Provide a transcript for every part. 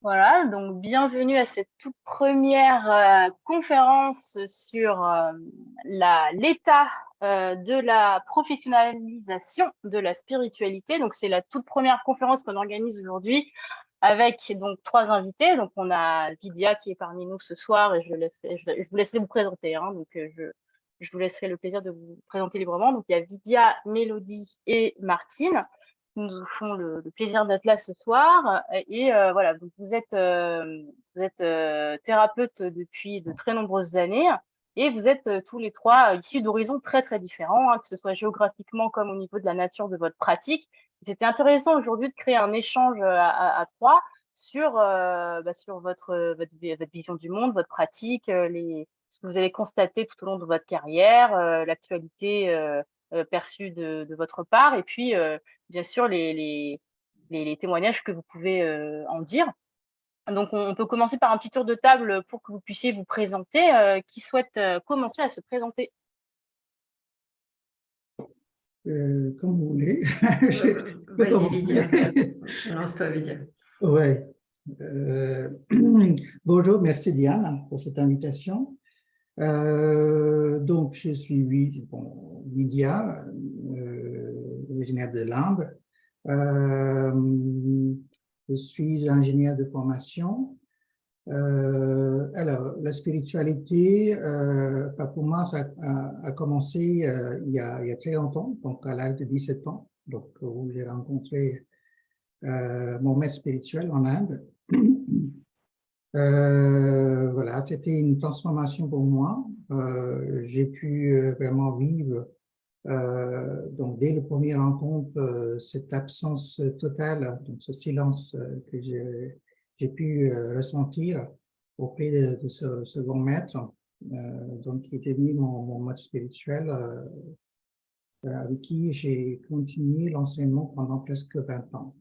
Voilà, donc bienvenue à cette toute première conférence sur l'état de la professionnalisation de la spiritualité. Donc c'est la toute première conférence qu'on organise aujourd'hui avec donc trois invités. Donc on a Vidya qui est parmi nous ce soir et je vous laisserai vous présenter. Hein, donc je vous laisserai le plaisir de vous présenter librement. Donc il y a Vidya, Mélodie et Martine nous font le plaisir d'être là ce soir. Voilà, donc vous êtes thérapeute depuis de très nombreuses années et vous êtes tous les trois issus d'horizons très très différents, hein, que ce soit géographiquement comme au niveau de la nature de votre pratique. C'était intéressant aujourd'hui de créer un échange à trois sur, sur votre vision du monde, votre pratique, ce que vous avez constaté tout au long de votre carrière, l'actualité perçue de votre part, et puis bien sûr les témoignages que vous pouvez en dire. Donc on peut commencer par un petit tour de table pour que vous puissiez vous présenter. Qui souhaite commencer à se présenter? Comme vous voulez. Je peux Vas-y, commencer. Lydia. Lance-toi, Lydia. Ouais. Euh, Bonjour, merci Diane pour cette invitation. Donc, je suis Lydia, originaire de l'Inde. Je suis ingénieur de formation. Alors, la spiritualité, pour moi, ça a commencé il y a très longtemps, donc à l'âge de 17 ans, donc où j'ai rencontré mon maître spirituel en Inde. Voilà, c'était une transformation pour moi. J'ai pu vraiment vivre, donc dès le premier rencontre, cette absence totale, donc ce silence que j'ai pu ressentir auprès de ce second maître, donc qui est devenu mon maître spirituel, avec qui j'ai continué l'enseignement pendant presque 20 ans.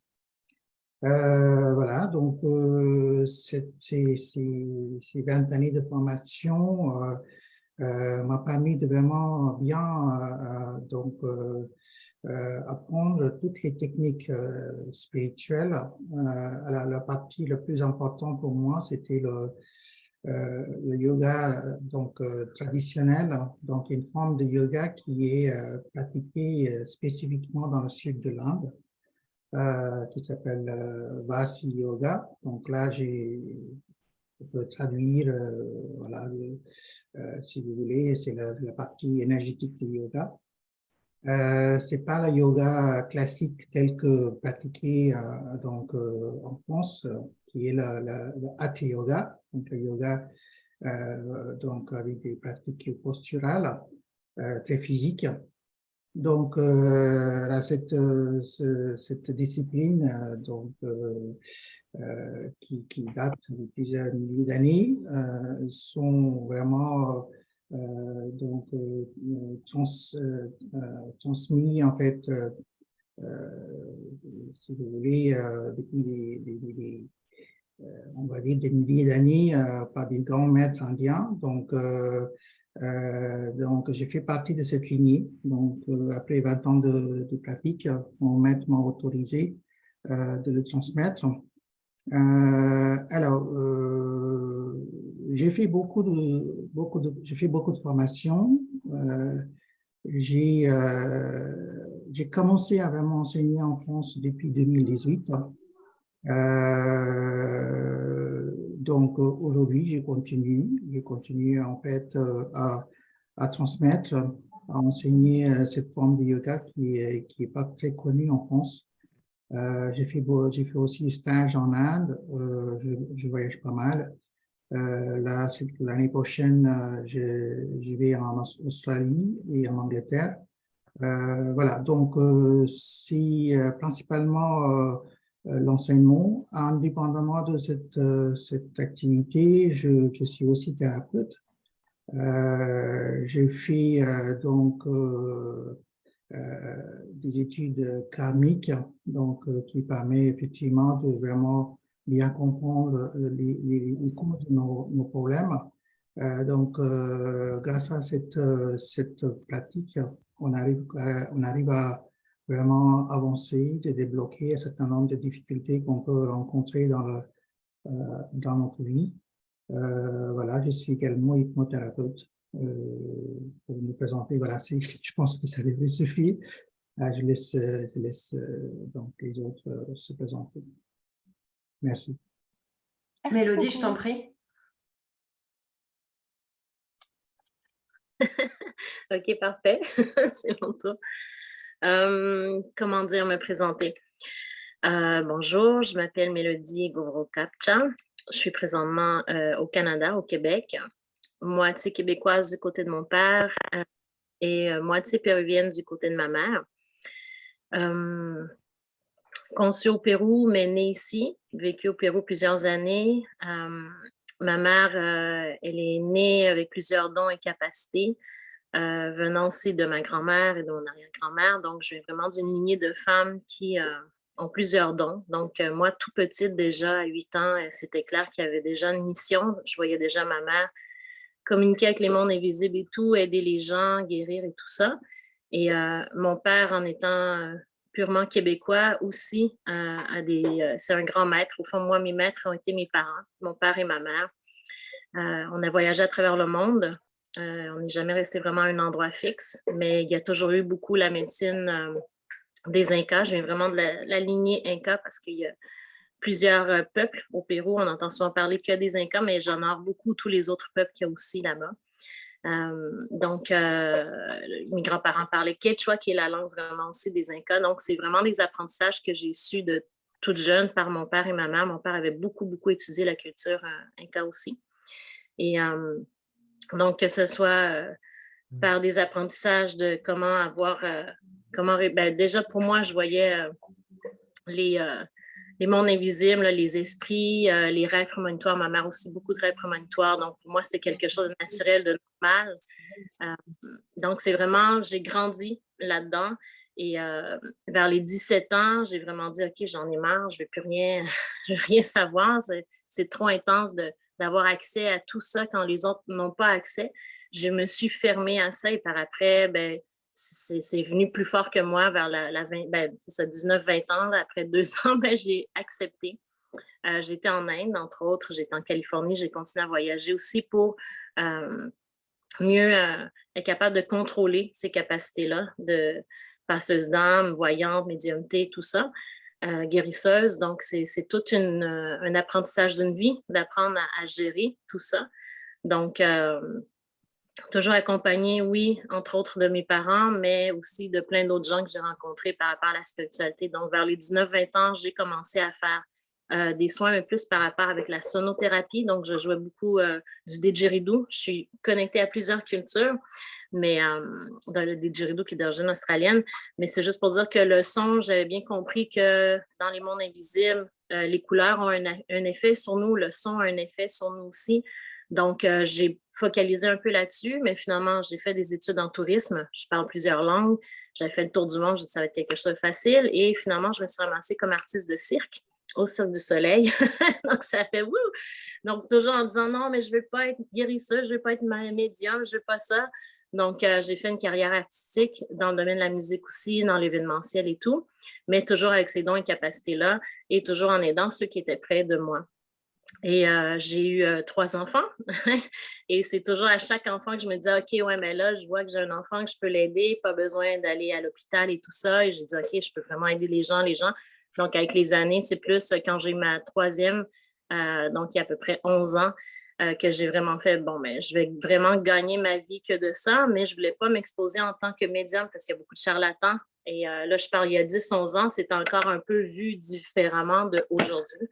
Voilà, donc ces 20 années de formation m'a permis de vraiment bien apprendre toutes les techniques spirituelles. La partie la plus importante pour moi, c'était le yoga traditionnel, donc une forme de yoga qui est pratiquée spécifiquement dans le sud de l'Inde, qui s'appelle Vasi Yoga. Donc là, je peux traduire, voilà, si vous voulez, c'est la partie énergétique du yoga. C'est pas le yoga classique tel que pratiqué en France, qui est le Hatha Yoga, donc le yoga donc avec des pratiques posturales très physiques. Donc, cette discipline qui date de plusieurs milliers d'années sont vraiment transmis en fait, si vous voulez, depuis on va dire des milliers d'années par des grands maîtres indiens. Donc, j'ai fait partie de cette lignée. Donc, après 20 ans de pratique, mon maître m'a autorisé de le transmettre. J'ai fait j'ai fait beaucoup de formations. J'ai commencé à vraiment enseigner en France depuis 2018. Donc aujourd'hui, je continue en fait à transmettre, à enseigner cette forme de yoga qui est pas très connue en France. J'ai fait aussi des stages en Inde, je voyage pas mal. Là, l'année prochaine, je vais en Australie et en Angleterre. Voilà, donc c'est principalement l'enseignement. Indépendamment de cette activité, je suis aussi thérapeute. J'ai fait des études karmiques, donc qui permet effectivement de vraiment bien comprendre les causes de nos problèmes. Grâce à cette pratique, on arrive vraiment avancer, de débloquer un certain nombre de difficultés qu'on peut rencontrer dans notre vie. Voilà, je suis également hypnothérapeute. Pour me présenter, voilà, je pense que ça devrait suffire. Je laisse donc les autres se présenter. Merci. Merci Mélodie, je beaucoup. t'en prie. OK, parfait. C'est mon tour. Comment dire, me présenter? Bonjour, je m'appelle Mélodie Govro-Kapcha. Je suis présentement au Canada, au Québec, moitié québécoise du côté de mon père et moitié péruvienne du côté de ma mère. Conçue au Pérou, mais née ici, vécue au Pérou plusieurs années. Ma mère, elle est née avec plusieurs dons et capacités. Venant aussi de ma grand-mère et de mon arrière-grand-mère. Donc, je viens vraiment d'une lignée de femmes qui ont plusieurs dons. Donc, moi, tout petite, déjà, à 8 ans, c'était clair qu'il y avait déjà une mission. Je voyais déjà ma mère communiquer avec les mondes invisibles et tout, aider les gens, guérir et tout ça. Et mon père, en étant purement québécois aussi, c'est un grand maître. Au fond, moi, mes maîtres ont été mes parents, mon père et ma mère. On a voyagé à travers le monde. On n'est jamais resté vraiment à un endroit fixe, mais il y a toujours eu beaucoup la médecine des Incas. Je viens vraiment de la lignée Inca parce qu'il y a plusieurs peuples au Pérou. On entend souvent parler que des Incas, mais j'honore beaucoup tous les autres peuples qu'il y a aussi là-bas. Donc, mes grands-parents parlaient quechua, qui est la langue vraiment aussi des Incas. Donc, c'est vraiment des apprentissages que j'ai su de toute jeune par mon père et ma mère. Mon père avait beaucoup, beaucoup étudié la culture Inca aussi. Et donc, que ce soit par des apprentissages de comment avoir, déjà pour moi, je voyais les mondes invisibles, les esprits, les rêves prémonitoires. Ma mère aussi, beaucoup de rêves prémonitoires. Donc, pour moi, c'était quelque chose de naturel, de normal. Donc, c'est vraiment, j'ai grandi là-dedans. Et vers les 17 ans, j'ai vraiment dit, OK, j'en ai marre, je ne veux plus rien, je veux rien savoir. C'est trop intense d'avoir accès à tout ça quand les autres n'ont pas accès. Je me suis fermée à ça et par après, ben, c'est venu plus fort que moi vers la 20, ben, 19-20 ans. Là, après 2 ans, ben, j'ai accepté. J'étais en Inde, entre autres, j'étais en Californie, j'ai continué à voyager aussi pour mieux être capable de contrôler ces capacités-là de passeuse d'âme, voyante, médiumnité, tout ça, guérisseuse. Donc, c'est tout un apprentissage d'une vie, d'apprendre à gérer tout ça. Donc, toujours accompagnée, oui, entre autres de mes parents, mais aussi de plein d'autres gens que j'ai rencontrés par rapport à la spiritualité. Donc, vers les 19-20 ans, j'ai commencé à faire des soins, mais plus par rapport avec la sonothérapie. Donc, je jouais beaucoup du didgeridoo. Je suis connectée à plusieurs cultures, mais dans le didgeridoo qui est d'origine australienne. Mais c'est juste pour dire que le son, j'avais bien compris que dans les mondes invisibles, les couleurs ont un effet sur nous, le son a un effet sur nous aussi. Donc, j'ai focalisé un peu là-dessus, mais finalement, j'ai fait des études en tourisme. Je parle plusieurs langues. J'avais fait le tour du monde, j'ai dit que ça va être quelque chose de facile. Et finalement, je me suis ramassée comme artiste de cirque au Cirque du Soleil. Donc, ça fait wouh! Donc, toujours en disant non, mais je ne veux pas être guérisseuse, je ne veux pas être médium, je ne veux pas ça. Donc, j'ai fait une carrière artistique dans le domaine de la musique aussi, dans l'événementiel et tout, mais toujours avec ces dons et capacités-là et toujours en aidant ceux qui étaient près de moi. Et j'ai eu 3 enfants. Et c'est toujours à chaque enfant que je me disais, OK, ouais, mais là, je vois que j'ai un enfant que je peux l'aider, pas besoin d'aller à l'hôpital et tout ça. Et j'ai dit, OK, je peux vraiment aider les gens. Donc, avec les années, c'est plus quand j'ai ma 3e, donc il y a à peu près 11 ans, que j'ai vraiment fait, bon, mais je vais vraiment gagner ma vie que de ça, mais je ne voulais pas m'exposer en tant que médium parce qu'il y a beaucoup de charlatans. Et là, je parle il y a 10-11 ans, c'était encore un peu vu différemment d'aujourd'hui.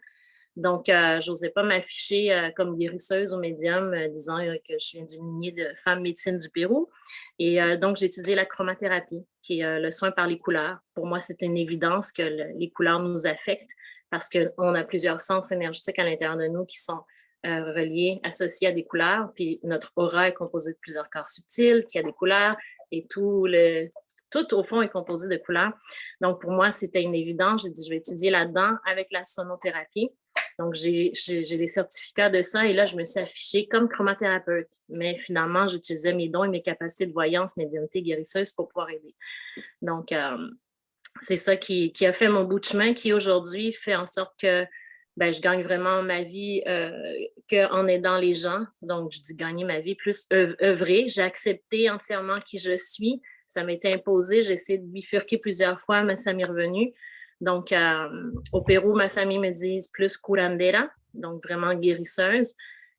Donc, je n'osais pas m'afficher comme guérisseuse ou médium, disant que je viens d'une lignée de femmes médecines du Pérou. Et donc, j'ai étudié la chromathérapie, qui est le soin par les couleurs. Pour moi, c'était une évidence que les couleurs nous affectent parce qu'on a plusieurs centres énergétiques à l'intérieur de nous qui sont reliés, associés à des couleurs. Puis, notre aura est composée de plusieurs corps subtils qui a des couleurs et tout, au fond, est composé de couleurs. Donc, pour moi, c'était une évidence. J'ai dit, je vais étudier là-dedans avec la sonothérapie. Donc, j'ai les certificats de ça et là, je me suis affichée comme chromathérapeute. Mais finalement, j'utilisais mes dons et mes capacités de voyance, médiumnité, guérisseuse pour pouvoir aider. Donc, c'est ça qui a fait mon bout de chemin, qui aujourd'hui fait en sorte que je gagne vraiment ma vie qu'en aidant les gens. Donc, je dis gagner ma vie, plus œuvrer. J'ai accepté entièrement qui je suis. Ça m'était imposé. J'ai essayé de bifurquer plusieurs fois, mais ça m'est revenu. Donc, au Pérou, ma famille me dit plus curandera, donc vraiment guérisseuse.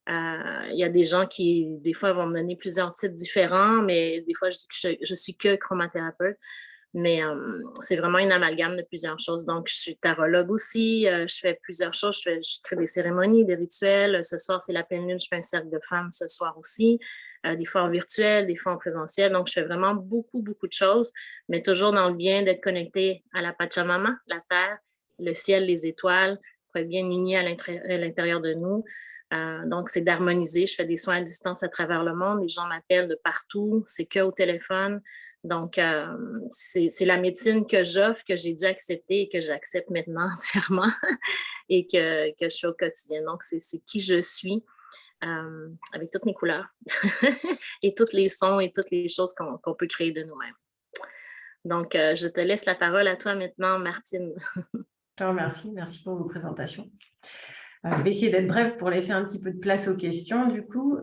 Il y a des gens qui, des fois, vont me donner plusieurs titres différents, mais des fois, je dis que je suis que chromathérapeute. Mais c'est vraiment une amalgame de plusieurs choses. Donc, je suis tarologue aussi. Je fais plusieurs choses. Je crée des cérémonies, des rituels. Ce soir, c'est la pleine lune. Je fais un cercle de femmes ce soir aussi. Des fois en virtuel, des fois en présentiel. Donc, je fais vraiment beaucoup, beaucoup de choses, mais toujours dans le bien d'être connecté à la Pachamama, la terre, le ciel, les étoiles, pour être bien unis à l'intérieur de nous. Donc, c'est d'harmoniser. Je fais des soins à distance à travers le monde. Les gens m'appellent de partout. C'est qu'au téléphone. Donc, c'est la médecine que j'offre, que j'ai dû accepter et que j'accepte maintenant entièrement et que je fais au quotidien. Donc, c'est qui je suis avec toutes mes couleurs et tous les sons et toutes les choses qu'on peut créer de nous-mêmes. Donc, je te laisse la parole à toi maintenant, Martine. Je te remercie. Merci pour vos présentations. Je vais essayer d'être brève pour laisser un petit peu de place aux questions. Du coup,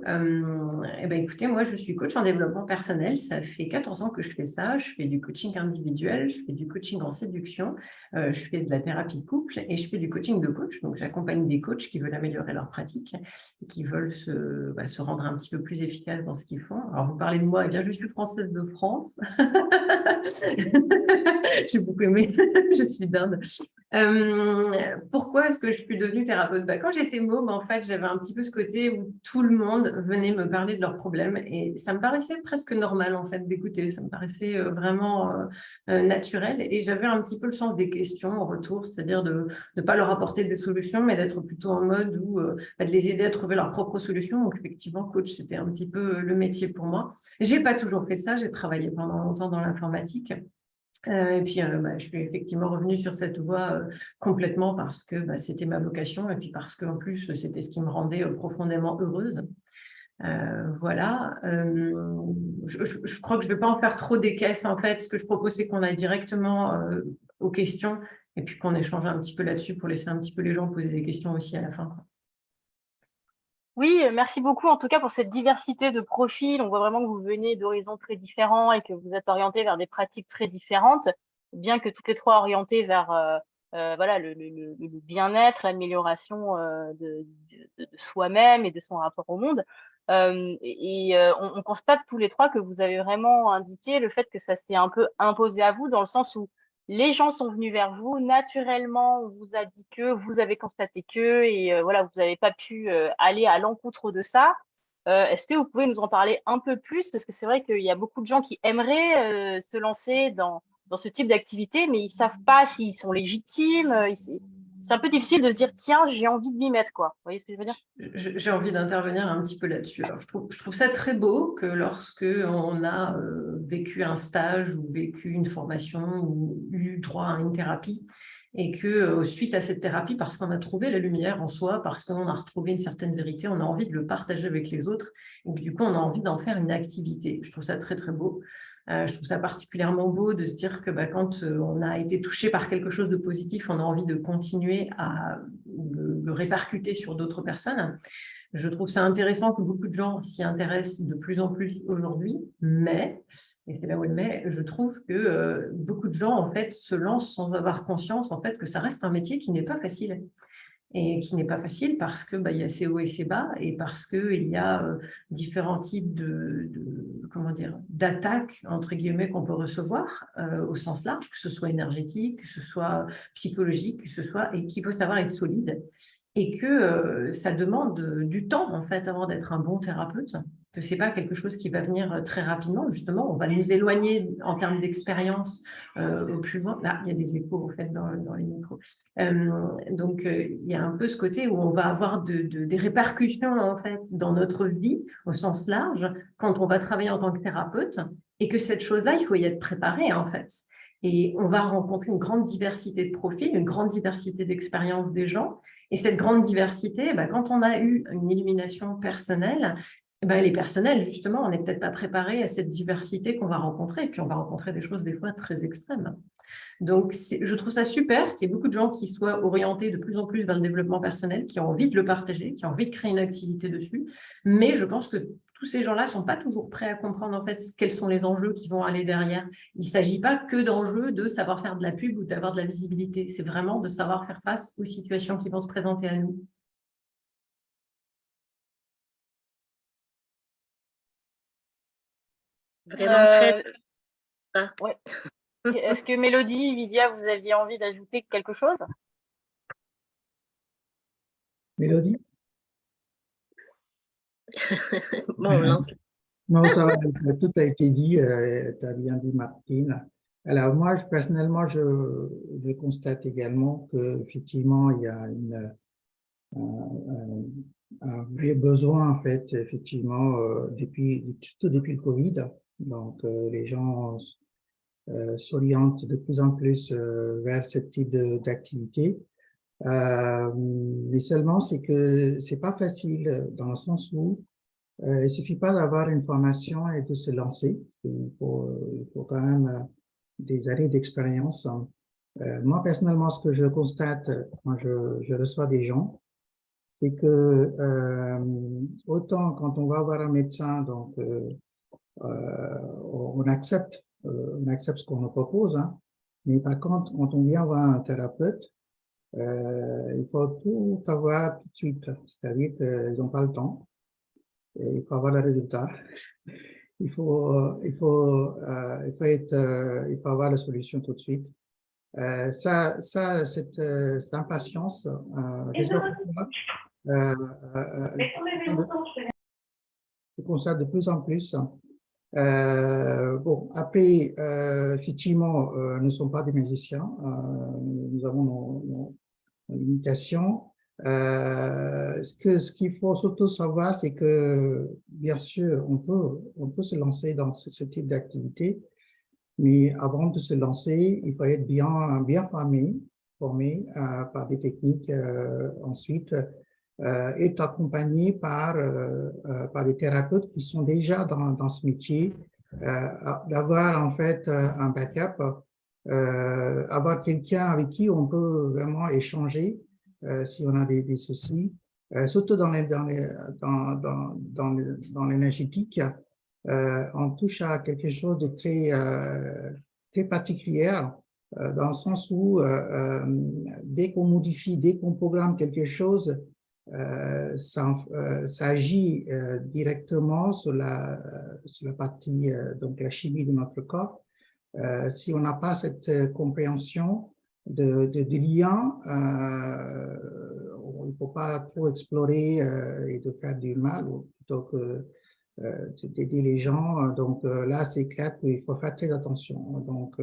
écoutez, moi, je suis coach en développement personnel. Ça fait 14 ans que je fais ça. Je fais du coaching individuel, je fais du coaching en séduction, je fais de la thérapie de couple et je fais du coaching de coach. Donc, j'accompagne des coachs qui veulent améliorer leur pratique et qui veulent se rendre un petit peu plus efficaces dans ce qu'ils font. Alors, vous parlez de moi, eh bien, je suis française de France. J'ai beaucoup aimé. Je suis d'Inde. Pourquoi est-ce que je suis devenue thérapeute? Quand j'étais môme, en fait, j'avais un petit peu ce côté où tout le monde venait me parler de leurs problèmes et ça me paraissait presque normal, en fait, d'écouter. Ça me paraissait vraiment naturel et j'avais un petit peu le sens des questions en retour, c'est-à-dire de ne pas leur apporter des solutions, mais d'être plutôt en mode où de les aider à trouver leurs propres solutions. Donc, effectivement, coach, c'était un petit peu le métier pour moi. J'ai pas toujours fait ça. J'ai travaillé pendant longtemps dans l'informatique. Et puis, je suis effectivement revenue sur cette voie complètement parce que c'était ma vocation et puis parce qu'en plus, c'était ce qui me rendait profondément heureuse. Voilà. Je crois que je ne vais pas en faire trop des caisses, en fait. Ce que je propose, c'est qu'on aille directement aux questions et puis qu'on échange un petit peu là-dessus pour laisser un petit peu les gens poser des questions aussi à la fin, quoi. Oui, merci beaucoup en tout cas pour cette diversité de profils. On voit vraiment que vous venez d'horizons très différents et que vous êtes orientés vers des pratiques très différentes, bien que toutes les trois orientées vers voilà, le bien-être, l'amélioration de soi-même et de son rapport au monde. On constate tous les trois que vous avez vraiment indiqué le fait que ça s'est un peu imposé à vous, dans le sens où les gens sont venus vers vous, naturellement, on vous a dit que, vous avez constaté que, et voilà, vous n'avez pas pu aller à l'encontre de ça. Est-ce que vous pouvez nous en parler un peu plus? Parce que c'est vrai qu'il y a beaucoup de gens qui aimeraient se lancer dans ce type d'activité, mais ils ne savent pas s'ils sont légitimes. C'est un peu difficile de se dire, tiens, j'ai envie de m'y mettre, quoi. Vous voyez ce que je veux dire? J'ai envie d'intervenir un petit peu là-dessus. Alors, je trouve ça très beau que lorsque on a vécu un stage ou vécu une formation ou eu droit à une thérapie et que suite à cette thérapie, parce qu'on a trouvé la lumière en soi, parce qu'on a retrouvé une certaine vérité, on a envie de le partager avec les autres et que du coup, on a envie d'en faire une activité. Je trouve ça très, très beau. Je trouve ça particulièrement beau de se dire que quand on a été touché par quelque chose de positif, on a envie de continuer à le répercuter sur d'autres personnes. Je trouve ça intéressant que beaucoup de gens s'y intéressent de plus en plus aujourd'hui, mais, et c'est là où elle met, je trouve que beaucoup de gens en fait se lancent sans avoir conscience en fait que ça reste un métier qui n'est pas facile. Et qui n'est pas facile parce que il y a ses hauts et ses bas et parce qu'il y a différents types d'attaques, entre guillemets, qu'on peut recevoir au sens large, que ce soit énergétique, que ce soit psychologique, que ce soit, et qu'il faut savoir être solide. Et que ça demande du temps, en fait, avant d'être un bon thérapeute, que ce n'est pas quelque chose qui va venir très rapidement. Justement, on va nous éloigner en termes d'expérience au plus loin. Là, il y a des échos, en fait, dans les micros. Donc, il y a un peu ce côté où on va avoir des répercussions, en fait, dans notre vie, au sens large, quand on va travailler en tant que thérapeute, et que cette chose-là, il faut y être préparé, en fait. Et on va rencontrer une grande diversité de profils, une grande diversité d'expériences des gens. Et cette grande diversité, quand on a eu une illumination personnelle, elle est personnelle, justement, on n'est peut-être pas préparé à cette diversité qu'on va rencontrer. Et puis, on va rencontrer des choses, des fois, très extrêmes. Donc, je trouve ça super qu'il y ait beaucoup de gens qui soient orientés de plus en plus vers le développement personnel, qui ont envie de le partager, qui ont envie de créer une activité dessus. Mais je pense que tous ces gens-là ne sont pas toujours prêts à comprendre en fait quels sont les enjeux qui vont aller derrière. Il ne s'agit pas que d'enjeux de savoir faire de la pub ou d'avoir de la visibilité. C'est vraiment de savoir faire face aux situations qui vont se présenter à nous. Vraiment très... Ouais. Est-ce que Mélodie, Vidia, vous aviez envie d'ajouter quelque chose? Mélodie? Bon, on lance. Non, ça va, tout a été dit, tu as bien dit, Martine. Alors, moi, personnellement, je constate également qu'effectivement, il y a un vrai besoin, en fait, effectivement, surtout depuis le Covid. Donc, les gens s'orientent de plus en plus vers ce type d'activité. Mais seulement, c'est que c'est pas facile dans le sens où il suffit pas d'avoir une formation et de se lancer. Il faut quand même des années d'expérience. Moi, personnellement, ce que je constate quand je reçois des gens, c'est que autant quand on va voir un médecin, donc on accepte ce qu'on nous propose, hein, mais par contre, quand on vient voir un thérapeute, il faut tout avoir tout de suite, c'est-à-dire qu'ils n'ont pas le temps. Et il faut avoir le résultat. Il faut avoir la solution tout de suite. Cette impatience, je sais pas pourquoi, je constate de plus en plus. Bon, après, effectivement, nous ne sommes pas des magiciens. Nous avons nos limitations. Ce qu'il faut surtout savoir, c'est que, bien sûr, on peut se lancer dans ce type d'activité, mais avant de se lancer, il faut être bien formé par des techniques ensuite, est accompagné par des thérapeutes qui sont déjà dans ce métier, d'avoir en fait un backup, avoir quelqu'un avec qui on peut vraiment échanger si on a des soucis, surtout dans l'énergétique. On touche à quelque chose de très particulier, dans le sens où dès qu'on modifie, dès qu'on programme quelque chose, ça agit directement sur la partie, donc la chimie de notre corps. Si on n'a pas cette compréhension de lien, il ne faut pas trop explorer et de faire du mal, plutôt que d'aider les gens. Donc là, c'est clair qu'il faut faire très attention. Donc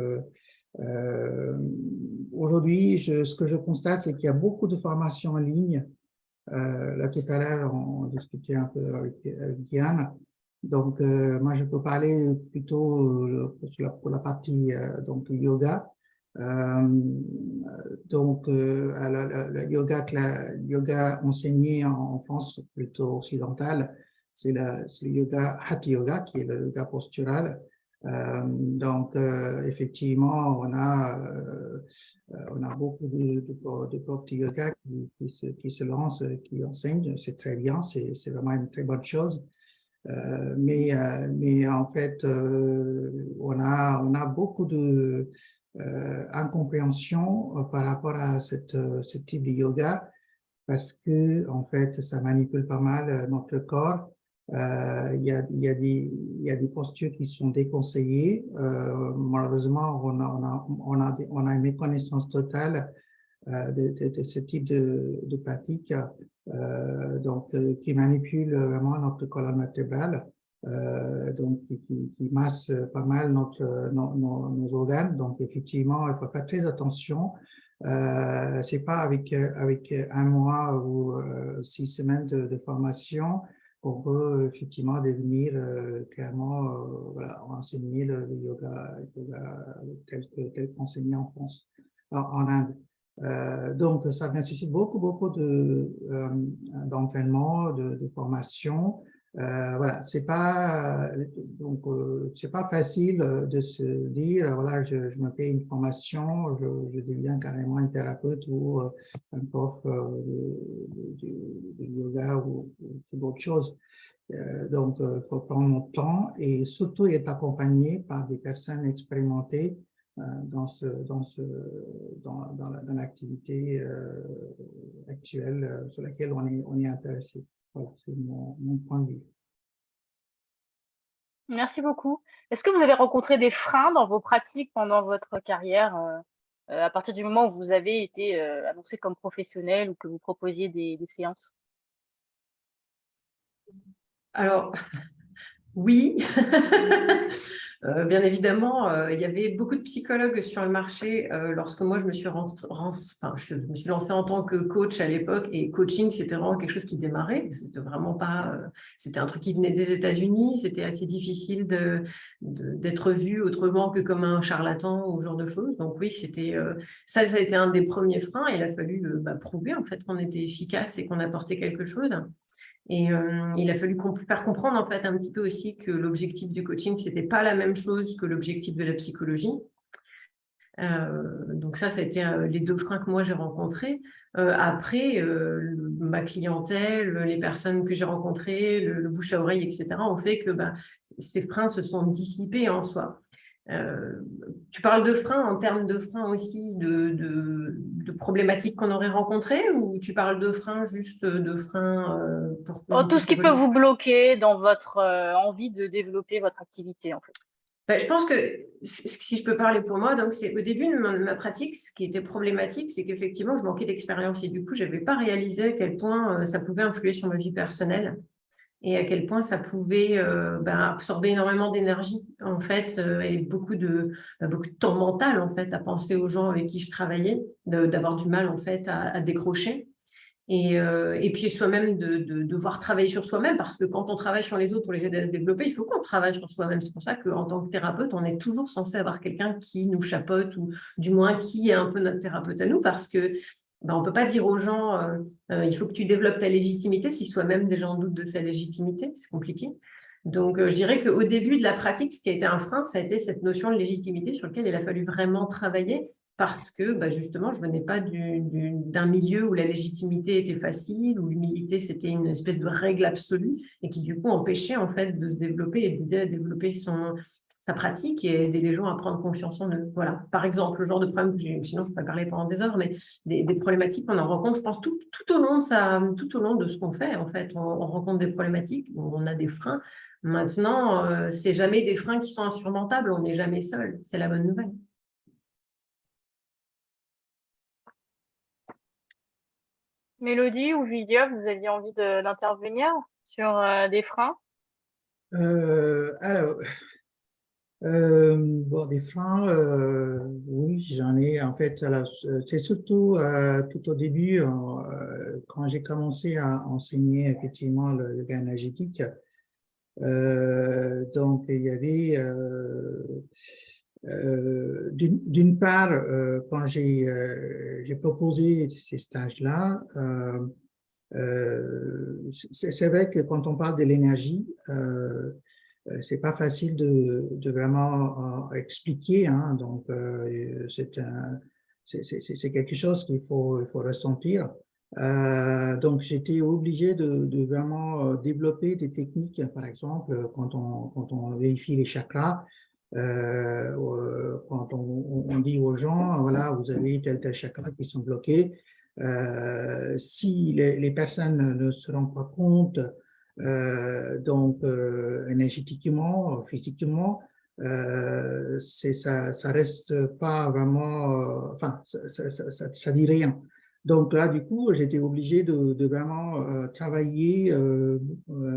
aujourd'hui, ce que je constate, c'est qu'il y a beaucoup de formations en ligne. Là, tout à l'heure, on discutait un peu avec Diane. Donc, moi, je peux parler plutôt pour la partie donc yoga. Donc, le yoga enseigné en France, plutôt occidental, c'est le yoga Hatha Yoga, qui est le yoga postural. Donc, effectivement, on a beaucoup de profs de yoga qui se lancent, qui enseignent. C'est très bien, c'est vraiment une très bonne chose. Mais en fait, on a beaucoup de incompréhension par rapport à ce type de yoga, parce que en fait, ça manipule pas mal notre corps. Il y a des postures qui sont déconseillées. Malheureusement, on a une méconnaissance totale de ce type de pratique, qui manipule vraiment notre colonne vertébrale, donc qui masse pas mal nos organes. Donc effectivement, il faut faire très attention. C'est pas avec un mois ou 6 semaines de formation qu'on peut effectivement devenir clairement voilà, enseigner le yoga tel qu'enseigné en France, en Inde. Donc, ça nécessite beaucoup d'entraînement, de formation. Voilà, c'est pas c'est pas facile de se dire voilà je me fais une formation, je deviens carrément un thérapeute ou un prof de yoga ou d'autres choses. Donc, il faut prendre notre temps et surtout être accompagné par des personnes expérimentées dans l'activité actuelle sur laquelle on est intéressé. Voilà, c'est mon point de vue. Merci beaucoup. Est-ce que vous avez rencontré des freins dans vos pratiques pendant votre carrière, à partir du moment où vous avez été, annoncé comme professionnel ou que vous proposiez des séances? Alors, oui, bien évidemment, il y avait beaucoup de psychologues sur le marché lorsque moi je me suis me suis lancée en tant que coach à l'époque, et coaching c'était vraiment quelque chose qui démarrait. C'était vraiment pas, c'était un truc qui venait des États-Unis. C'était assez difficile d'être vu autrement que comme un charlatan ou ce genre de choses. Donc oui, c'était ça a été un des premiers freins. Il a fallu prouver en fait qu'on était efficace et qu'on apportait quelque chose. Et il a fallu faire comprendre en fait un petit peu aussi que l'objectif du coaching, c'était pas la même chose que l'objectif de la psychologie. Donc ça a été les deux freins que moi j'ai rencontrés. Après, ma clientèle, les personnes que j'ai rencontrées, le bouche à oreille, etc., ont fait que ces freins se sont dissipés en soi. Tu parles de freins en termes de freins aussi, de problématiques qu'on aurait rencontrées, ou tu parles de freins juste de freins pour que Oh, vous tout ce puissiez qui peut évoluer? vous bloquer dans votre, envie de développer votre activité, en fait. Je pense que si je peux parler pour moi, donc c'est au début de ma pratique, ce qui était problématique, c'est qu'effectivement, je manquais d'expérience et du coup, je n'avais pas réalisé à quel point ça pouvait influer sur ma vie personnelle et à quel point ça pouvait absorber énormément d'énergie, en fait, et beaucoup de temps mental, en fait, à penser aux gens avec qui je travaillais, d'avoir du mal, en fait, à décrocher. Et puis soi-même de devoir travailler sur soi-même, parce que quand on travaille sur les autres pour les aider à se développer, il faut qu'on travaille sur soi-même. C'est pour ça qu'en tant que thérapeute, on est toujours censé avoir quelqu'un qui nous chapeaute, ou du moins qui est un peu notre thérapeute à nous, parce que on ne peut pas dire aux gens il faut que tu développes ta légitimité si soi-même déjà en doute de sa légitimité. C'est compliqué. Donc, je dirais qu'au début de la pratique, ce qui a été un frein, ça a été cette notion de légitimité sur laquelle il a fallu vraiment travailler, parce que justement, je ne venais pas d'un milieu où la légitimité était facile, où l'humilité, c'était une espèce de règle absolue, et qui du coup empêchait en fait de se développer et d'aider à développer sa pratique et aider les gens à prendre confiance en eux. Voilà. Par exemple, le genre de problème que sinon je peux parler pendant des heures, mais des problématiques qu'on en rencontre, je pense, tout au long de ce qu'on fait, en fait, on rencontre des problématiques, on a des freins. Maintenant, c'est jamais des freins qui sont insurmontables, on n'est jamais seul, c'est la bonne nouvelle. Mélodie ou Julia, vous aviez envie d'intervenir sur, des freins? Alors, bon, des freins, oui, j'en ai en fait. C'est surtout tout au début, quand j'ai commencé à enseigner effectivement le yoga énergétique. Donc, il y avait d'une part, quand j'ai proposé ces stages-là, c'est vrai que quand on parle de l'énergie, c'est pas facile de vraiment expliquer, hein, donc c'est quelque chose qu'il faut ressentir. Donc j'étais obligé de vraiment développer des techniques, par exemple quand on vérifie les chakras, quand on dit aux gens voilà, vous avez tel chakra qui sont bloqués. Si les personnes ne se rendent pas compte, donc énergétiquement, physiquement, ça reste pas vraiment, enfin, ça dit rien. Donc là, du coup, j'étais obligé de vraiment travailler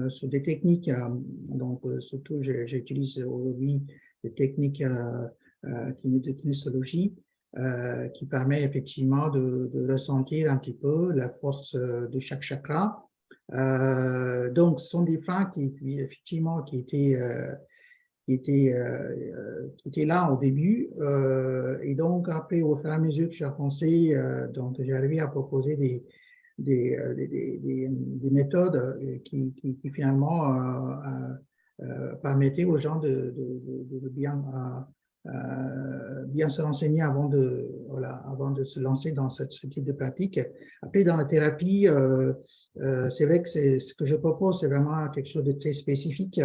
sur des techniques. Donc, surtout, j'utilise aujourd'hui des techniques de kinésologie qui permet effectivement de ressentir un petit peu la force de chaque chakra. Donc, ce sont des freins qui effectivement qui étaient là au début. Et donc, après, au fur et à mesure que j'ai avancé, donc j'ai arrivé à proposer des méthodes qui finalement permettaient aux gens de bien se renseigner avant avant de se lancer dans ce type de pratique. Après, dans la thérapie, c'est vrai que ce que je propose, c'est vraiment quelque chose de très spécifique.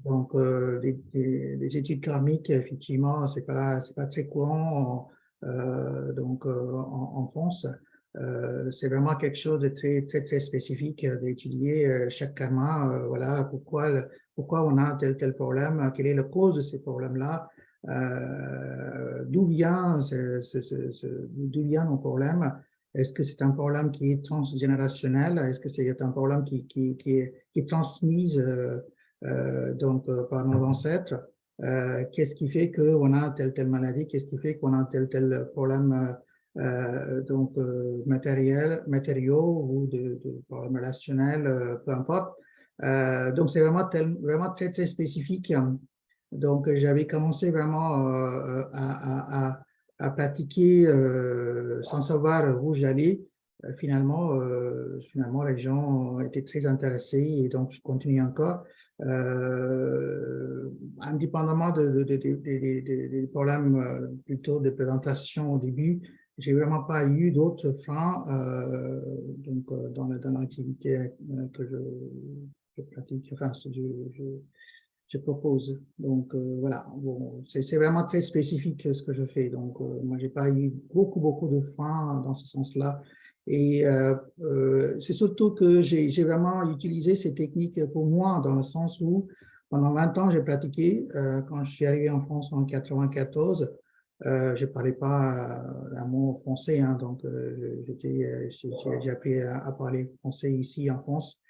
Donc, les études karmiques, effectivement, c'est pas très courant en France. C'est vraiment quelque chose de très spécifique d'étudier chaque karma. Voilà, pourquoi on a tel problème, quelle est la cause de ces problèmes-là, d'où viennent nos problèmes. Est-ce que c'est un problème qui est transgénérationnel? Est-ce que c'est un problème qui est transmis par nos ancêtres? Qu'est-ce qui fait qu'on a telle maladie? Qu'est-ce qui fait qu'on a tel problème matériaux ou de problèmes relationnels, peu importe. Donc, c'est vraiment très spécifique. Donc, j'avais commencé vraiment à pratiquer sans savoir où j'allais. Finalement, les gens étaient très intéressés et donc je continue encore. Indépendamment des problèmes plutôt de présentation au début, j'ai vraiment pas eu d'autres freins dans l'activité que je pratique, enfin, je propose. Donc, voilà, bon, c'est vraiment très spécifique ce que je fais. Donc, moi, j'ai pas eu beaucoup de freins dans ce sens-là. Et c'est surtout que j'ai vraiment utilisé ces techniques pour moi, dans le sens où pendant 20 ans, j'ai pratiqué. Quand je suis arrivé en France en 94, je ne parlais pas un mot français, hein, donc j'ai appris à parler français ici en France.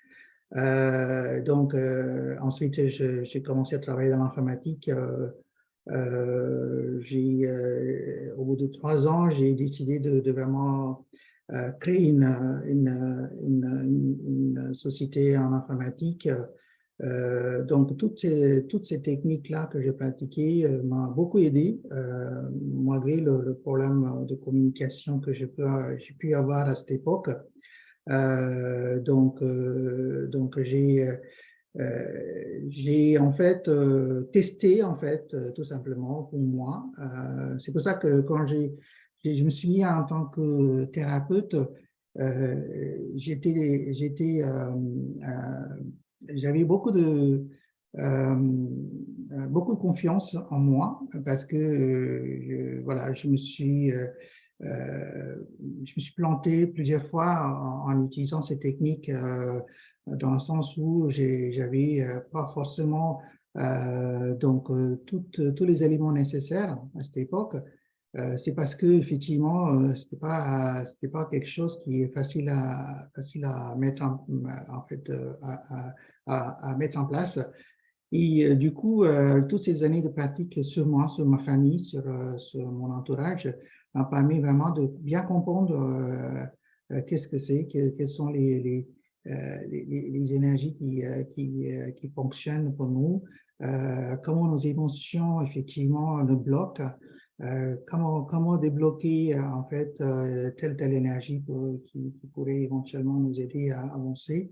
Ensuite, j'ai commencé à travailler dans l'informatique. Au bout de 3 ans, j'ai décidé de vraiment créer une société en informatique. Donc, toutes ces techniques-là que j'ai pratiquées m'ont beaucoup aidé, malgré le problème de communication que j'ai pu avoir à cette époque. J'ai en fait testé tout simplement pour moi. C'est pour ça que quand je me suis mis en tant que thérapeute, j'avais beaucoup de confiance en moi parce que voilà, je me suis planté plusieurs fois en utilisant ces techniques dans le sens où j'avais pas forcément tous les éléments nécessaires à cette époque. C'est parce que effectivement, c'était pas quelque chose qui est facile à mettre à mettre en place. Et du coup, toutes ces années de pratique sur moi, sur ma famille, sur mon entourage, m'a permis vraiment de bien comprendre qu'est-ce que c'est, quelles sont les énergies qui fonctionnent pour nous, comment nos émotions, effectivement, nous bloquent, comment débloquer, en fait, telle énergie qui pourrait éventuellement nous aider à avancer,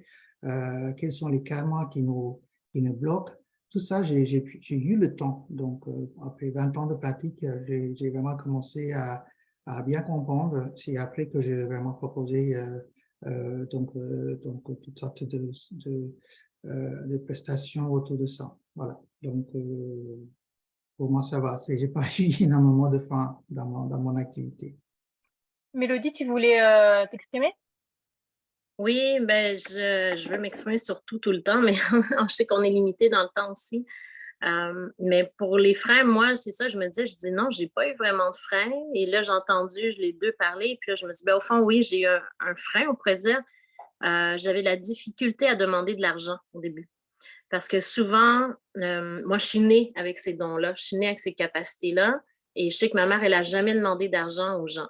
quels sont les karmas qui nous bloquent. Tout ça, j'ai eu le temps. Donc, après 20 ans de pratique, j'ai vraiment commencé à bien comprendre. C'est après que j'ai vraiment proposé toutes sortes de prestations autour de ça. Voilà. Donc, pour moi, ça va. Je n'ai pas eu énormément de freins dans mon activité. Mélodie, tu voulais t'exprimer? Oui, ben, je veux m'exprimer sur tout le temps, mais je sais qu'on est limité dans le temps aussi. Mais pour les freins, moi, c'est ça, je me dis non, j'ai pas eu vraiment de frein. Et là, j'ai entendu les deux parler. Et puis là, je me suis dit, ben, au fond, oui, j'ai eu un frein, on pourrait dire. J'avais la difficulté à demander de l'argent au début. Parce que souvent, moi, je suis née avec ces dons-là, je suis née avec ces capacités-là. Et je sais que ma mère, elle n'a jamais demandé d'argent aux gens.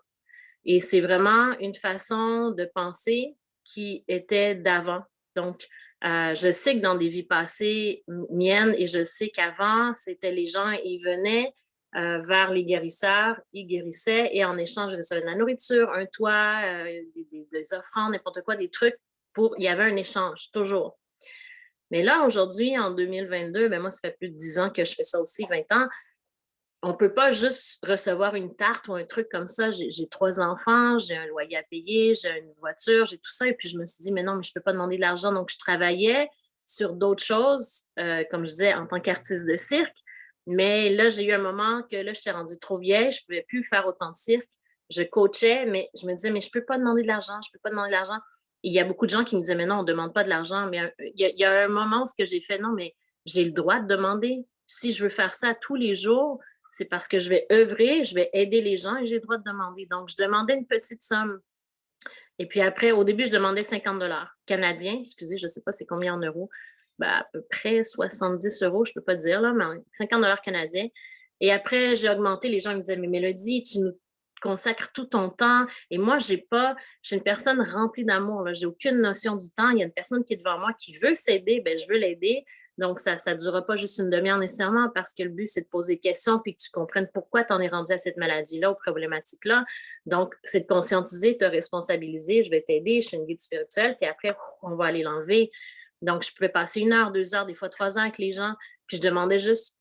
Et c'est vraiment une façon de penser qui était d'avant. Donc, je sais que dans des vies passées miennes, et je sais qu'avant, c'était les gens, ils venaient, vers les guérisseurs. Ils guérissaient et en échange, ils recevaient de la nourriture, un toit, des offrandes, n'importe quoi, des trucs. Il y avait un échange, toujours. Mais là, aujourd'hui, en 2022, ben moi, ça fait plus de 10 ans que je fais ça aussi, 20 ans. On ne peut pas juste recevoir une tarte ou un truc comme ça. J'ai 3 enfants, j'ai un loyer à payer, j'ai une voiture, j'ai tout ça. Et puis, je me suis dit, mais non, mais je ne peux pas demander de l'argent. Donc, je travaillais sur d'autres choses, comme je disais, en tant qu'artiste de cirque. Mais là, j'ai eu un moment que là, je suis rendue trop vieille, je ne pouvais plus faire autant de cirque. Je coachais, mais je me disais, mais je ne peux pas demander de l'argent, je ne peux pas demander de l'argent. Et il y a beaucoup de gens qui me disaient, mais non, on ne demande pas de l'argent. Mais il y a un moment où j'ai fait, non, mais j'ai le droit de demander. Si je veux faire ça tous les jours, c'est parce que je vais œuvrer, je vais aider les gens et j'ai le droit de demander. Donc, je demandais une petite somme. Et puis après, au début, je demandais 50 $ canadiens. Excusez, je ne sais pas c'est combien en euros. Ben, à peu près 70 €, je ne peux pas dire, là, mais 50 $ canadiens. Et après, j'ai augmenté. Les gens me disaient, mais Mélodie, tu nous consacres tout ton temps. Et moi, je suis une personne remplie d'amour. Je n'ai aucune notion du temps. Il y a une personne qui est devant moi qui veut s'aider, ben, je veux l'aider. Donc, ça ne durera pas juste une demi-heure nécessairement parce que le but, c'est de poser des questions puis que tu comprennes pourquoi tu en es rendu à cette maladie-là, aux problématiques-là. Donc, c'est de conscientiser, te responsabiliser. Je vais t'aider, je suis une guide spirituelle, puis après, on va aller l'enlever. Donc, je pouvais passer 1 heure, 2 heures, des fois 3 heures avec les gens, puis je demandais juste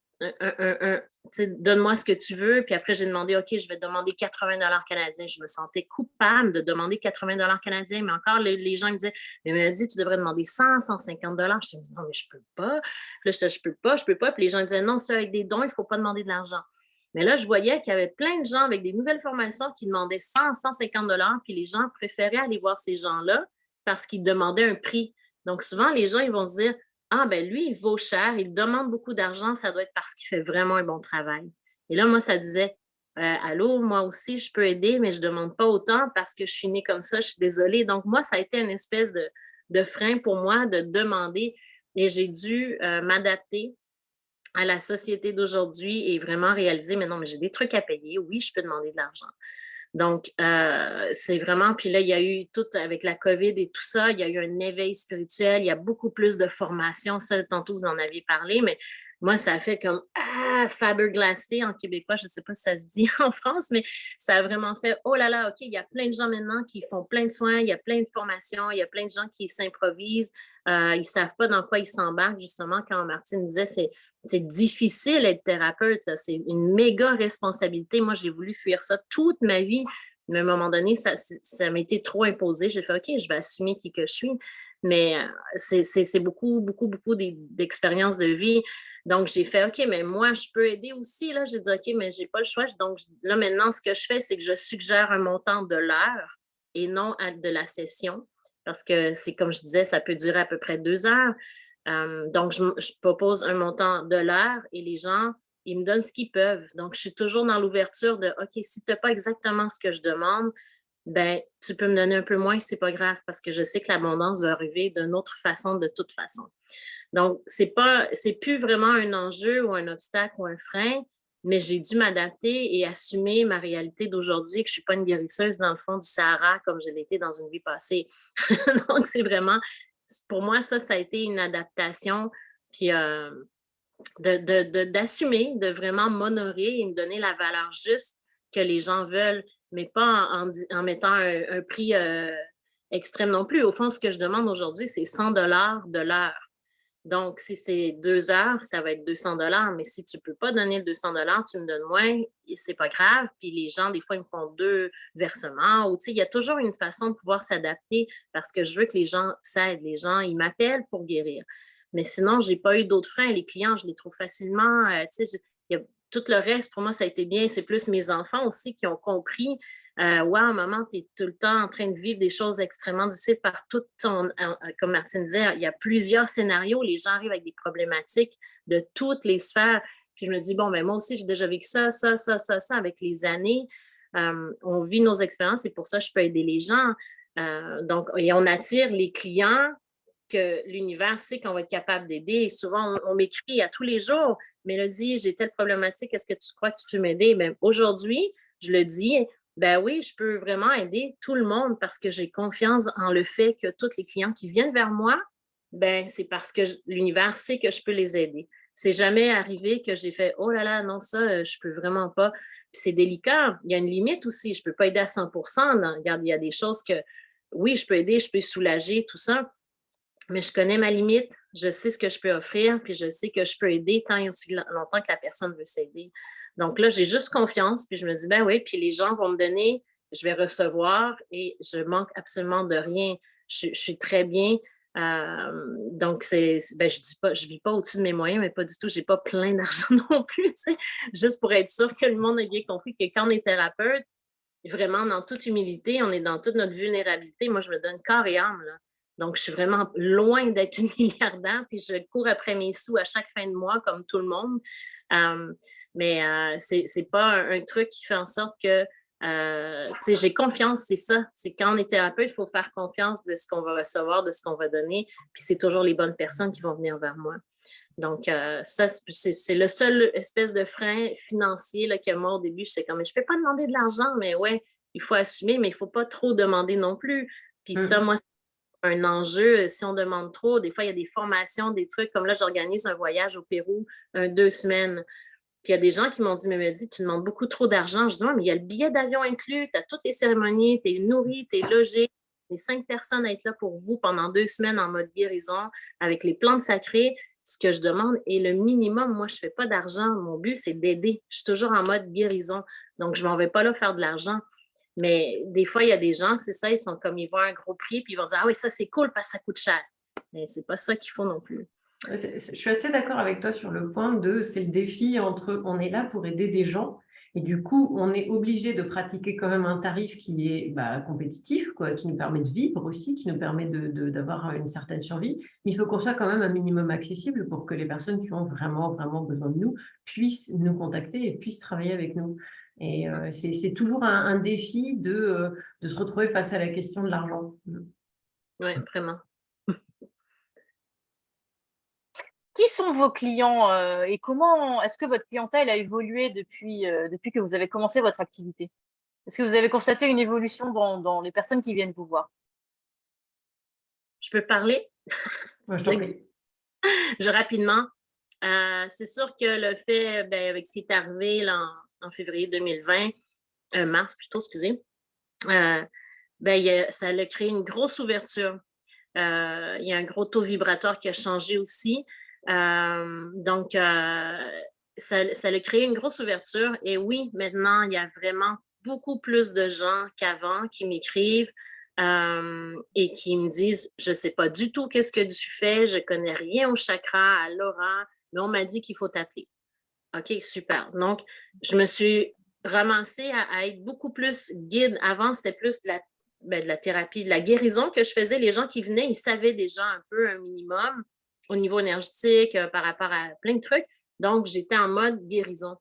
donne-moi ce que tu veux. Puis après, j'ai demandé, OK, je vais te demander 80 $ canadiens. Je me sentais coupable de demander 80 $ canadiens, mais encore, les gens me disaient, mais Mélodie, tu devrais demander 100, 150 $. Je me disais, non, mais je peux pas. Là, je peux pas. Puis les gens disaient, non, c'est avec des dons, il ne faut pas demander de l'argent. Mais là, je voyais qu'il y avait plein de gens avec des nouvelles formations qui demandaient 100, 150 $, puis les gens préféraient aller voir ces gens-là parce qu'ils demandaient un prix. Donc, souvent, les gens, ils vont se dire, ah, ben lui, il vaut cher, il demande beaucoup d'argent, ça doit être parce qu'il fait vraiment un bon travail. Et là, moi, ça disait, allô, moi aussi, je peux aider, mais je ne demande pas autant parce que je suis née comme ça, je suis désolée. Donc, moi, ça a été une espèce de frein pour moi de demander et j'ai dû m'adapter à la société d'aujourd'hui et vraiment réaliser, mais non, mais j'ai des trucs à payer, oui, je peux demander de l'argent. Donc, c'est vraiment, puis là, il y a eu tout avec la COVID et tout ça, il y a eu un éveil spirituel, il y a beaucoup plus de formation, ça, tantôt, vous en aviez parlé, mais moi, ça a fait comme, Faberglasté en québécois, je ne sais pas si ça se dit en France, mais ça a vraiment fait, oh là là, OK, il y a plein de gens maintenant qui font plein de soins, il y a plein de formations, il y a plein de gens qui s'improvisent, ils ne savent pas dans quoi ils s'embarquent, justement, quand Martine disait, c'est difficile d'être thérapeute, là. C'est une méga responsabilité. Moi, j'ai voulu fuir ça toute ma vie, mais à un moment donné, ça m'a été trop imposé. J'ai fait, OK, je vais assumer qui que je suis, mais c'est beaucoup, beaucoup, beaucoup d'expériences de vie. Donc, j'ai fait, OK, mais moi, je peux aider aussi. Là, j'ai dit, OK, mais je n'ai pas le choix. Donc, là, maintenant, ce que je fais, c'est que je suggère un montant de l'heure et non de la session, parce que c'est comme je disais, ça peut durer à peu près 2 heures. Donc, je propose un montant de l'heure et les gens, ils me donnent ce qu'ils peuvent. Donc, je suis toujours dans l'ouverture de, OK, si tu n'as pas exactement ce que je demande, ben, tu peux me donner un peu moins, c'est pas grave parce que je sais que l'abondance va arriver d'une autre façon, de toute façon. Donc, c'est plus vraiment un enjeu ou un obstacle ou un frein, mais j'ai dû m'adapter et assumer ma réalité d'aujourd'hui, que je ne suis pas une guérisseuse dans le fond du Sahara comme je l'étais dans une vie passée. Donc, c'est vraiment, pour moi, ça a été une adaptation, puis d'assumer, de vraiment m'honorer et me donner la valeur juste que les gens veulent, mais pas en mettant un prix extrême non plus. Au fond, ce que je demande aujourd'hui, c'est 100 $ de l'heure. Donc, si c'est 2 heures, ça va être 200 $. Mais si tu ne peux pas donner le 200 $, tu me donnes moins, c'est pas grave. Puis les gens, des fois, ils me font 2 versements. Ou, il y a toujours une façon de pouvoir s'adapter parce que je veux que les gens s'aident. Les gens, ils m'appellent pour guérir. Mais sinon, je n'ai pas eu d'autres freins. Les clients, je les trouve facilement. Tout le reste, pour moi, ça a été bien. C'est plus mes enfants aussi qui ont compris. Wow, maman, tu es tout le temps en train de vivre des choses extrêmement difficiles par tout ton. Comme Martine disait, il y a plusieurs scénarios. Les gens arrivent avec des problématiques de toutes les sphères. Puis je me dis, bon, ben moi aussi, j'ai déjà vécu ça avec les années. On vit nos expériences et pour ça, je peux aider les gens. Donc, et on attire les clients que l'univers sait qu'on va être capable d'aider. Et souvent, on m'écrit à tous les jours, Mélodie, j'ai telle problématique, est-ce que tu crois que tu peux m'aider? Ben, aujourd'hui, je le dis, ben oui, je peux vraiment aider tout le monde parce que j'ai confiance en le fait que tous les clients qui viennent vers moi, ben c'est parce que l'univers sait que je peux les aider. c'est jamais arrivé que j'ai fait « Oh là là, non, ça, je peux vraiment pas. » Puis c'est délicat. Il y a une limite aussi. Je peux pas aider à 100%. Regarde, il y a des choses que, oui, je peux aider, je peux soulager, tout ça, mais je connais ma limite. Je sais ce que je peux offrir, puis je sais que je peux aider tant et aussi longtemps que la personne veut s'aider. Donc là, j'ai juste confiance, puis je me dis, ben oui, puis les gens vont me donner, je vais recevoir et je manque absolument de rien. Je suis très bien. Donc, ben, je vis pas au-dessus de mes moyens, mais pas du tout. J'ai pas plein d'argent non plus, tu sais, juste pour être sûr que le monde ait bien compris que quand on est thérapeute, vraiment dans toute humilité, on est dans toute notre vulnérabilité. Moi, je me donne corps et âme, là. Donc, je suis vraiment loin d'être une milliardaire, puis je cours après mes sous à chaque fin de mois, comme tout le monde. Mais c'est pas un truc qui fait en sorte que, tu sais, j'ai confiance, c'est ça. C'est quand on est thérapeute, il faut faire confiance de ce qu'on va recevoir, de ce qu'on va donner, puis c'est toujours les bonnes personnes qui vont venir vers moi. Donc, ça, c'est le seul espèce de frein financier là, que moi, au début, je sais comme, je ne peux pas demander de l'argent, mais ouais, il faut assumer, mais il ne faut pas trop demander non plus. Puis ça, moi, c'est un enjeu. Si on demande trop, des fois, il y a des formations, des trucs, comme là, j'organise un voyage au Pérou, 2 semaines. Puis il y a des gens qui m'ont dit, mais me dit, tu demandes beaucoup trop d'argent. Je dis, ouais, mais il y a le billet d'avion inclus, tu as toutes les cérémonies, tu es nourri, tu es logé. Les 5 personnes à être là pour vous pendant 2 semaines en mode guérison, avec les plantes sacrées. Ce que je demande est le minimum. Moi, je ne fais pas d'argent. Mon but, c'est d'aider. Je suis toujours en mode guérison. Donc, je ne m'en vais pas là faire de l'argent. Mais des fois, il y a des gens, c'est ça, ils sont comme, ils voient un gros prix, puis ils vont dire, ah oui, ça, c'est cool parce que ça coûte cher. Mais ce n'est pas ça qu'il faut non plus. Je suis assez d'accord avec toi sur le point de, c'est le défi entre, on est là pour aider des gens, et du coup, on est obligé de pratiquer quand même un tarif qui est compétitif, quoi, qui nous permet de vivre aussi, qui nous permet d'avoir une certaine survie. Mais il faut qu'on soit quand même un minimum accessible pour que les personnes qui ont vraiment, vraiment besoin de nous puissent nous contacter et puissent travailler avec nous. Et c'est toujours un défi de se retrouver face à la question de l'argent. Oui, vraiment. Qui sont vos clients et comment est-ce que votre clientèle a évolué depuis que vous avez commencé votre activité? Est-ce que vous avez constaté une évolution dans les personnes qui viennent vous voir? Je peux parler? Moi, je t'en prie. Rapidement. C'est sûr que le fait, avec ce qui est arrivé là, en février 2020, mars plutôt, excusez, ça a créé une grosse ouverture. Il y a un gros taux vibratoire qui a changé aussi. Donc, ça a créé une grosse ouverture. Et oui, maintenant, il y a vraiment beaucoup plus de gens qu'avant qui m'écrivent et qui me disent, je ne sais pas du tout qu'est-ce que tu fais, je ne connais rien au chakra, à l'aura, mais on m'a dit qu'il faut t'appeler. OK, super. Donc, je me suis ramassée à être beaucoup plus guide. Avant, c'était plus de la thérapie, de la guérison que je faisais. Les gens qui venaient, ils savaient déjà un peu un minimum au niveau énergétique par rapport à plein de trucs. Donc, j'étais en mode guérison.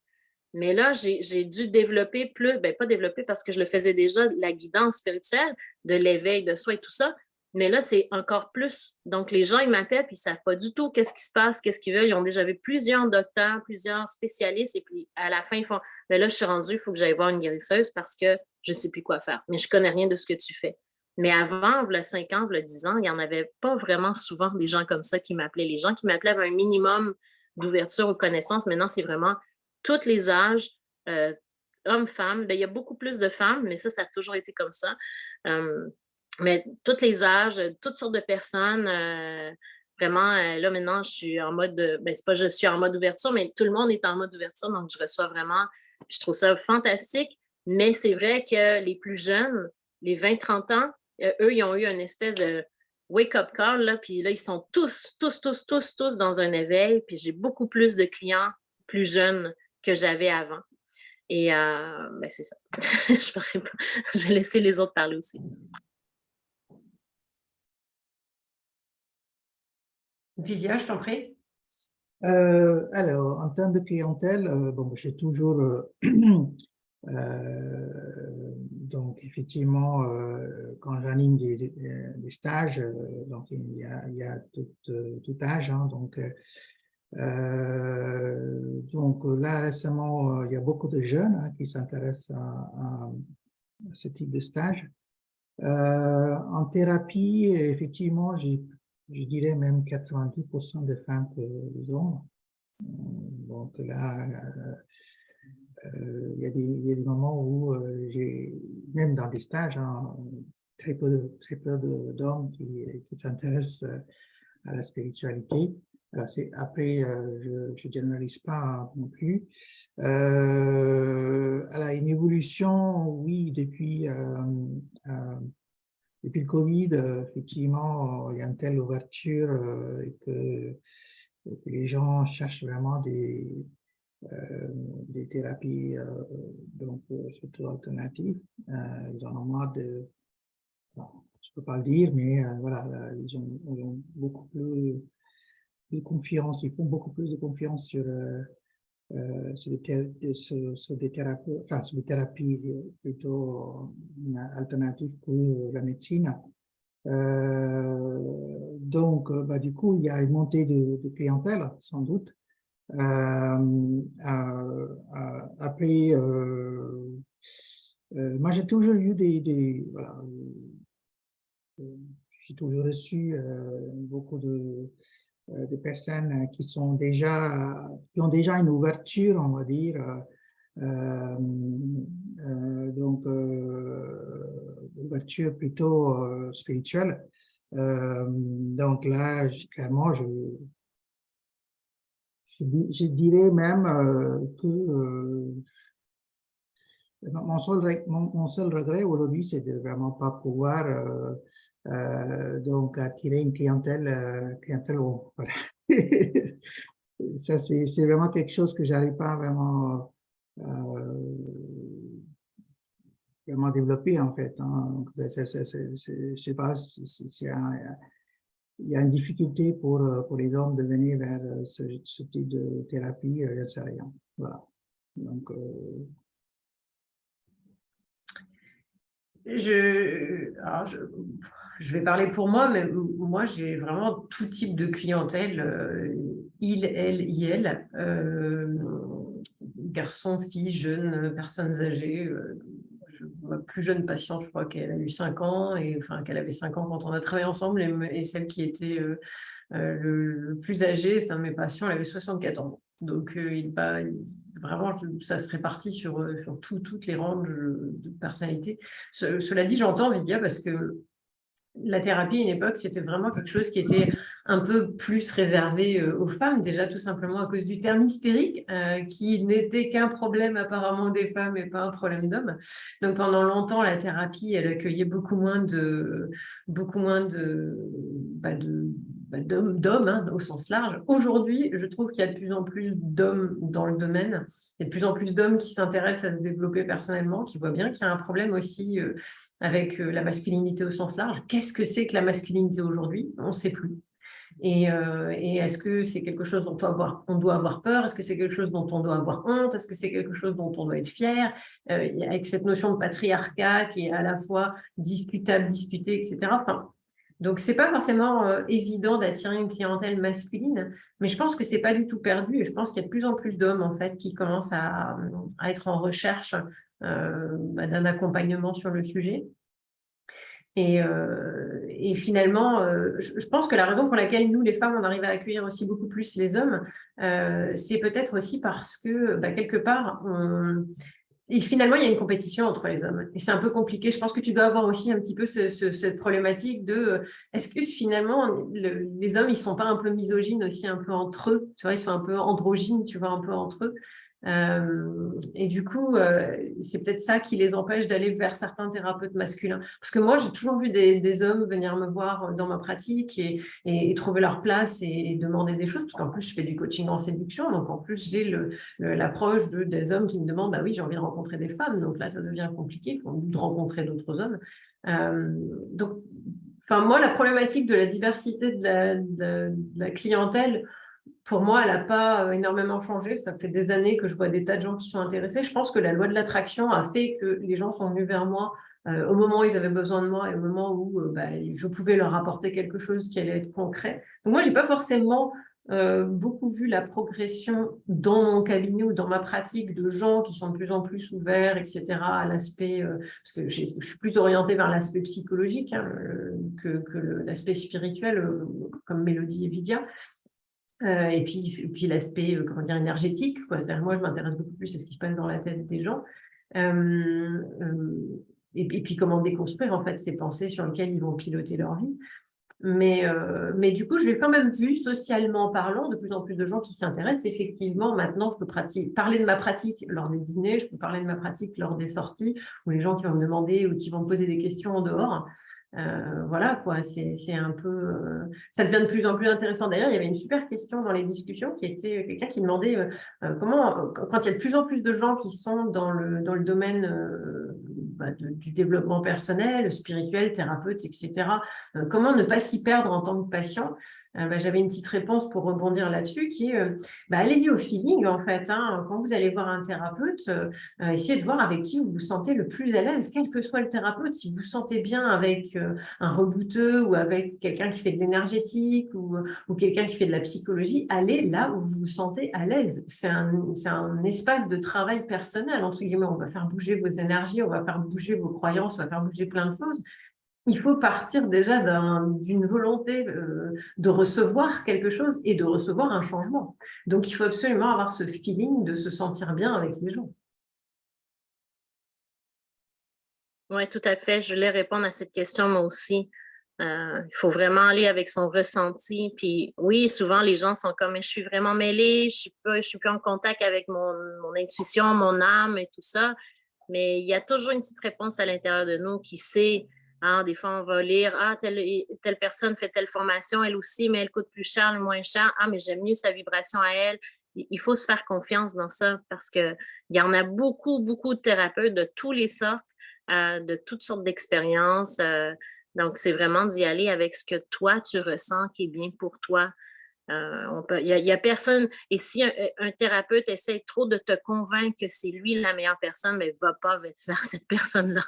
Mais là, j'ai dû développer plus, pas développer parce que je le faisais déjà, la guidance spirituelle, de l'éveil de soi et tout ça. Mais là, c'est encore plus. Donc, les gens, ils m'appellent puis ils ne savent pas du tout qu'est-ce qui se passe, qu'est-ce qu'ils veulent. Ils ont déjà vu plusieurs docteurs, plusieurs spécialistes. Et puis, à la fin, ils font, là, je suis rendue, il faut que j'aille voir une guérisseuse parce que je ne sais plus quoi faire. Mais je ne connais rien de ce que tu fais. Mais avant, il y a 5 ans, il y a 10 ans, il n'y en avait pas vraiment souvent des gens comme ça qui m'appelaient. Les gens qui m'appelaient avaient un minimum d'ouverture aux connaissances. Maintenant, c'est vraiment tous les âges, hommes, femmes. Il y a beaucoup plus de femmes, mais ça a toujours été comme ça. Mais tous les âges, toutes sortes de personnes. Vraiment, là, maintenant, je suis en mode c'est pas je suis en mode ouverture, mais tout le monde est en mode ouverture. Donc, je reçois vraiment, je trouve ça fantastique. Mais c'est vrai que les plus jeunes, les 20-30 ans, eux, ils ont eu une espèce de wake-up call, là, puis là, ils sont tous dans un éveil. Puis j'ai beaucoup plus de clients plus jeunes que j'avais avant. Et c'est ça. Je vais laisser les autres parler aussi. Visia, je t'en prie. Alors, en termes de clientèle, j'ai toujours donc effectivement quand j'anime des stages, donc il y a tout âge, hein, donc là récemment il y a beaucoup de jeunes qui s'intéressent à ce type de stage. En thérapie, effectivement, je dirais même 90% des femmes que les hommes. Donc là, il y a des moments où même dans des stages, hein, très peu d'hommes qui s'intéressent à la spiritualité. Alors après, je ne généralise pas non plus. Alors, une évolution, oui, depuis le Covid, effectivement, il y a une telle ouverture et que les gens cherchent vraiment des thérapies donc surtout alternatives. Ils en ont marre de, bon, je ne peux pas le dire, mais voilà, ils ont beaucoup plus de confiance, ils font beaucoup plus de confiance sur des thérapies, enfin sur des thérapies plutôt alternatives que la médecine. Donc, bah, du coup, il y a une montée de clientèle, sans doute. Après, moi, j'ai toujours eu voilà, j'ai toujours reçu beaucoup de personnes qui ont déjà une ouverture, on va dire, donc ouverture plutôt spirituelle. Donc là, clairement, je dirais même que mon seul regret aujourd'hui, c'est de vraiment pas pouvoir donc attirer une clientèle haut. Voilà. Ça, c'est vraiment quelque chose que j'arrive pas vraiment développer en fait. Hein. Je sais pas, il y a une difficulté pour les hommes de venir vers ce type de thérapie, je ne sais rien. Voilà. Donc, Alors, je vais parler pour moi, mais moi, j'ai vraiment tout type de clientèle, il, elle, IL, garçons, filles, jeunes, personnes âgées. Ma plus jeune patiente, je crois qu'elle a eu 5 ans, et enfin qu'elle avait 5 ans quand on a travaillé ensemble, et celle qui était le plus âgé, c'est un de mes patients, elle avait 64 ans. Donc, vraiment, ça se répartit sur toutes les ranges de personnalités. Cela dit, j'entends Vidya, parce que la thérapie, à une époque, c'était vraiment quelque chose qui était un peu plus réservé aux femmes, déjà tout simplement à cause du terme hystérique, qui n'était qu'un problème apparemment des femmes et pas un problème d'hommes. Donc pendant longtemps, la thérapie, elle accueillait beaucoup moins d'hommes hein, au sens large. Aujourd'hui, je trouve qu'il y a de plus en plus d'hommes dans le domaine. Il y a de plus en plus d'hommes qui s'intéressent à se développer personnellement, qui voient bien qu'il y a un problème aussi avec la masculinité au sens large. Qu'est-ce que c'est que la masculinité aujourd'hui? On ne sait plus. Et est-ce que c'est quelque chose dont on doit avoir peur? Est-ce que c'est quelque chose dont on doit avoir honte? Est-ce que c'est quelque chose dont on doit être fier? Avec cette notion de patriarcat qui est à la fois discutable, discutée, etc. Enfin, donc, ce n'est pas forcément évident d'attirer une clientèle masculine, mais je pense que ce n'est pas du tout perdu, et je pense qu'il y a de plus en plus d'hommes en fait, qui commencent à être en recherche d'un accompagnement sur le sujet. Et finalement, je pense que la raison pour laquelle nous, les femmes, on arrive à accueillir aussi beaucoup plus les hommes, c'est peut-être aussi parce que, quelque part, et finalement, il y a une compétition entre les hommes. Et c'est un peu compliqué. Je pense que tu dois avoir aussi un petit peu cette problématique de est-ce que finalement, les hommes, ils ne sont pas un peu misogynes aussi un peu entre eux? Tu vois, ils sont un peu androgynes, tu vois, un peu entre eux. Et du coup, c'est peut-être ça qui les empêche d'aller vers certains thérapeutes masculins. Parce que moi, j'ai toujours vu des hommes venir me voir dans ma pratique et trouver leur place et demander des choses. Parce qu'en plus, je fais du coaching en séduction. Donc, en plus, j'ai l'approche des hommes qui me demandent, bah oui, j'ai envie de rencontrer des femmes. Donc là, ça devient compliqué. Il faut de rencontrer d'autres hommes. Donc, enfin, moi, la problématique de la diversité de la clientèle, pour moi, elle n'a pas énormément changé. Ça fait des années que je vois des tas de gens qui sont intéressés. Je pense que la loi de l'attraction a fait que les gens sont venus vers moi au moment où ils avaient besoin de moi et au moment où je pouvais leur apporter quelque chose qui allait être concret. Donc moi, je n'ai pas forcément beaucoup vu la progression dans mon cabinet ou dans ma pratique de gens qui sont de plus en plus ouverts, etc., à l'aspect, parce que je suis plus orientée vers l'aspect psychologique hein, que l'aspect spirituel, comme Mélodie et Vidya. Et puis l'aspect, comment dire, énergétique, quoi. C'est-à-dire, moi, je m'intéresse beaucoup plus à ce qui se passe dans la tête des gens. Et puis, comment déconstruire, en fait, ces pensées sur lesquelles ils vont piloter leur vie. Mais du coup, je l'ai quand même vu, socialement parlant, de plus en plus de gens qui s'intéressent. Effectivement, maintenant, je peux parler de ma pratique lors des dîners, je peux parler de ma pratique lors des sorties, ou les gens qui vont me demander ou qui vont me poser des questions en dehors. Voilà, quoi, c'est un peu… ça devient de plus en plus intéressant. D'ailleurs, il y avait une super question dans les discussions qui était quelqu'un qui demandait comment, quand il y a de plus en plus de gens qui sont dans le domaine du développement personnel, spirituel, thérapeute, etc., comment ne pas s'y perdre en tant que patient. J'avais une petite réponse pour rebondir là-dessus qui est allez-y au feeling, en fait. Hein, quand vous allez voir un thérapeute, essayez de voir avec qui vous vous sentez le plus à l'aise, quel que soit le thérapeute. Si vous vous sentez bien avec un rebouteux ou avec quelqu'un qui fait de l'énergétique ou quelqu'un qui fait de la psychologie, allez là où vous vous sentez à l'aise. C'est un espace de travail personnel, entre guillemets. On va faire bouger vos énergies, on va faire bouger vos croyances, on va faire bouger plein de choses. Il faut partir déjà d'une volonté de recevoir quelque chose et de recevoir un changement. Donc, il faut absolument avoir ce feeling de se sentir bien avec les gens. Oui, tout à fait. Je voulais répondre à cette question, moi aussi. Il faut vraiment aller avec son ressenti. Puis oui, souvent, les gens sont comme, je suis vraiment mêlée, je suis plus en contact avec mon intuition, mon âme et tout ça. Mais il y a toujours une petite réponse à l'intérieur de nous qui sait. Hein, des fois, on va lire, telle personne fait telle formation, elle aussi, mais elle coûte plus cher, moins cher. Ah, mais j'aime mieux sa vibration à elle. Il faut se faire confiance dans ça parce qu'il y en a beaucoup, beaucoup de thérapeutes de tous les sortes, de toutes sortes d'expériences. Donc, c'est vraiment d'y aller avec ce que toi, tu ressens qui est bien pour toi. Il y a personne, et si un thérapeute essaie trop de te convaincre que c'est lui la meilleure personne, mais va pas vers cette personne-là.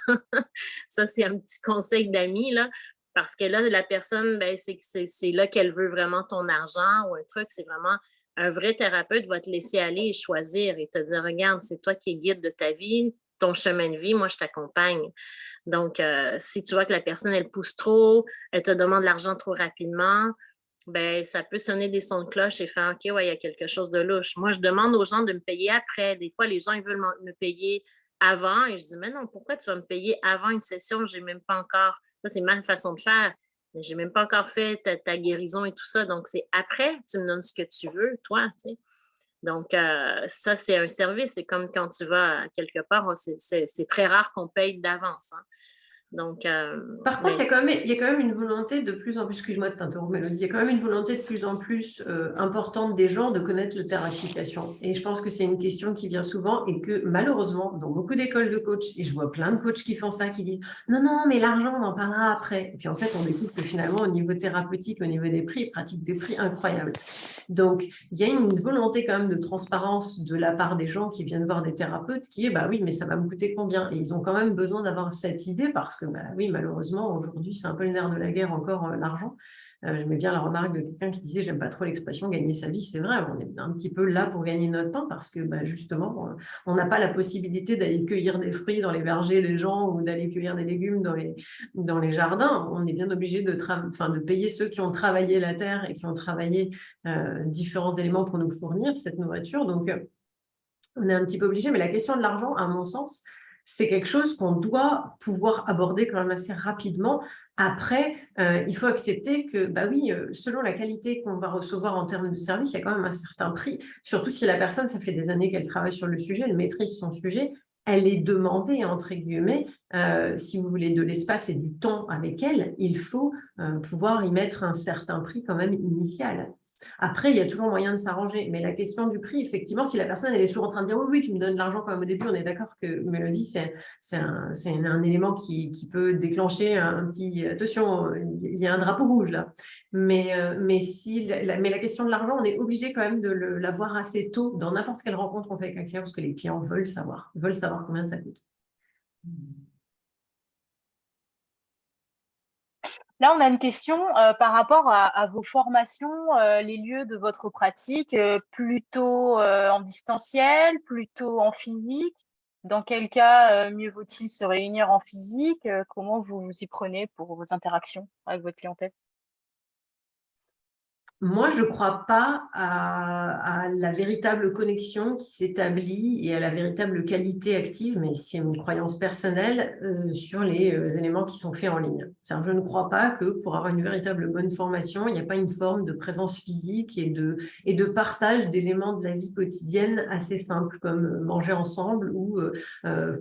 Ça, c'est un petit conseil d'amis, là, parce que là, la personne, c'est là qu'elle veut vraiment ton argent ou un truc, c'est vraiment un vrai thérapeute va te laisser aller et choisir et te dire, regarde, c'est toi qui es guide de ta vie, ton chemin de vie, moi, je t'accompagne. Donc, si tu vois que la personne, elle pousse trop, elle te demande l'argent trop rapidement, ça peut sonner des sons de cloche et faire OK, ouais, il y a quelque chose de louche. Moi, je demande aux gens de me payer après. Des fois, les gens, ils veulent me payer avant et je dis, mais non, pourquoi tu vas me payer avant une session? J'ai même pas encore, ça, c'est ma façon de faire. J'ai même pas encore fait ta guérison et tout ça. Donc, c'est après, tu me donnes ce que tu veux, toi, tu sais. Donc, ça, c'est un service. C'est comme quand tu vas quelque part, c'est très rare qu'on paye d'avance. Hein. Donc, par contre, il y a quand même une volonté de plus en plus, excuse-moi de t'interrompre, Mélodie, il y a quand même une volonté de plus en plus importante des gens de connaître la tarification. Et je pense que c'est une question qui vient souvent et que malheureusement, dans beaucoup d'écoles de coach, et je vois plein de coachs qui font ça, qui disent non, non, mais l'argent, on en parlera après. Et puis en fait, on découvre que finalement, au niveau thérapeutique, au niveau des prix, ils pratiquent des prix incroyables. Donc, il y a une volonté quand même de transparence de la part des gens qui viennent voir des thérapeutes qui est, bah oui, mais ça va me coûter combien? Et ils ont quand même besoin d'avoir cette idée parce que, bah oui, malheureusement, aujourd'hui, c'est un peu le nerf de la guerre encore, l'argent. J'aimais bien la remarque de quelqu'un qui disait, j'aime pas trop l'expression gagner sa vie. C'est vrai, on est un petit peu là pour gagner notre pain parce que, bah, justement, on n'a pas la possibilité d'aller cueillir des fruits dans les vergers des gens ou d'aller cueillir des légumes dans les jardins. On est bien obligé de payer ceux qui ont travaillé la terre et qui ont travaillé différents éléments pour nous fournir cette nourriture. Donc, on est un petit peu obligé. Mais la question de l'argent, à mon sens, c'est quelque chose qu'on doit pouvoir aborder quand même assez rapidement. Après, il faut accepter que, bah oui, selon la qualité qu'on va recevoir en termes de service, il y a quand même un certain prix. Surtout si la personne, ça fait des années qu'elle travaille sur le sujet, elle maîtrise son sujet, elle est demandée, entre guillemets, si vous voulez de l'espace et du temps avec elle, il faut pouvoir y mettre un certain prix quand même initial. Après, il y a toujours moyen de s'arranger. Mais la question du prix, effectivement, si la personne elle est toujours en train de dire oui, oui, tu me donnes de l'argent comme au début, on est d'accord que Mélodie, c'est un élément qui peut déclencher un petit attention, il y a un drapeau rouge là. Mais la question de l'argent, on est obligé quand même de la voir assez tôt dans n'importe quelle rencontre qu'on fait avec un client parce que les clients veulent savoir combien ça coûte. Là, on a une question par rapport à vos formations, les lieux de votre pratique, plutôt en distanciel, plutôt en physique. Dans quel cas, mieux vaut-il se réunir en physique? Comment vous vous y prenez pour vos interactions avec votre clientèle? Moi, je ne crois pas à la véritable connexion qui s'établit et à la véritable qualité active, mais c'est une croyance personnelle sur les éléments qui sont faits en ligne. Je ne crois pas que pour avoir une véritable bonne formation, il n'y a pas une forme de présence physique et de partage d'éléments de la vie quotidienne assez simples, comme manger ensemble ou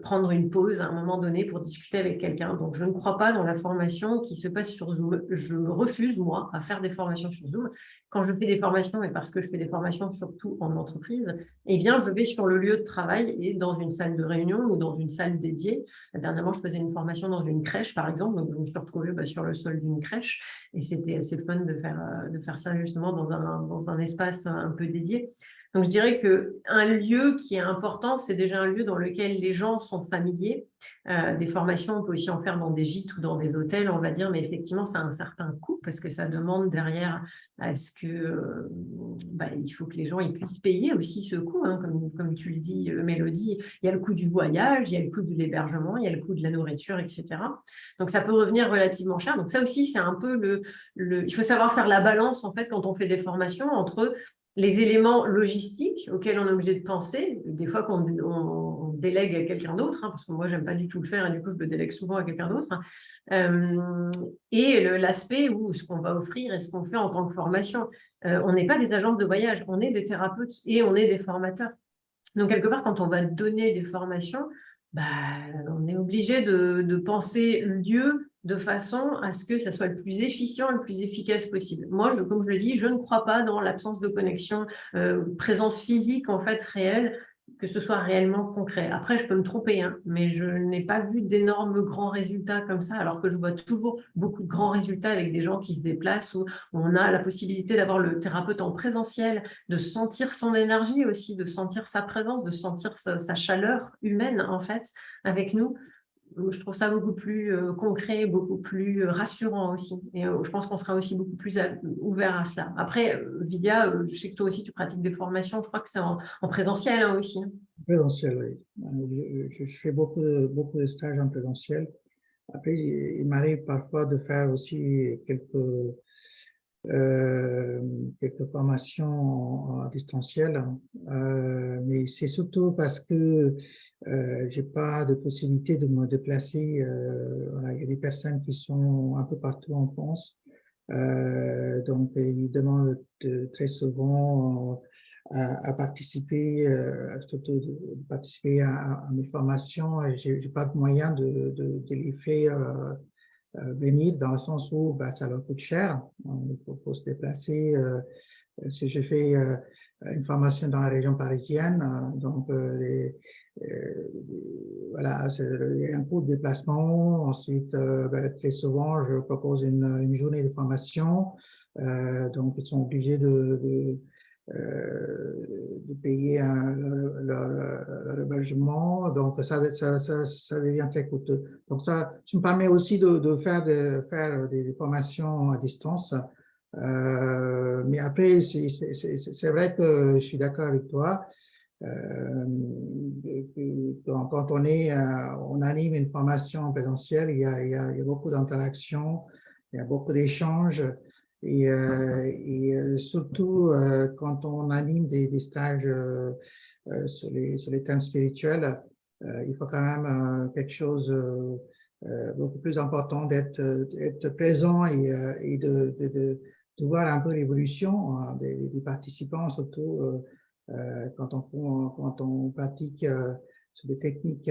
prendre une pause à un moment donné pour discuter avec quelqu'un. Donc, je ne crois pas dans la formation qui se passe sur Zoom. Je me refuse, moi, à faire des formations sur Zoom. Quand je fais des formations, et parce que je fais des formations surtout en entreprise, eh bien, je vais sur le lieu de travail et dans une salle de réunion ou dans une salle dédiée. Dernièrement, je faisais une formation dans une crèche, par exemple, donc je me suis retrouvée sur le sol d'une crèche et c'était assez fun de faire ça justement dans un espace un peu dédié. Donc, je dirais qu'un lieu qui est important, c'est déjà un lieu dans lequel les gens sont familiers. Des formations, on peut aussi en faire dans des gîtes ou dans des hôtels, on va dire, mais effectivement, ça a un certain coût parce que ça demande derrière à ce que il faut que les gens ils puissent payer aussi ce coût, hein, comme tu le dis, Mélodie. Il y a le coût du voyage, il y a le coût de l'hébergement, il y a le coût de la nourriture, etc. Donc, ça peut revenir relativement cher. Donc, ça aussi, c'est un peu il faut savoir faire la balance, en fait, quand on fait des formations entre les éléments logistiques auxquels on est obligé de penser, des fois qu'on délègue à quelqu'un d'autre, hein, parce que moi, j'aime pas du tout le faire et du coup, je le délègue souvent à quelqu'un d'autre, et l'aspect où ce qu'on va offrir et ce qu'on fait en tant que formation. On n'est pas des agences de voyage, on est des thérapeutes et on est des formateurs. Donc, quelque part, quand on va donner des formations, on est obligé de penser lieu de façon à ce que ça soit le plus efficient, le plus efficace possible. Moi, comme je le dis, je ne crois pas dans l'absence de connexion, présence physique en fait réelle, que ce soit réellement concret. Après, je peux me tromper, hein, mais je n'ai pas vu d'énormes grands résultats comme ça, alors que je vois toujours beaucoup de grands résultats avec des gens qui se déplacent, où on a la possibilité d'avoir le thérapeute en présentiel, de sentir son énergie aussi, de sentir sa présence, de sentir sa chaleur humaine, en fait, avec nous. Je trouve ça beaucoup plus concret, beaucoup plus rassurant aussi. Et je pense qu'on sera aussi beaucoup plus ouvert à cela. Après, Vidia, je sais que toi aussi, tu pratiques des formations. Je crois que c'est en présentiel hein, aussi. Présentiel, oui. Je fais beaucoup de stages en présentiel. Après, il m'arrive parfois de faire aussi quelques formations en distanciel, mais c'est surtout parce que j'ai pas de possibilité de me déplacer. Voilà, il y a des personnes qui sont un peu partout en France, donc ils demandent très souvent à participer, surtout de participer à mes formations. Et j'ai pas de moyen de les faire venir dans le sens où ça leur coûte cher. Il faut se déplacer. Si je fais une formation dans la région parisienne, donc voilà, il y a un coût de déplacement. Ensuite, très souvent, je propose une journée de formation. Donc, ils sont obligés de payer leur hébergement. Donc, ça devient très coûteux. Donc, ça me permet aussi de faire des formations à distance. Mais après, c'est vrai que je suis d'accord avec toi. Quand on anime une formation en présentiel, il y a beaucoup d'interactions, il y a beaucoup d'échanges. Et surtout, quand on anime des stages sur les thèmes spirituels, il faut quand même quelque chose beaucoup plus important d'être présent et de voir un peu l'évolution des participants, surtout quand on pratique sur des techniques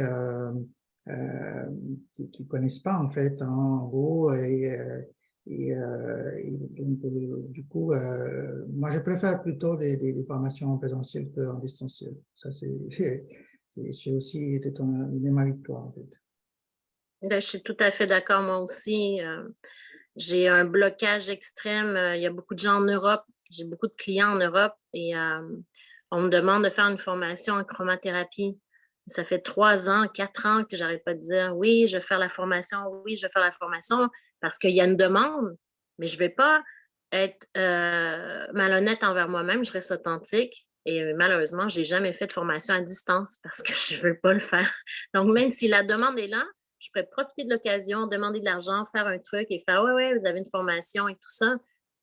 qu'ils ne connaissent pas en fait, hein, en gros. Et donc, du coup, moi, je préfère plutôt des formations en présentiel qu'en distanciel. Ça, c'est aussi de même avis que toi, en fait. Je suis tout à fait d'accord, moi aussi. J'ai un blocage extrême. Il y a beaucoup de gens en Europe. J'ai beaucoup de clients en Europe et on me demande de faire une formation en chromathérapie. Ça fait 3 ans, 4 ans que j'arrête pas de dire oui, je vais faire la formation, oui, je vais faire la formation parce qu'il y a une demande, mais je ne vais pas être malhonnête envers moi-même, je reste authentique. Et malheureusement, je n'ai jamais fait de formation à distance parce que je ne veux pas le faire. Donc, même si la demande est là, je pourrais profiter de l'occasion, demander de l'argent, faire un truc et faire ouais, vous avez une formation et tout ça.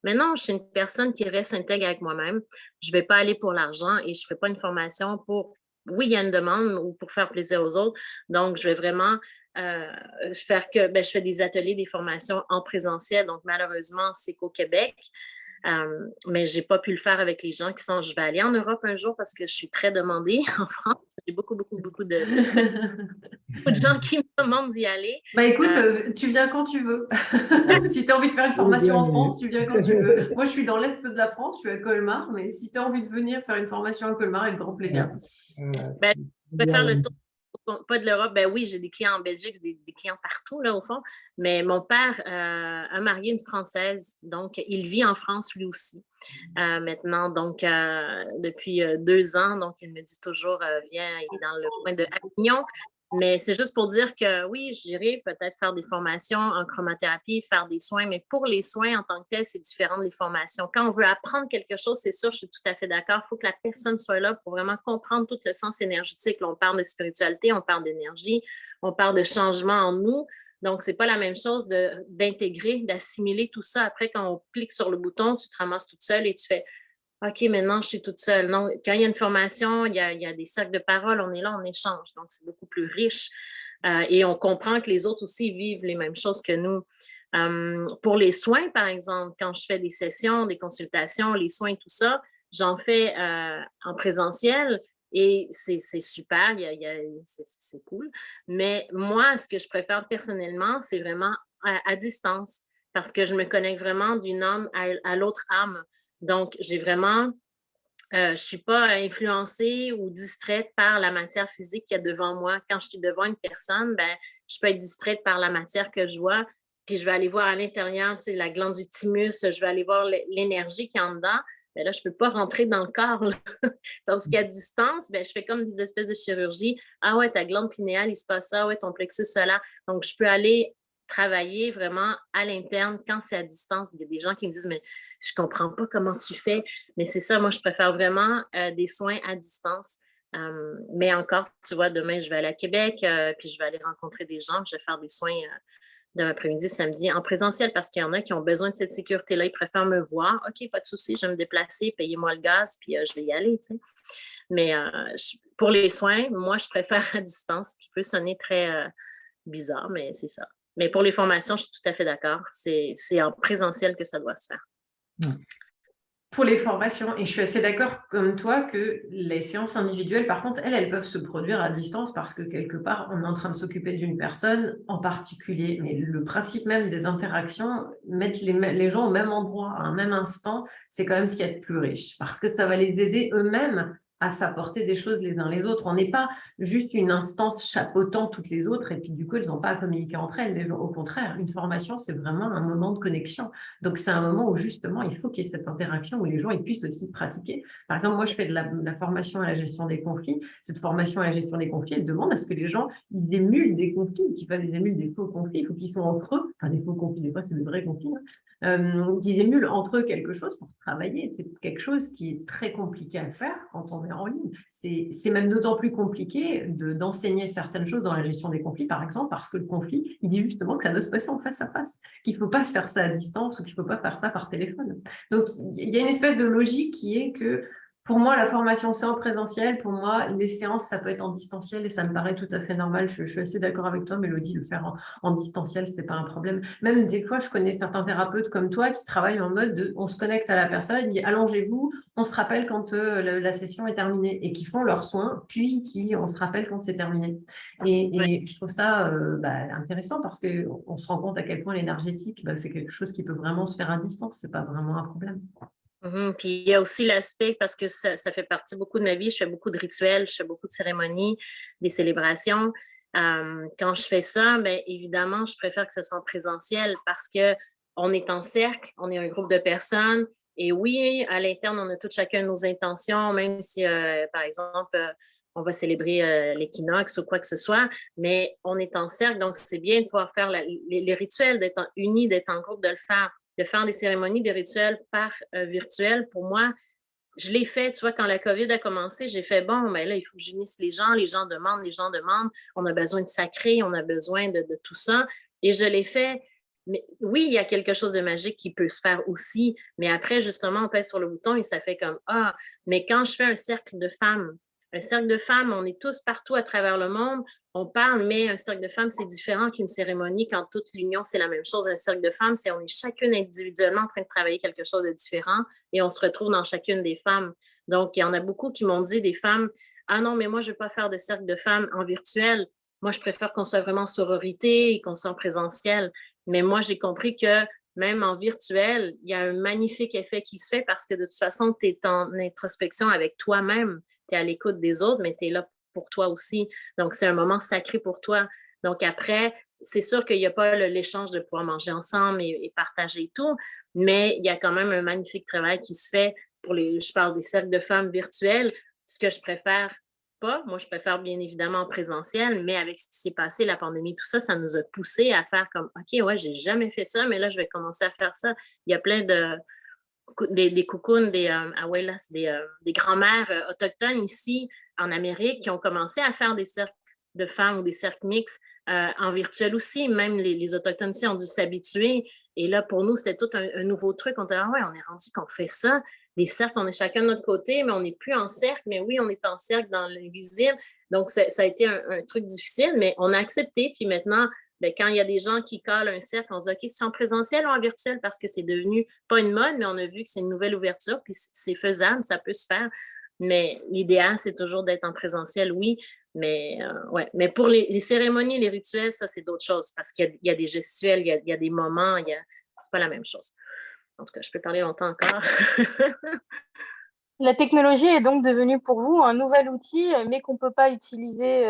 Mais non, je suis une personne qui reste intègre avec moi-même. Je ne vais pas aller pour l'argent et je ne fais pas une formation pour, oui, il y a une demande ou pour faire plaisir aux autres. Donc, je vais vraiment euh, je fais des ateliers, des formations en présentiel. Donc, malheureusement, c'est qu'au Québec. Mais je n'ai pas pu le faire avec les gens qui sont. Je vais aller en Europe un jour parce que je suis très demandée en France. J'ai beaucoup de gens qui me demandent d'y aller. Bah écoute, tu viens quand tu veux. Si tu as envie de faire une Oui, formation en bienvenue. France, tu viens quand tu veux. Moi, je suis dans l'est de la France, je suis à Colmar, mais si tu as envie de venir faire une formation à Colmar, avec grand plaisir. Ben, je vais faire le Bienvenue. tour, pas de l'Europe. Ben oui, j'ai des clients en Belgique, des clients partout, là, au fond. Mais mon père a marié une Française, donc il vit en France lui aussi maintenant, donc depuis 2 ans. Donc, il me dit toujours, viens, il est dans le coin de Avignon. Mais c'est juste pour dire que oui, j'irai peut-être faire des formations en chromothérapie, faire des soins, mais pour les soins en tant que tel, c'est différent des formations. Quand on veut apprendre quelque chose, c'est sûr, je suis tout à fait d'accord, il faut que la personne soit là pour vraiment comprendre tout le sens énergétique. Là, on parle de spiritualité, on parle d'énergie, on parle de changement en nous. Donc, ce n'est pas la même chose d'intégrer, d'assimiler tout ça. Après, quand on clique sur le bouton, tu te ramasses toute seule et tu fais OK, maintenant, je suis toute seule. Non, quand il y a une formation, il y a des cercles de parole, on est là, on échange. Donc, c'est beaucoup plus riche. Et on comprend que les autres aussi vivent les mêmes choses que nous. Pour les soins, par exemple, quand je fais des sessions, des consultations, les soins, tout ça, j'en fais en présentiel et c'est super, c'est cool. Mais moi, ce que je préfère personnellement, c'est vraiment à distance parce que je me connecte vraiment d'une âme à l'autre âme. Donc, je ne suis pas influencée ou distraite par la matière physique qu'il y a devant moi. Quand je suis devant une personne, ben, je peux être distraite par la matière que je vois, puis je vais aller voir à l'intérieur, tu sais, la glande du thymus, je vais aller voir l'énergie qui est en dedans. Mais là, je ne peux pas rentrer dans le corps. Là. Tandis qu'à distance, ben, je fais comme des espèces de chirurgie. Ah ouais, ta glande pinéale, il se passe ça, ouais, ton plexus solaire. Donc, je peux aller travailler vraiment à l'interne quand c'est à distance. Il y a des gens qui me disent, mais je ne comprends pas comment tu fais. Mais c'est ça, moi, je préfère vraiment des soins à distance. Mais encore, tu vois, demain, je vais aller à Québec, puis je vais aller rencontrer des gens, je vais faire des soins demain après-midi, samedi, en présentiel, parce qu'il y en a qui ont besoin de cette sécurité-là. Ils préfèrent me voir. OK, pas de souci, je vais me déplacer, payez-moi le gaz, puis je vais y aller, tu sais. Mais pour les soins, moi, je préfère à distance, ce qui peut sonner très bizarre, mais c'est ça. Mais pour les formations, je suis tout à fait d'accord. C'est en présentiel que ça doit se faire. Pour les formations, et je suis assez d'accord comme toi que les séances individuelles, par contre, elles peuvent se produire à distance parce que quelque part, on est en train de s'occuper d'une personne en particulier. Mais le principe même des interactions, mettre les gens au même endroit, à un même instant, c'est quand même ce qui est le plus riche parce que ça va les aider eux-mêmes à s'apporter des choses les uns les autres. On n'est pas juste une instance chapeautant toutes les autres et puis du coup, elles n'ont pas à communiquer entre elles. Les gens, au contraire, une formation, c'est vraiment un moment de connexion. Donc, c'est un moment où justement, il faut qu'il y ait cette interaction où les gens ils puissent aussi pratiquer. Par exemple, moi, je fais de la formation à la gestion des conflits. Cette formation à la gestion des conflits, elle demande à ce que les gens ils émulent des conflits, qu'ils fassent des émules des faux conflits. Il faut qu'ils soient entre eux. Enfin, des faux conflits, des fois, c'est de vrais conflits. Qu'ils émulent entre eux quelque chose pour travailler. C'est quelque chose qui est très compliqué à faire quand on est en ligne. C'est même d'autant plus compliqué d'enseigner certaines choses dans la gestion des conflits, par exemple, parce que le conflit, il dit justement que ça doit se passer en face à face, qu'il ne faut pas faire ça à distance ou qu'il ne faut pas faire ça par téléphone. Donc, il y a une espèce de logique qui est que pour moi, la formation, c'est en présentiel. Pour moi, les séances, ça peut être en distanciel et ça me paraît tout à fait normal. Je suis assez d'accord avec toi, Mélodie, le faire en distanciel, ce n'est pas un problème. Même des fois, je connais certains thérapeutes comme toi qui travaillent en mode on se connecte à la personne, il dit allongez-vous, on se rappelle quand la session est terminée et qui font leurs soins, puis on se rappelle quand c'est terminé. Et je trouve ça intéressant parce qu'on se rend compte à quel point l'énergétique, c'est quelque chose qui peut vraiment se faire à distance. Ce n'est pas vraiment un problème. Puis il y a aussi l'aspect, parce que ça fait partie beaucoup de ma vie, je fais beaucoup de rituels, je fais beaucoup de cérémonies, des célébrations. Quand je fais ça, bien évidemment, je préfère que ce soit en présentiel parce qu'on est en cercle, on est un groupe de personnes. Et oui, à l'interne, on a tous chacun nos intentions, même si, par exemple, on va célébrer l'équinoxe ou quoi que ce soit, mais on est en cercle, donc c'est bien de pouvoir faire les rituels, d'être unis, d'être en groupe, de faire des cérémonies, des rituels par virtuel. Pour moi, je l'ai fait, tu vois, quand la COVID a commencé, j'ai fait, bon, ben là, il faut que j'unisse les gens demandent, on a besoin de sacrer, on a besoin de tout ça, et je l'ai fait. Mais oui, il y a quelque chose de magique qui peut se faire aussi, mais après, justement, on pèse sur le bouton et ça fait comme, ah, mais quand je fais un cercle de femmes, on est tous partout à travers le monde, on parle, mais un cercle de femmes, c'est différent qu'une cérémonie quand toute l'union, c'est la même chose. Un cercle de femmes, c'est on est chacune individuellement en train de travailler quelque chose de différent et on se retrouve dans chacune des femmes. Donc, il y en a beaucoup qui m'ont dit, des femmes, ah non, mais moi, je ne veux pas faire de cercle de femmes en virtuel. Moi, je préfère qu'on soit vraiment en sororité et qu'on soit en présentiel. Mais moi, j'ai compris que même en virtuel, il y a un magnifique effet qui se fait parce que de toute façon, tu es en introspection avec toi-même. Tu es à l'écoute des autres, mais tu es là pour toi aussi. Donc, c'est un moment sacré pour toi. Donc, après, c'est sûr qu'il n'y a pas l'échange de pouvoir manger ensemble et partager tout, mais il y a quand même un magnifique travail qui se fait je parle des cercles de femmes virtuels. Ce que je préfère pas, moi, je préfère bien évidemment en présentiel, mais avec ce qui s'est passé, la pandémie, tout ça, ça nous a poussé à faire comme, OK, ouais, j'ai jamais fait ça, mais là, je vais commencer à faire ça. Il y a plein des cocoons, des abuelas, des grands-mères autochtones ici en Amérique qui ont commencé à faire des cercles de femmes ou des cercles mixtes en virtuel aussi. Même les Autochtones ici ont dû s'habituer. Et là, pour nous, c'était tout un nouveau truc. On était, ah ouais, on est rendu qu'on fait ça. Des cercles, on est chacun de notre côté, mais on n'est plus en cercle. Mais oui, on est en cercle dans l'invisible. Donc, ça a été un truc difficile, mais on a accepté. Puis maintenant, ben, quand il y a des gens qui collent un cercle, on se dit, OK, c'est en présentiel ou en virtuel? Parce que c'est devenu pas une mode, mais on a vu que c'est une nouvelle ouverture, puis c'est faisable, ça peut se faire. Mais l'idéal, c'est toujours d'être en présentiel, oui. Mais, ouais. Mais pour les cérémonies, les rituels, ça, c'est d'autres choses parce qu'il y a des gestuels, il y a des moments, c'est pas la même chose. En tout cas, je peux parler longtemps encore. La technologie est donc devenue pour vous un nouvel outil, mais qu'on ne peut pas utiliser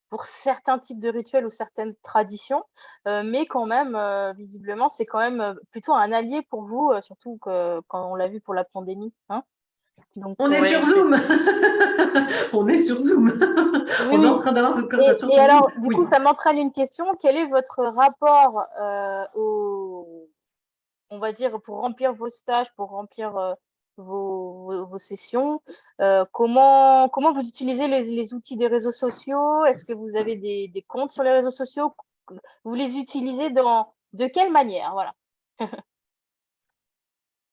pour certains types de rituels ou certaines traditions. Mais quand même, visiblement, c'est quand même plutôt un allié pour vous, surtout quand on l'a vu pour la pandémie. Hein. Donc, on est sur Zoom. On est sur Zoom. Oui, on est en train d'avoir cette conversation sur Zoom. Et alors, du coup, ça m'entraîne une question. Quel est votre rapport on va dire, pour remplir vos stages, pour remplir vos sessions, comment vous utilisez les outils des réseaux sociaux? Est-ce que vous avez des comptes sur les réseaux sociaux? Vous les utilisez de quelle manière? Voilà.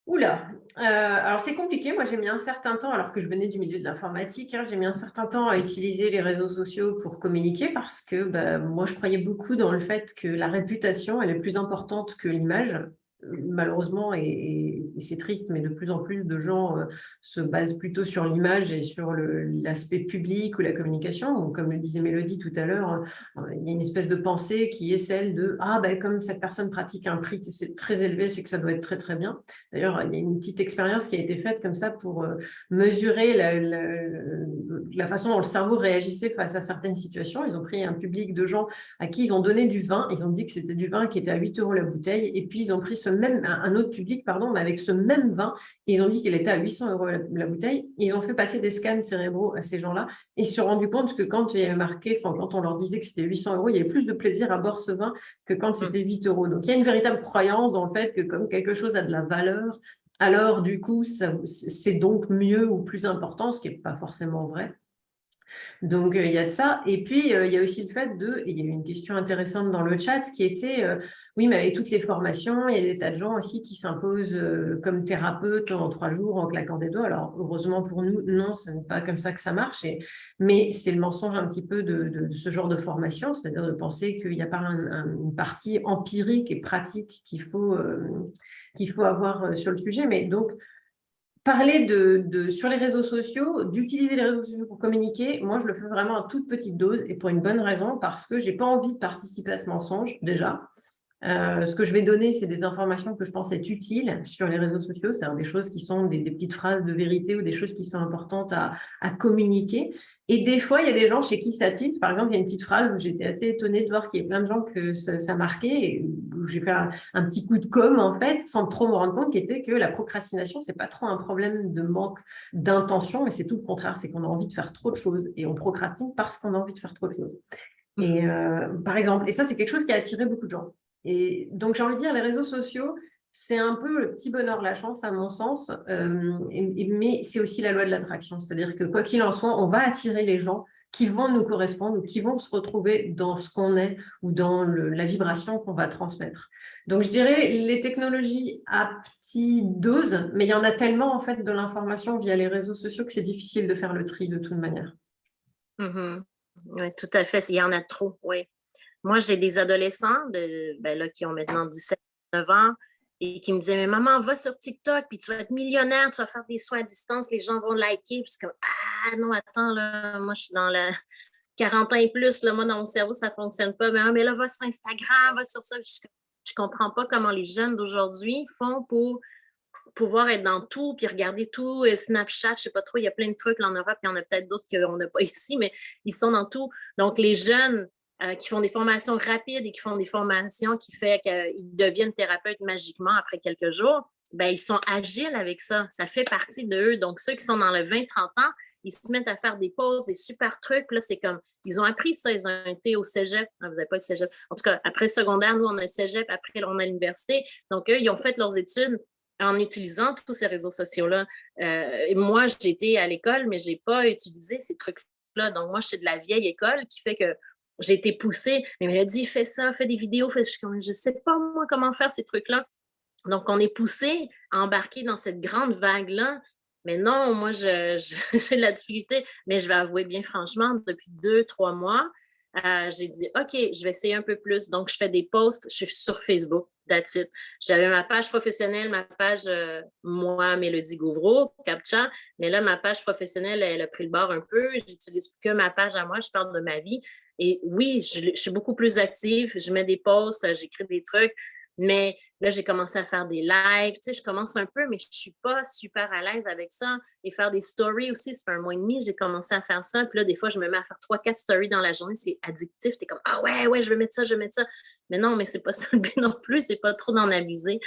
Oula, alors c'est compliqué. Moi, j'ai mis un certain temps, alors que je venais du milieu de l'informatique, j'ai mis un certain temps à utiliser les réseaux sociaux pour communiquer parce que moi, je croyais beaucoup dans le fait que la réputation, elle est plus importante que l'image. Malheureusement, et c'est triste, mais de plus en plus de gens se basent plutôt sur l'image et sur l'aspect public ou la communication. Donc, comme le disait Mélodie tout à l'heure, il y a une espèce de pensée qui est celle de « Ah, comme cette personne pratique un prix très élevé, c'est que ça doit être très, très bien. » D'ailleurs, il y a une petite expérience qui a été faite comme ça pour mesurer la façon dont le cerveau réagissait face à certaines situations. Ils ont pris un public de gens à qui ils ont donné du vin. Ils ont dit que c'était du vin qui était à 8 € la bouteille. Et puis, ils ont pris un autre public, mais avec ce même vin. Et ils ont dit qu'il était à 800 € la bouteille. Et ils ont fait passer des scans cérébraux à ces gens-là. Et ils se sont rendus compte que quand il y avait marqué, quand on leur disait que c'était 800 €, il y avait plus de plaisir à boire ce vin que quand c'était 8 €. Donc, il y a une véritable croyance dans le fait que comme quelque chose a de la valeur, alors du coup, c'est donc mieux ou plus important, ce qui n'est pas forcément vrai. Donc, il y a de ça. Et puis, il y a aussi le fait et il y a eu une question intéressante dans le chat qui était, oui, mais avec toutes les formations, il y a des tas de gens aussi qui s'imposent comme thérapeutes en 3 jours en claquant des doigts. Alors, heureusement pour nous, non, ce n'est pas comme ça que ça marche. Mais c'est le mensonge un petit peu de ce genre de formation, c'est-à-dire de penser qu'il n'y a pas une partie empirique et pratique qu'il faut avoir sur le sujet. Mais donc, parler sur les réseaux sociaux, d'utiliser les réseaux sociaux pour communiquer, moi, je le fais vraiment à toute petite dose et pour une bonne raison, parce que je n'ai pas envie de participer à ce mensonge, déjà. Ce que je vais donner, c'est des informations que je pense être utiles sur les réseaux sociaux, c'est-à-dire des choses qui sont des petites phrases de vérité ou des choses qui sont importantes à communiquer. Et des fois, il y a des gens chez qui ça titre. Par exemple, il y a une petite phrase où j'étais assez étonnée de voir qu'il y a plein de gens que ça marquait et où j'ai fait un petit coup de com', en fait, sans trop me rendre compte, qui était que la procrastination, c'est pas trop un problème de manque d'intention, mais c'est tout le contraire, c'est qu'on a envie de faire trop de choses et on procrastine parce qu'on a envie de faire trop de choses. Et par exemple, et ça, c'est quelque chose qui a attiré beaucoup de gens. Et donc, j'ai envie de dire, les réseaux sociaux, c'est un peu le petit bonheur, la chance, à mon sens, mais c'est aussi la loi de l'attraction. C'est-à-dire que, quoi qu'il en soit, on va attirer les gens qui vont nous correspondre ou qui vont se retrouver dans ce qu'on est ou dans la vibration qu'on va transmettre. Donc, je dirais les technologies à petite dose, mais il y en a tellement en fait de l'information via les réseaux sociaux que c'est difficile de faire le tri de toute manière. Oui, tout à fait. Il y en a trop, oui. Moi, j'ai des adolescents qui ont maintenant 17-9 ans et qui me disaient, mais maman, va sur TikTok, puis tu vas être millionnaire, tu vas faire des soins à distance, les gens vont liker. Puis c'est comme, ah non, attends, là, moi, je suis dans la 40 ans et plus, là, moi, dans mon cerveau, ça ne fonctionne pas. Mais là, va sur Instagram, va sur ça. Je ne comprends pas comment les jeunes d'aujourd'hui font pour pouvoir être dans tout, puis regarder tout, Snapchat, je ne sais pas trop, il y a plein de trucs là, en Europe, il y en a peut-être d'autres qu'on n'a pas ici, mais ils sont dans tout. Donc, les jeunes qui font des formations rapides et qui font des formations qui fait qu'ils deviennent thérapeutes magiquement après quelques jours, ben, ils sont agiles avec ça. Ça fait partie d'eux. Donc, ceux qui sont dans le 20-30 ans, ils se mettent à faire des pauses, des super trucs. Là, c'est comme, ils ont appris ça, ils ont été au cégep. Ah, vous n'avez pas le cégep. En tout cas, après le secondaire, nous, on a le cégep. Après, on a l'université. Donc, eux, ils ont fait leurs études en utilisant tous ces réseaux sociaux-là. Moi, j'étais à l'école, mais je n'ai pas utilisé ces trucs-là. Donc, moi, je suis de la vieille école qui fait que j'ai été poussée. Mais il m'a dit, fais ça, fais des vidéos. Je ne sais pas, moi, comment faire ces trucs-là. Donc, on est poussé à embarquer dans cette grande vague-là. Mais non, moi, j'ai de la difficulté. Mais je vais avouer bien franchement, depuis 2-3 mois, j'ai dit, OK, je vais essayer un peu plus. Donc, je fais des posts, je suis sur Facebook, that's it. J'avais ma page professionnelle, ma page, moi, Mélodie Gauvreau, Captcha, mais là, ma page professionnelle, elle a pris le bord un peu. J'utilise que ma page à moi, je parle de ma vie. Et oui, je suis beaucoup plus active, je mets des posts, j'écris des trucs, mais là, j'ai commencé à faire des lives, tu sais, je commence un peu, mais je ne suis pas super à l'aise avec ça. Et faire des stories aussi, ça fait 1 mois et demi, j'ai commencé à faire ça. Puis là, des fois, je me mets à faire 3-4 stories dans la journée, c'est addictif. Tu es comme, ah ouais, je vais mettre ça, je vais mettre ça. Mais non, mais c'est pas ça le but non plus, c'est pas trop d'en abuser.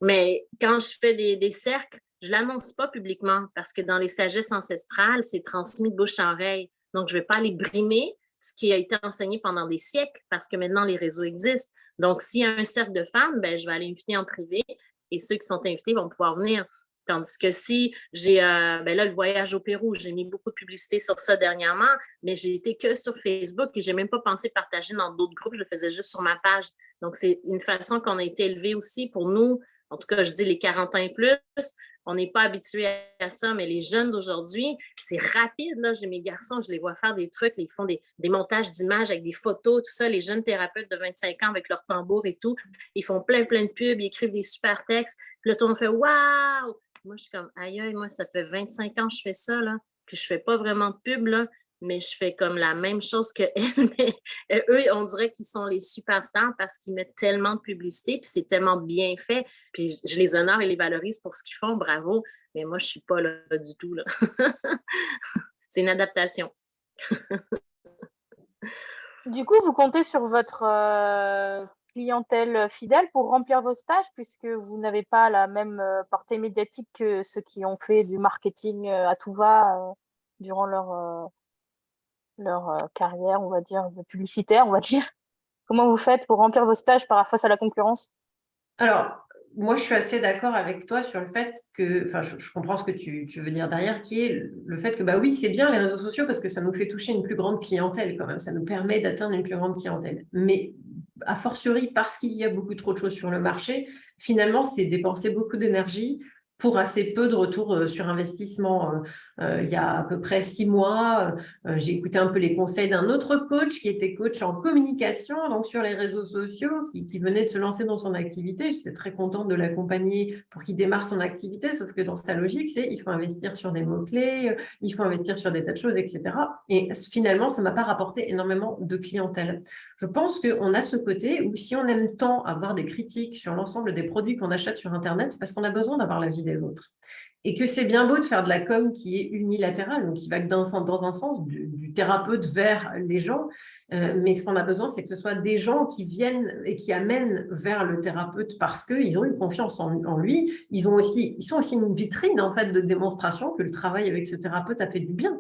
Mais quand je fais des cercles, je ne l'annonce pas publiquement parce que dans les sagesses ancestrales, c'est transmis de bouche à oreille. Donc, je ne vais pas aller brimer ce qui a été enseigné pendant des siècles parce que maintenant, les réseaux existent. Donc, s'il y a un cercle de femmes, ben, je vais aller inviter en privé et ceux qui sont invités vont pouvoir venir. Tandis que si j'ai, ben là, le voyage au Pérou, j'ai mis beaucoup de publicité sur ça dernièrement, mais j'ai été que sur Facebook et je n'ai même pas pensé partager dans d'autres groupes, je le faisais juste sur ma page. Donc, c'est une façon qu'on a été élevé aussi pour nous, en tout cas, je dis les 40 ans et plus, on n'est pas habitué à ça, mais les jeunes d'aujourd'hui, c'est rapide. Là. J'ai mes garçons, je les vois faire des trucs, ils font des montages d'images avec des photos, tout ça. Les jeunes thérapeutes de 25 ans avec leur tambour et tout, ils font plein de pubs, ils écrivent des super textes. Puis là, tout le monde fait « Waouh! » Moi, je suis comme « Aïe, aïe, moi, ça fait 25 ans que je fais ça, là. Puis je ne fais pas vraiment de pub, là. Mais je fais comme la même chose qu'elles. Mais eux, on dirait qu'ils sont les superstars parce qu'ils mettent tellement de publicité, puis c'est tellement bien fait. Puis je les honore et les valorise pour ce qu'ils font, bravo. Mais moi, je ne suis pas là du tout. Là. C'est une adaptation. Du coup, vous comptez sur votre clientèle fidèle pour remplir vos stages, puisque vous n'avez pas la même portée médiatique que ceux qui ont fait du marketing à tout va durant leur carrière, on va dire, publicitaire, on va dire. Comment vous faites pour remplir vos stages face à la concurrence? Alors, moi, je suis assez d'accord avec toi sur le fait que, enfin, je comprends ce que tu veux dire derrière, qui est le fait que, bah oui, c'est bien les réseaux sociaux parce que ça nous fait toucher une plus grande clientèle quand même, ça nous permet d'atteindre une plus grande clientèle. Mais a fortiori, parce qu'il y a beaucoup trop de choses sur le marché, finalement, c'est dépenser beaucoup d'énergie pour assez peu de retour sur investissement. Il y a à peu près 6 mois, j'ai écouté un peu les conseils d'un autre coach qui était coach en communication, donc sur les réseaux sociaux, qui venait de se lancer dans son activité. J'étais très contente de l'accompagner pour qu'il démarre son activité, sauf que dans sa logique, c'est il faut investir sur des mots-clés, il faut investir sur des tas de choses, etc. Et finalement, ça ne m'a pas rapporté énormément de clientèle. Je pense qu'on a ce côté où si on aime tant avoir des critiques sur l'ensemble des produits qu'on achète sur Internet, c'est parce qu'on a besoin d'avoir l'avis des autres. Et que c'est bien beau de faire de la com qui est unilatérale, donc qui va dans un sens du thérapeute vers les gens, mais ce qu'on a besoin, c'est que ce soit des gens qui viennent et qui amènent vers le thérapeute parce qu'ils ont une confiance en lui. Ils sont aussi une vitrine en fait de démonstration que le travail avec ce thérapeute a fait du bien.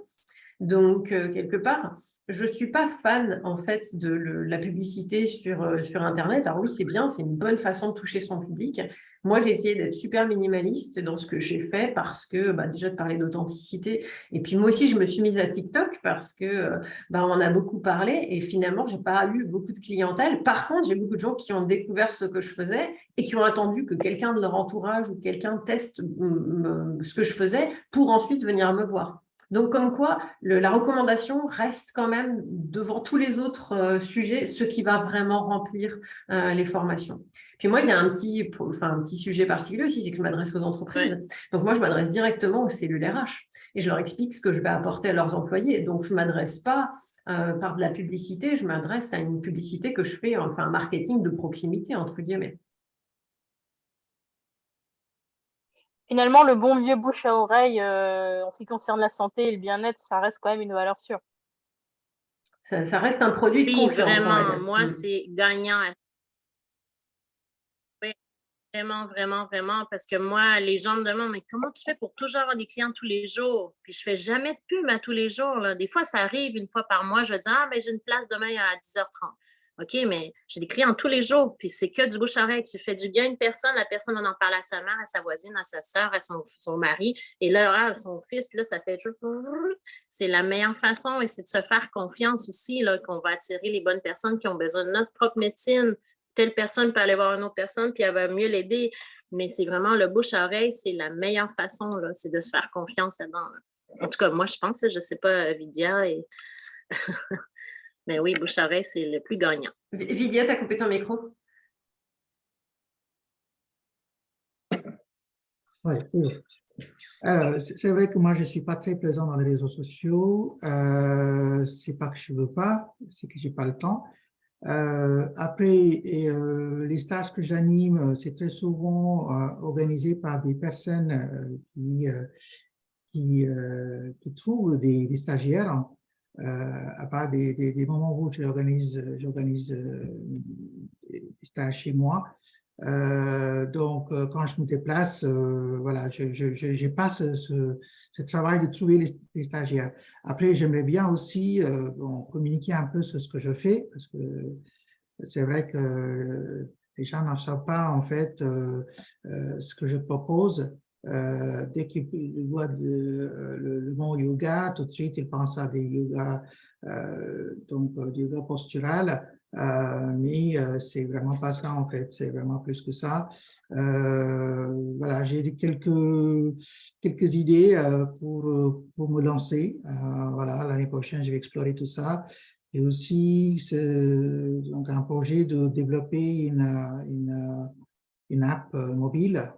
Donc, quelque part, je ne suis pas fan, en fait, de la publicité sur Internet. Alors oui, c'est bien, c'est une bonne façon de toucher son public. Moi, j'ai essayé d'être super minimaliste dans ce que j'ai fait parce que, déjà, de parler d'authenticité. Et puis, moi aussi, je me suis mise à TikTok parce que, on a beaucoup parlé et finalement, je n'ai pas eu beaucoup de clientèle. Par contre, j'ai beaucoup de gens qui ont découvert ce que je faisais et qui ont attendu que quelqu'un de leur entourage ou quelqu'un teste ce que je faisais pour ensuite venir me voir. Donc, comme quoi, la recommandation reste quand même devant tous les autres sujets, ce qui va vraiment remplir les formations. Puis moi, il y a un petit sujet particulier aussi, c'est que je m'adresse aux entreprises. Ouais. Donc moi, je m'adresse directement aux cellules RH et je leur explique ce que je vais apporter à leurs employés. Donc, je ne m'adresse pas par de la publicité, je m'adresse à une publicité que je fais, enfin un marketing de proximité, entre guillemets. Finalement, le bon vieux bouche à oreille, en ce qui concerne la santé et le bien-être, ça reste quand même une valeur sûre. Ça reste un produit de Oui, confiance, on va vraiment. dire. Moi, c'est gagnant. Oui, vraiment, vraiment, vraiment. Parce que moi, les gens me demandent, mais comment tu fais pour toujours avoir des clients tous les jours? Puis je fais jamais de pub à tous les jours, là. Des fois, ça arrive une fois par mois. Je dis, j'ai une place demain à 10h30. OK, mais j'ai des clients tous les jours, puis c'est que du bouche-oreille. Tu fais du bien à une personne, la personne en parle à sa mère, à sa voisine, à sa soeur, à son mari, et là, son fils, puis là, ça fait... C'est la meilleure façon, et c'est de se faire confiance aussi, là, qu'on va attirer les bonnes personnes qui ont besoin de notre propre médecine. Telle personne peut aller voir une autre personne, puis elle va mieux l'aider. Mais c'est vraiment le bouche-à-oreille, c'est la meilleure façon, là, c'est de se faire confiance là-dedans. En tout cas, moi, je pense, je ne sais pas, Vidia, et... Mais oui, bouche-oreille, c'est le plus gagnant. Vidia, tu as coupé ton micro? Oui, c'est vrai que moi, je ne suis pas très présent dans les réseaux sociaux. C'est pas que je ne veux pas, c'est que je n'ai pas le temps. Après, les stages que j'anime, c'est très souvent organisé par des personnes qui trouvent des stagiaires. À part des moments où j'organise des stages chez moi. Donc, quand je me déplace, voilà, je n'ai pas ce travail de trouver les stagiaires. Après, j'aimerais bien aussi communiquer un peu sur ce que je fais, parce que c'est vrai que les gens ne savent pas en fait ce que je propose. Dès qu'ils voient le mot yoga, tout de suite ils pensent à des yoga, du yoga postural. Mais c'est vraiment pas ça en fait, c'est vraiment plus que ça. Voilà, j'ai quelques idées pour me lancer. Voilà, l'année prochaine, je vais explorer tout ça. Et aussi, donc un projet de développer une app mobile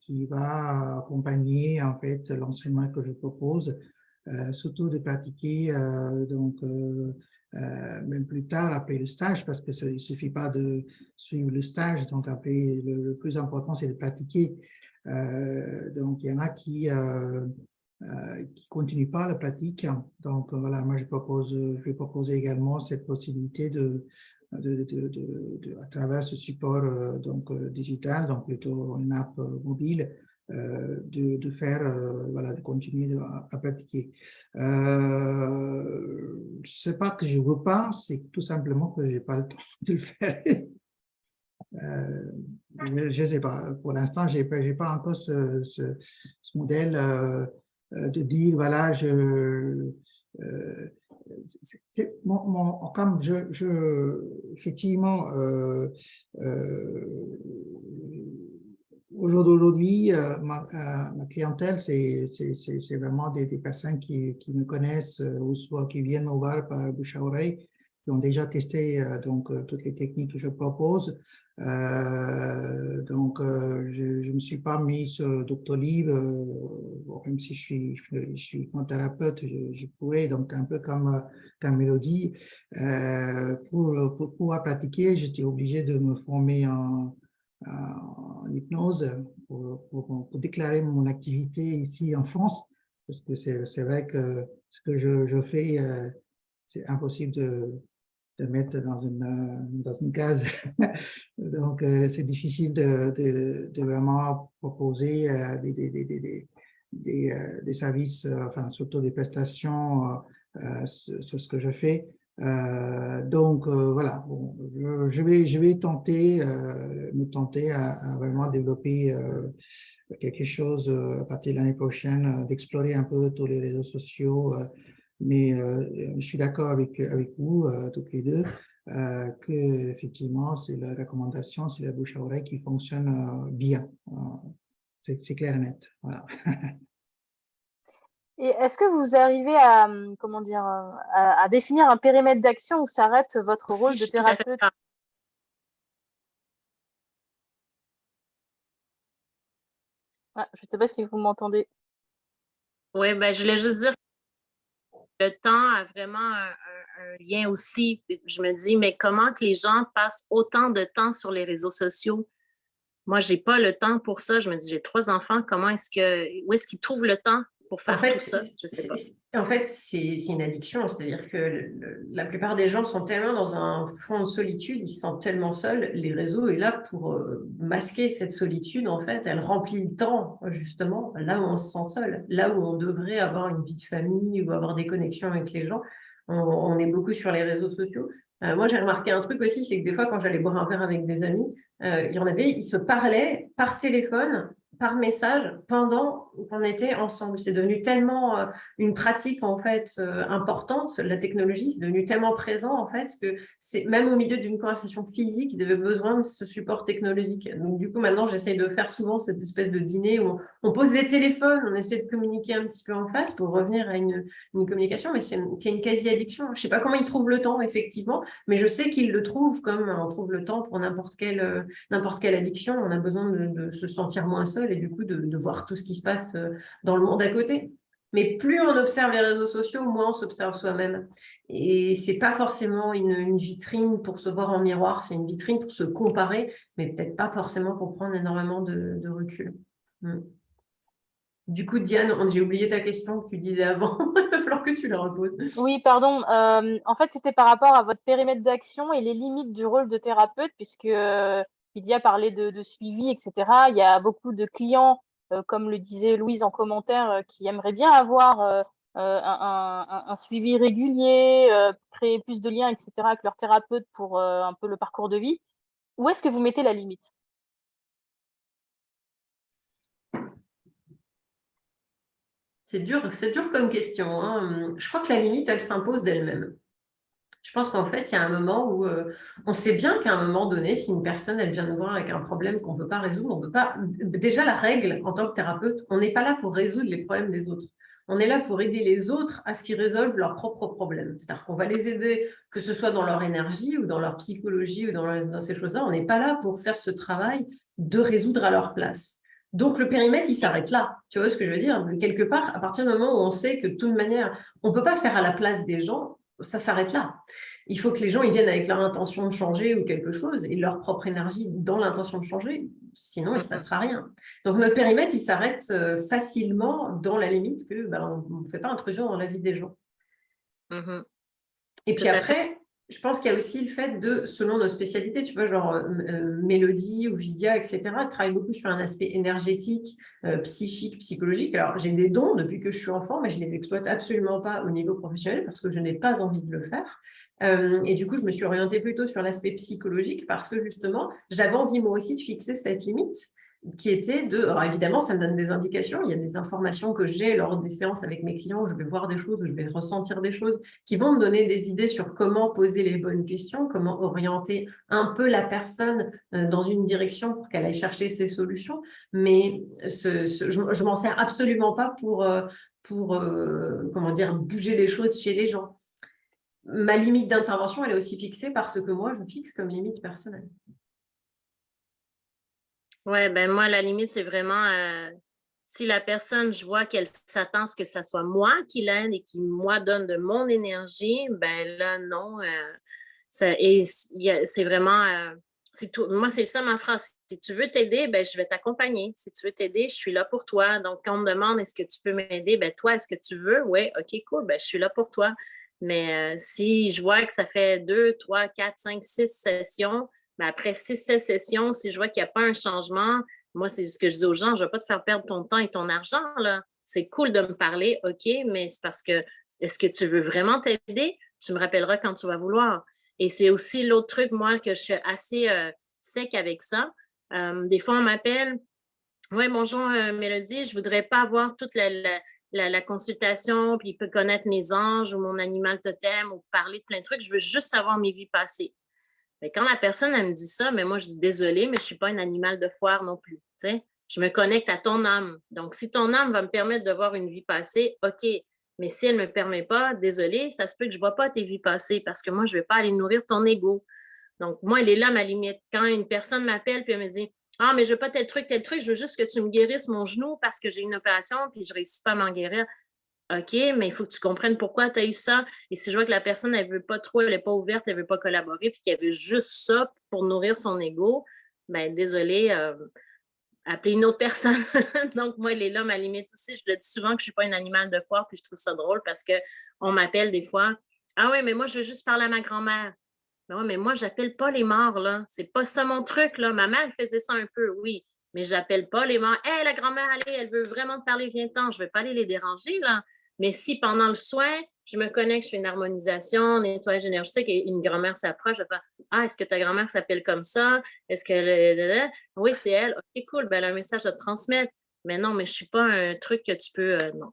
qui va accompagner en fait l'enseignement que je propose, surtout de pratiquer même plus tard après le stage, parce que il suffit pas de suivre le stage. Donc après, le plus important c'est de pratiquer. Donc il y en a qui continuent pas la pratique. Donc voilà, moi je vais proposer également cette possibilité à travers ce support digital, donc plutôt une app mobile, de faire, voilà, de continuer à pratiquer. C'est pas que je veux pas, c'est tout simplement que j'ai pas le temps de le faire. Je ne sais pas. Pour l'instant, j'ai pas encore ce modèle de dire, voilà, comme effectivement, au jour d'aujourd'hui, ma clientèle, c'est vraiment des personnes qui me connaissent ou soit qui viennent me voir par bouche à oreille, qui ont déjà testé toutes les techniques que je propose. Je ne me suis pas mis sur Doctolib, même si je suis mon thérapeute, je pourrais, donc un peu comme Mélodie, pour pouvoir pratiquer, j'étais obligé de me former en hypnose pour déclarer mon activité ici en France, parce que c'est vrai que ce que je fais, c'est impossible de mettre dans une case. Donc, c'est difficile de vraiment proposer des services, enfin surtout des prestations sur ce que je fais. Donc voilà, bon, je vais tenter, me tenter à vraiment développer quelque chose à partir de l'année prochaine, d'explorer un peu tous les réseaux sociaux. Mais je suis d'accord avec vous, toutes les deux, que effectivement, c'est la recommandation, c'est la bouche à oreille qui fonctionne bien. C'est clair et net. Voilà. Et est-ce que vous arrivez à, comment dire, à définir un périmètre d'action où s'arrête votre Aussi, rôle je de suis tout à fait thérapeute? d'accord. Ah, je ne sais pas si vous m'entendez. Oui, ben, je voulais juste dire que le temps a vraiment un lien aussi. Je me dis, mais comment que les gens passent autant de temps sur les réseaux sociaux? Moi, j'ai pas le temps pour ça. Je me dis, j'ai 3 enfants, où est-ce qu'ils trouvent le temps pour En faire tout fait, ça? Je sais pas. c'est une addiction, c'est-à-dire que la plupart des gens sont tellement dans un fond de solitude, ils se sentent tellement seuls. Les réseaux est là pour masquer cette solitude, en fait. Elle remplit le temps, justement, là où on se sent seul, là où on devrait avoir une vie de famille ou avoir des connexions avec les gens. On est beaucoup sur les réseaux sociaux. Moi, j'ai remarqué un truc aussi, c'est que des fois, quand j'allais boire un verre avec des amis, il y en avait, ils se parlaient par téléphone, par message, pendant qu'on était ensemble. C'est devenu tellement une pratique, en fait, importante. La technologie est devenue tellement présente, en fait, que c'est même au milieu d'une conversation physique, ils avaient besoin de ce support technologique. Donc, du coup, maintenant, j'essaye de faire souvent cette espèce de dîner où on pose des téléphones, on essaie de communiquer un petit peu en face pour revenir à une communication, mais c'est une quasi-addiction. Je ne sais pas comment ils trouvent le temps, effectivement, mais je sais qu'ils le trouvent comme on trouve le temps pour n'importe quelle addiction. On a besoin de se sentir moins seul et du coup de voir tout ce qui se passe dans le monde à côté. Mais plus on observe les réseaux sociaux, moins on s'observe soi-même. Et c'est pas forcément une vitrine pour se voir en miroir, c'est une vitrine pour se comparer, mais peut-être pas forcément pour prendre énormément de recul. Du coup, Diane, j'ai oublié ta question que tu disais avant. Il va falloir que tu la reposes. Oui, pardon. En fait, c'était par rapport à votre périmètre d'action et les limites du rôle de thérapeute, puisque Lydia parlait de suivi, etc. Il y a beaucoup de clients, comme le disait Louise en commentaire, qui aimeraient bien avoir un suivi régulier, créer plus de liens, etc., avec leur thérapeute pour un peu le parcours de vie. Où est-ce que vous mettez la limite? C'est dur comme question, hein. Je crois que la limite, elle s'impose d'elle-même. Je pense qu'en fait, il y a un moment où on sait bien qu'à un moment donné, si une personne, elle vient nous voir avec un problème qu'on ne peut pas résoudre, on peut pas. Déjà, la règle, en tant que thérapeute, on n'est pas là pour résoudre les problèmes des autres. On est là pour aider les autres à ce qu'ils résolvent leurs propres problèmes. C'est-à-dire qu'on va les aider, que ce soit dans leur énergie ou dans leur psychologie ou dans ces choses-là. On n'est pas là pour faire ce travail de résoudre à leur place. Donc, le périmètre, il s'arrête là. Tu vois ce que je veux dire? Quelque part, à partir du moment où on sait que de toute manière, on ne peut pas faire à la place des gens, ça s'arrête là. Il faut que les gens ils viennent avec leur intention de changer ou quelque chose et leur propre énergie dans l'intention de changer. Sinon, il ne se passera rien. Donc, notre périmètre, il s'arrête facilement dans la limite que on ne fait pas intrusion dans la vie des gens. Et puis après, je pense qu'il y a aussi le fait de, selon nos spécialités, tu vois, genre Mélodie ou Vidia, etc., travaillent beaucoup sur un aspect énergétique, psychique, psychologique. Alors, j'ai des dons depuis que je suis enfant, mais je ne les exploite absolument pas au niveau professionnel parce que je n'ai pas envie de le faire. Et du coup, je me suis orientée plutôt sur l'aspect psychologique parce que justement, j'avais envie moi aussi de fixer cette limite qui était de... Alors évidemment, ça me donne des indications. Il y a des informations que j'ai lors des séances avec mes clients où je vais voir des choses, où je vais ressentir des choses qui vont me donner des idées sur comment poser les bonnes questions, comment orienter un peu la personne dans une direction pour qu'elle aille chercher ses solutions. Mais je m'en sers absolument pas pour comment dire, bouger les choses chez les gens. Ma limite d'intervention, elle est aussi fixée par ce que moi, je fixe comme limite personnelle. Oui, ben moi, la limite, c'est vraiment si la personne, je vois qu'elle s'attend à ce que ça soit moi qui l'aide et qui, moi, donne de mon énergie, ben là, non. C'est vraiment, c'est tout. Moi, c'est ça ma phrase. Si tu veux t'aider, ben je vais t'accompagner. Si tu veux t'aider, je suis là pour toi. Donc, quand on me demande est-ce que tu peux m'aider, ben toi, est-ce que tu veux? Oui, OK, cool, ben je suis là pour toi. Mais si je vois que ça fait 2, 3, 4, 5, 6 sessions, ben après 6 sessions, si je vois qu'il n'y a pas un changement, moi, c'est ce que je dis aux gens, je ne vais pas te faire perdre ton temps et ton argent, là. c'est cool de me parler, OK, mais c'est parce que, est-ce que tu veux vraiment t'aider? Tu me rappelleras quand tu vas vouloir. Et c'est aussi l'autre truc, moi, que je suis assez sec avec ça. Des fois, on m'appelle, oui, bonjour Mélodie, je voudrais pas avoir toute la consultation, puis il peut connaître mes anges ou mon animal totem ou parler de plein de trucs. Je veux juste savoir mes vies passées. Mais quand la personne, elle me dit ça, mais moi, je dis désolée, mais je suis pas un animal de foire non plus. Tu sais? Je me connecte à ton âme. Donc, si ton âme va me permettre de voir une vie passée, OK. Mais si elle ne me permet pas, désolée, ça se peut que je ne vois pas tes vies passées parce que moi, je ne vais pas aller nourrir ton ego. Donc, moi, elle est là, ma limite. Quand une personne m'appelle puis elle me dit ah, mais je veux pas tel truc, je veux juste que tu me guérisses mon genou parce que j'ai une opération puis je ne réussis pas à m'en guérir. OK, mais il faut que tu comprennes pourquoi tu as eu ça. Et si je vois que la personne, elle veut pas trop, elle n'est pas ouverte, elle veut pas collaborer, puis qu'elle veut juste ça pour nourrir son ego, ben désolée, appelez une autre personne. Donc, moi, elle est là, ma limite aussi. Je le dis souvent que je suis pas un animal de foire, puis je trouve ça drôle parce qu'on m'appelle des fois. Ah oui, mais moi, je veux juste parler à ma grand-mère. Ben oui, mais moi, j'appelle pas les morts, là. C'est pas ça mon truc, là. Ma mère, elle faisait ça un peu, oui. Mais j'appelle pas les morts. Hé, la grand-mère, allez, elle veut vraiment te parler, viens-t'en. Je vais pas aller les déranger, là. Mais si pendant le soin, je me connecte, je fais une harmonisation, nettoyage énergétique et une grand-mère s'approche, je vais faire ah, est-ce que ta grand-mère s'appelle comme ça? Est-ce qu'elle. Oui, c'est elle. OK, cool. Ben, elle a un message à te transmettre. Mais non, mais je suis pas un truc que tu peux. Non.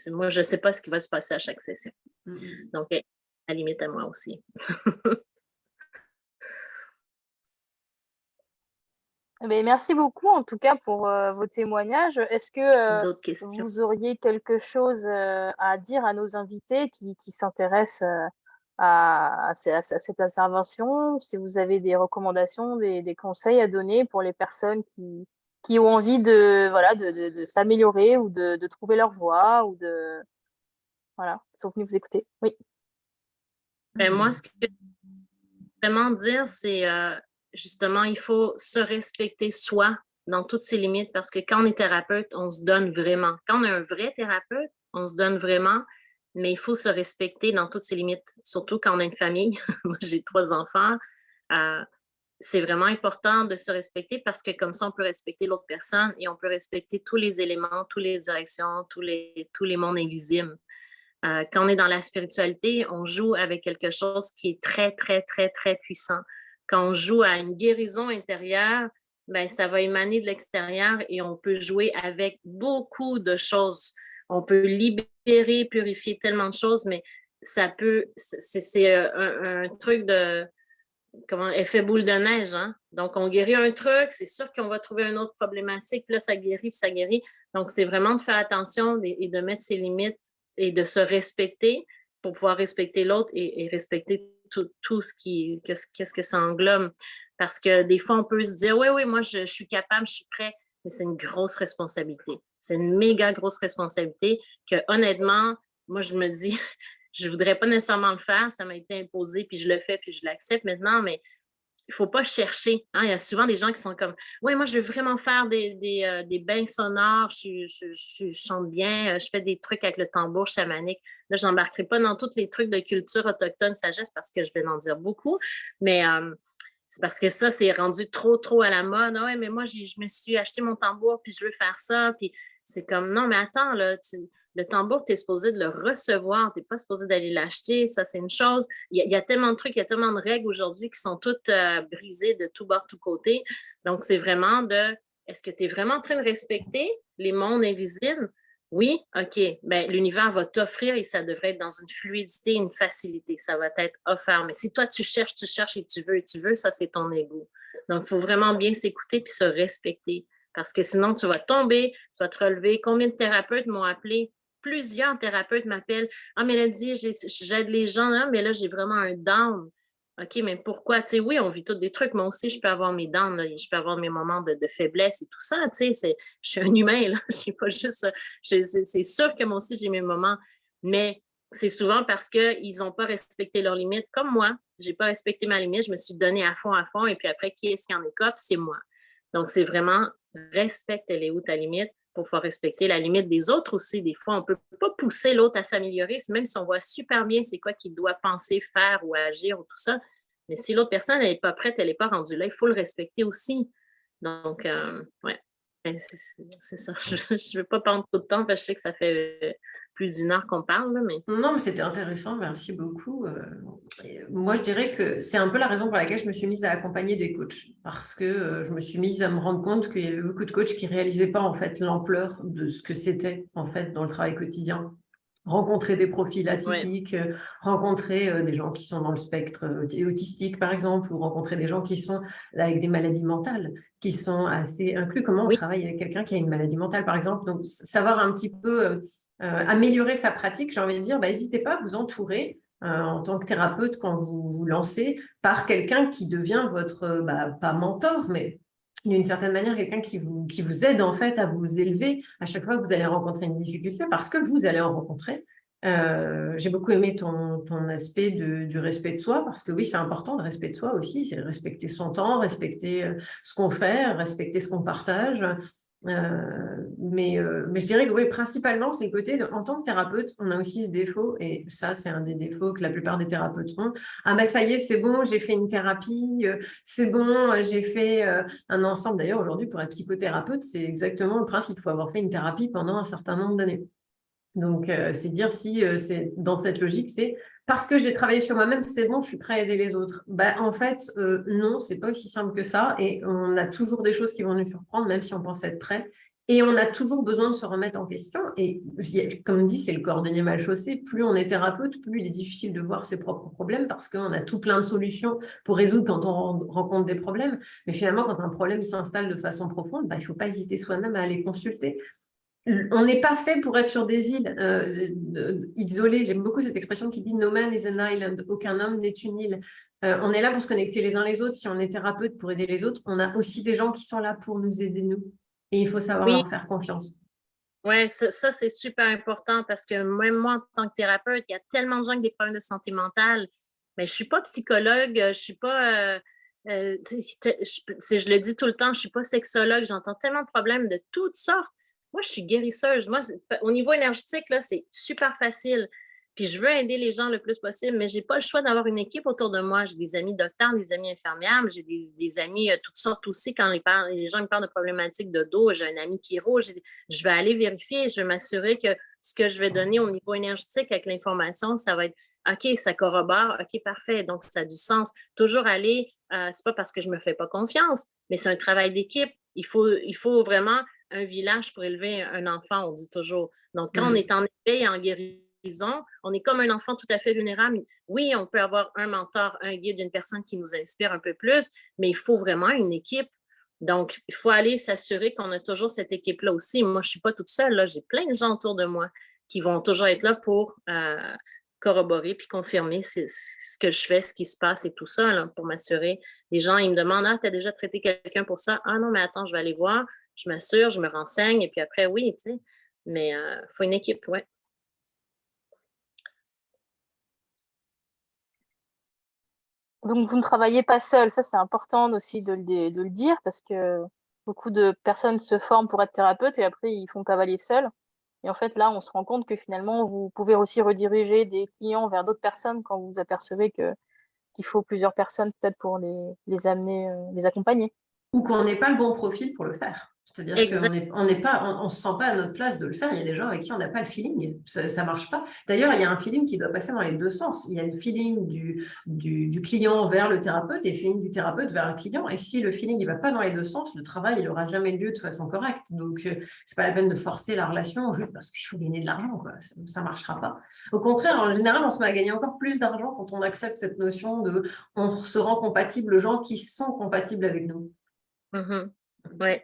Moi, je sais pas ce qui va se passer à chaque session. Donc, à la limite à moi aussi. Merci beaucoup en tout cas pour vos témoignages. Est-ce que D'autres questions? vous auriez quelque chose à dire à nos invités qui s'intéressent à cette intervention? Si vous avez des recommandations, des conseils à donner pour les personnes qui ont envie de s'améliorer ou de trouver leur voie ou qui sont venus vous écouter. Oui. Ben, moi, ce que je veux vraiment dire, c'est justement, il faut se respecter soi dans toutes ses limites parce que quand on est thérapeute, on se donne vraiment. Quand on est un vrai thérapeute, on se donne vraiment, mais il faut se respecter dans toutes ses limites, surtout quand on a une famille. Moi, j'ai 3 enfants. Euh, c'est vraiment important de se respecter parce que comme ça, on peut respecter l'autre personne et on peut respecter tous les éléments, toutes les directions, tous les mondes invisibles. Quand on est dans la spiritualité, on joue avec quelque chose qui est très, très, très, très puissant. Quand on joue à une guérison intérieure, ben, ça va émaner de l'extérieur et on peut jouer avec beaucoup de choses. On peut libérer, purifier tellement de choses, mais ça peut, c'est un truc de, comment, effet boule de neige, hein? Donc, on guérit un truc, c'est sûr qu'on va trouver une autre problématique, puis là, ça guérit, puis ça guérit. Donc, c'est vraiment de faire attention et de mettre ses limites et de se respecter pour pouvoir respecter l'autre et respecter tout qu'est-ce que ça englobe. Parce que des fois, on peut se dire, oui, oui, moi, je suis capable, je suis prêt, mais c'est une grosse responsabilité. C'est une méga grosse responsabilité que, honnêtement, moi, je me dis, je ne voudrais pas nécessairement le faire, ça m'a été imposé, puis je le fais, puis je l'accepte maintenant, mais il ne faut pas chercher. Hein? Il y a souvent des gens qui sont comme oui, moi, je veux vraiment faire des bains sonores, je chante bien, je fais des trucs avec le tambour chamanique. Là, je n'embarquerai pas dans tous les trucs de culture autochtone, sagesse, parce que je vais en dire beaucoup, mais c'est parce que ça, c'est rendu trop, trop à la mode. Ah ouais, mais moi, je me suis acheté mon tambour, puis je veux faire ça, puis c'est comme non, mais attends, là, le tambour, tu es supposé de le recevoir, tu n'es pas supposé d'aller l'acheter, ça c'est une chose. Il y a tellement de trucs, il y a tellement de règles aujourd'hui qui sont toutes brisées de tout bord, tout côté. Donc, c'est vraiment est-ce que tu es vraiment en train de respecter les mondes invisibles? Oui, OK. Ben, l'univers va t'offrir et ça devrait être dans une fluidité, une facilité. Ça va être offert. Mais si toi, tu cherches et tu veux, ça, c'est ton ego. Donc, il faut vraiment bien s'écouter puis se respecter. Parce que sinon, tu vas tomber, tu vas te relever. Combien de thérapeutes m'ont appelé? Plusieurs thérapeutes m'appellent. Ah, Mélodie, j'aide les gens, hein, mais là, j'ai vraiment un down. OK, mais pourquoi? Tu sais, oui, on vit tous des trucs. Moi aussi, je peux avoir mes downs, là, je peux avoir mes moments de faiblesse et tout ça. Tu sais, je suis un humain, là. Je suis pas juste. C'est sûr que moi aussi, j'ai mes moments. Mais c'est souvent parce qu'ils n'ont pas respecté leurs limites. Comme moi, je n'ai pas respecté ma limite. Je me suis donnée à fond. Et puis après, qui est-ce qui en écope? C'est moi. Donc, c'est vraiment respecte elle est où ta limite pour pouvoir respecter la limite des autres aussi. Des fois, on ne peut pas pousser l'autre à s'améliorer, même si on voit super bien c'est quoi qu'il doit penser, faire ou agir ou tout ça. Mais si l'autre personne n'est pas prête, elle n'est pas rendue là, il faut le respecter aussi. Donc, ouais. C'est ça. Je ne veux pas prendre trop de temps parce que je sais que ça fait plus d'1 heure qu'on parle, là, mais... Non, mais c'était intéressant, merci beaucoup. Moi, je dirais que c'est un peu la raison pour laquelle je me suis mise à accompagner des coachs, parce que je me suis mise à me rendre compte qu'il y avait beaucoup de coachs qui ne réalisaient pas en fait l'ampleur de ce que c'était en fait dans le travail quotidien. Rencontrer des profils atypiques, rencontrer des gens qui sont dans le spectre autistique, par exemple, ou rencontrer des gens qui sont là, avec des maladies mentales, qui sont assez inclus. Comment on travaille avec quelqu'un qui a une maladie mentale, par exemple? Donc, savoir un petit peu améliorer sa pratique, j'ai envie de dire, n'hésitez pas à vous entourer en tant que thérapeute quand vous vous lancez par quelqu'un qui devient votre, pas mentor, mais d'une certaine manière, quelqu'un qui vous aide en fait à vous élever à chaque fois que vous allez rencontrer une difficulté, parce que vous allez en rencontrer. J'ai beaucoup aimé ton aspect du respect de soi, parce que oui, c'est important, le respect de soi aussi, c'est respecter son temps, respecter ce qu'on fait, respecter ce qu'on partage. Mais je dirais que oui, principalement, c'est le côté en tant que thérapeute, on a aussi ce défaut, et ça, c'est un des défauts que la plupart des thérapeutes ont. Ah ben ça y est, c'est bon, j'ai fait une thérapie, c'est bon, j'ai fait un ensemble. D'ailleurs, aujourd'hui, pour être psychothérapeute, c'est exactement le principe. Il faut avoir fait une thérapie pendant un certain nombre d'années. Donc, c'est dire si c'est dans cette logique, c'est parce que j'ai travaillé sur moi-même, c'est bon, je suis prêt à aider les autres. En fait, non, c'est pas aussi simple que ça. Et on a toujours des choses qui vont nous surprendre, même si on pense être prêt. Et on a toujours besoin de se remettre en question. Et comme dit, c'est le cordonnier mal chaussé. Plus on est thérapeute, plus il est difficile de voir ses propres problèmes, parce qu'on a tout plein de solutions pour résoudre quand on rencontre des problèmes. Mais finalement, quand un problème s'installe de façon profonde, il ne faut pas hésiter soi-même à aller consulter. On n'est pas fait pour être sur des îles isolées. J'aime beaucoup cette expression qui dit « No man is an island », aucun homme n'est une île. On est là pour se connecter les uns les autres. Si on est thérapeute pour aider les autres, on a aussi des gens qui sont là pour nous aider, nous. Et il faut savoir leur faire confiance. Oui, ça c'est super important, parce que même moi, en tant que thérapeute, il y a tellement de gens avec des problèmes de santé mentale. Mais je ne suis pas psychologue, je ne suis pas... je le dis tout le temps, je ne suis pas sexologue. J'entends tellement de problèmes de toutes sortes. Moi, je suis guérisseuse. Moi, au niveau énergétique, là, c'est super facile. Puis je veux aider les gens le plus possible, mais je n'ai pas le choix d'avoir une équipe autour de moi. J'ai des amis docteurs, des amis infirmières, j'ai des amis toutes sortes aussi. Quand les gens me parlent de problématiques de dos, j'ai un ami chiro, je vais aller vérifier, je vais m'assurer que ce que je vais donner au niveau énergétique avec l'information, ça va être OK, ça corrobore, OK, parfait, donc ça a du sens. Toujours aller, c'est pas parce que je me fais pas confiance, mais c'est un travail d'équipe. Il faut vraiment un village pour élever un enfant, on dit toujours. Donc, quand on est en éveil et en guérison, on est comme un enfant tout à fait vulnérable. Oui, on peut avoir un mentor, un guide, une personne qui nous inspire un peu plus, mais il faut vraiment une équipe. Donc, il faut aller s'assurer qu'on a toujours cette équipe-là aussi. Moi, je ne suis pas toute seule, là. J'ai plein de gens autour de moi qui vont toujours être là pour corroborer puis confirmer ce que je fais, ce qui se passe et tout ça, là, pour m'assurer. Les gens, ils me demandent « Ah, tu as déjà traité quelqu'un pour ça? Ah non, mais attends, je vais aller voir. » Je m'assure, je me renseigne, et puis après, oui, tu sais. Mais il faut une équipe, oui. Donc, vous ne travaillez pas seul. Ça, c'est important aussi de le dire, parce que beaucoup de personnes se forment pour être thérapeute et après, ils font cavalier seul. Et en fait, là, on se rend compte que finalement, vous pouvez aussi rediriger des clients vers d'autres personnes quand vous apercevez qu'il faut plusieurs personnes peut-être pour les amener, les accompagner. Ou qu'on n'ait pas le bon profil pour le faire. C'est-à-dire qu'on ne se sent pas à notre place de le faire. Il y a des gens avec qui on n'a pas le feeling. Ça ne marche pas. D'ailleurs, il y a un feeling qui doit passer dans les deux sens. Il y a le feeling du client vers le thérapeute et le feeling du thérapeute vers le client. Et si le feeling ne va pas dans les deux sens, le travail n'aura jamais lieu de façon correcte. Donc, ce n'est pas la peine de forcer la relation juste parce qu'il faut gagner de l'argent. Ça ne marchera pas. Au contraire, en général, on se met à gagner encore plus d'argent quand on accepte cette notion de on se rend compatible aux gens qui sont compatibles avec nous. Oui.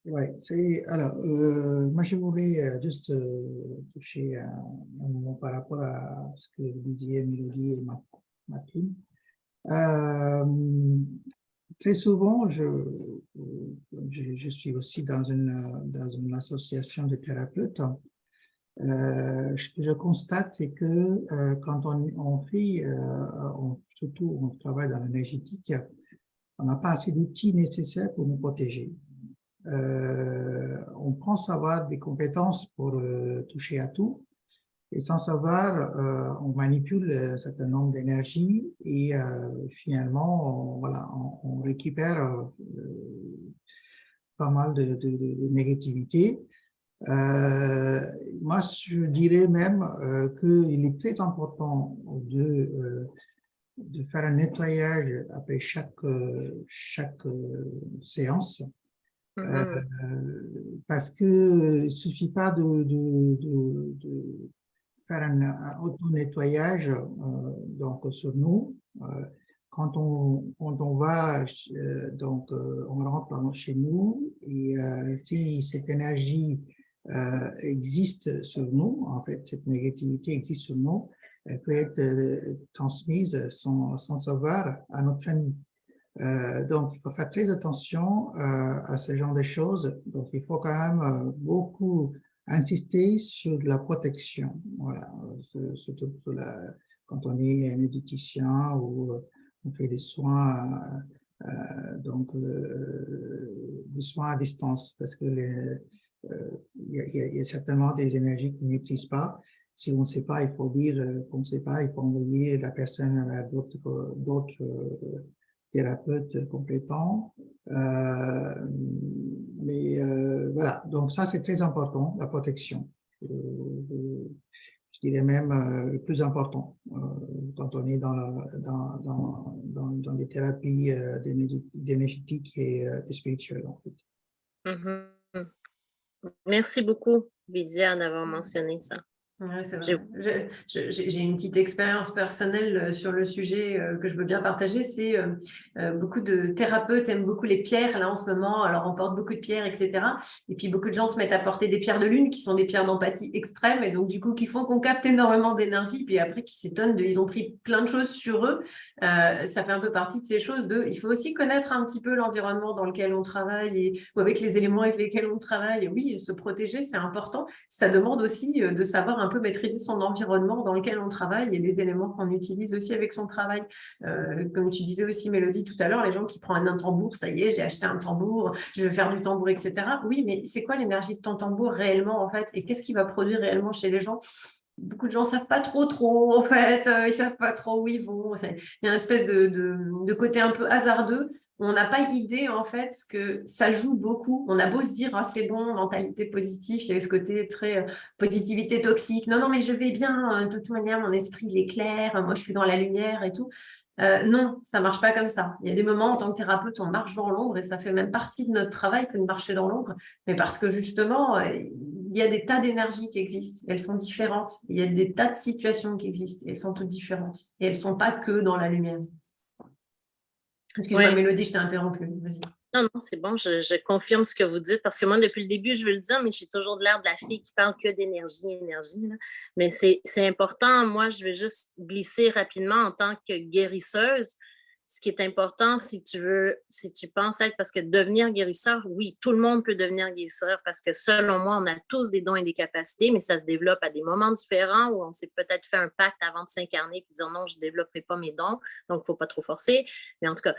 Oui, alors, moi je voulais juste toucher un moment par rapport à ce que disiez Mélodie et Martine. Très souvent, je suis aussi dans une association de thérapeutes. Ce que je constate, c'est que quand on fait, surtout on travaille dans l'énergétique, on n'a pas assez d'outils nécessaires pour nous protéger. On pense avoir des compétences pour toucher à tout, et sans savoir, on manipule un certain nombre d'énergies et finalement, on récupère pas mal de négativité. Moi, je dirais même qu'il est très important de faire un nettoyage après chaque séance. Parce que il suffit pas de faire un auto-nettoyage donc sur nous. Quand on va, donc on rentre chez nous et si cette énergie existe sur nous, en fait, cette négativité existe sur nous, elle peut être transmise sans savoir à notre famille. Donc, il faut faire très attention à ce genre de choses. Donc, il faut quand même beaucoup insister sur la protection. Voilà, surtout quand on est un énergéticien ou on fait des soins, donc des soins à distance, parce que il y a certainement des énergies qu'on n'utilise pas. Si on ne sait pas, il faut dire qu'on ne sait pas, il faut envoyer la personne à d'autres thérapeutes compétents. Mais voilà, donc ça c'est très important, la protection. Je dirais même le plus important quand on est dans des thérapies d'énergétique et spirituelles en fait. Merci beaucoup, Lydia, d'avoir mentionné ça. Oui, c'est vrai. J'ai une petite expérience personnelle sur le sujet que je veux bien partager. C'est beaucoup de thérapeutes aiment beaucoup les pierres là en ce moment. Alors on porte beaucoup de pierres, etc. Et puis beaucoup de gens se mettent à porter des pierres de lune qui sont des pierres d'empathie extrême et donc du coup qui font qu'on capte énormément d'énergie. Puis après qui s'étonnent ils ont pris plein de choses sur eux. Ça fait un peu partie de ces choses il faut aussi connaître un petit peu l'environnement dans lequel on travaille ou avec les éléments avec lesquels on travaille. Et oui, se protéger, c'est important. Ça demande aussi de savoir un peu maîtriser son environnement dans lequel on travaille et les éléments qu'on utilise aussi avec son travail. Comme tu disais aussi, Mélodie, tout à l'heure, les gens qui prennent un tambour, ça y est, j'ai acheté un tambour, je vais faire du tambour, etc. Oui, mais c'est quoi l'énergie de ton tambour réellement, en fait, et qu'est-ce qu'il va produire réellement chez les gens? Beaucoup de gens ne savent pas trop, en fait, ils ne savent pas trop où ils vont. Il y a une espèce de côté un peu hasardeux. On n'a pas idée, en fait, que ça joue beaucoup. On a beau se dire, ah, c'est bon, mentalité positive, il y avait ce côté très positivité toxique. Non, mais je vais bien, de toute manière, mon esprit, il est clair, moi, je suis dans la lumière et tout. Non, ça ne marche pas comme ça. Il y a des moments, en tant que thérapeute, on marche dans l'ombre et ça fait même partie de notre travail que de marcher dans l'ombre. Mais parce que, justement, il y a des tas d'énergies qui existent. Elles sont différentes. Il y a des tas de situations qui existent. Elles sont toutes différentes. Et elles ne sont pas que dans la lumière. Excuse-moi, Mélodie, je t'ai interrompu. Vas-y. Non, c'est bon, je confirme ce que vous dites parce que moi, depuis le début, je veux le dire, mais j'ai toujours l'air de la fille qui parle que d'énergie. Là. Mais c'est important. Moi, je vais juste glisser rapidement en tant que guérisseuse. Ce qui est important, si tu penses être, parce que devenir guérisseur, oui, tout le monde peut devenir guérisseur parce que selon moi, on a tous des dons et des capacités, mais ça se développe à des moments différents où on s'est peut-être fait un pacte avant de s'incarner et dire non, je ne développerai pas mes dons, donc il ne faut pas trop forcer. Mais en tout cas,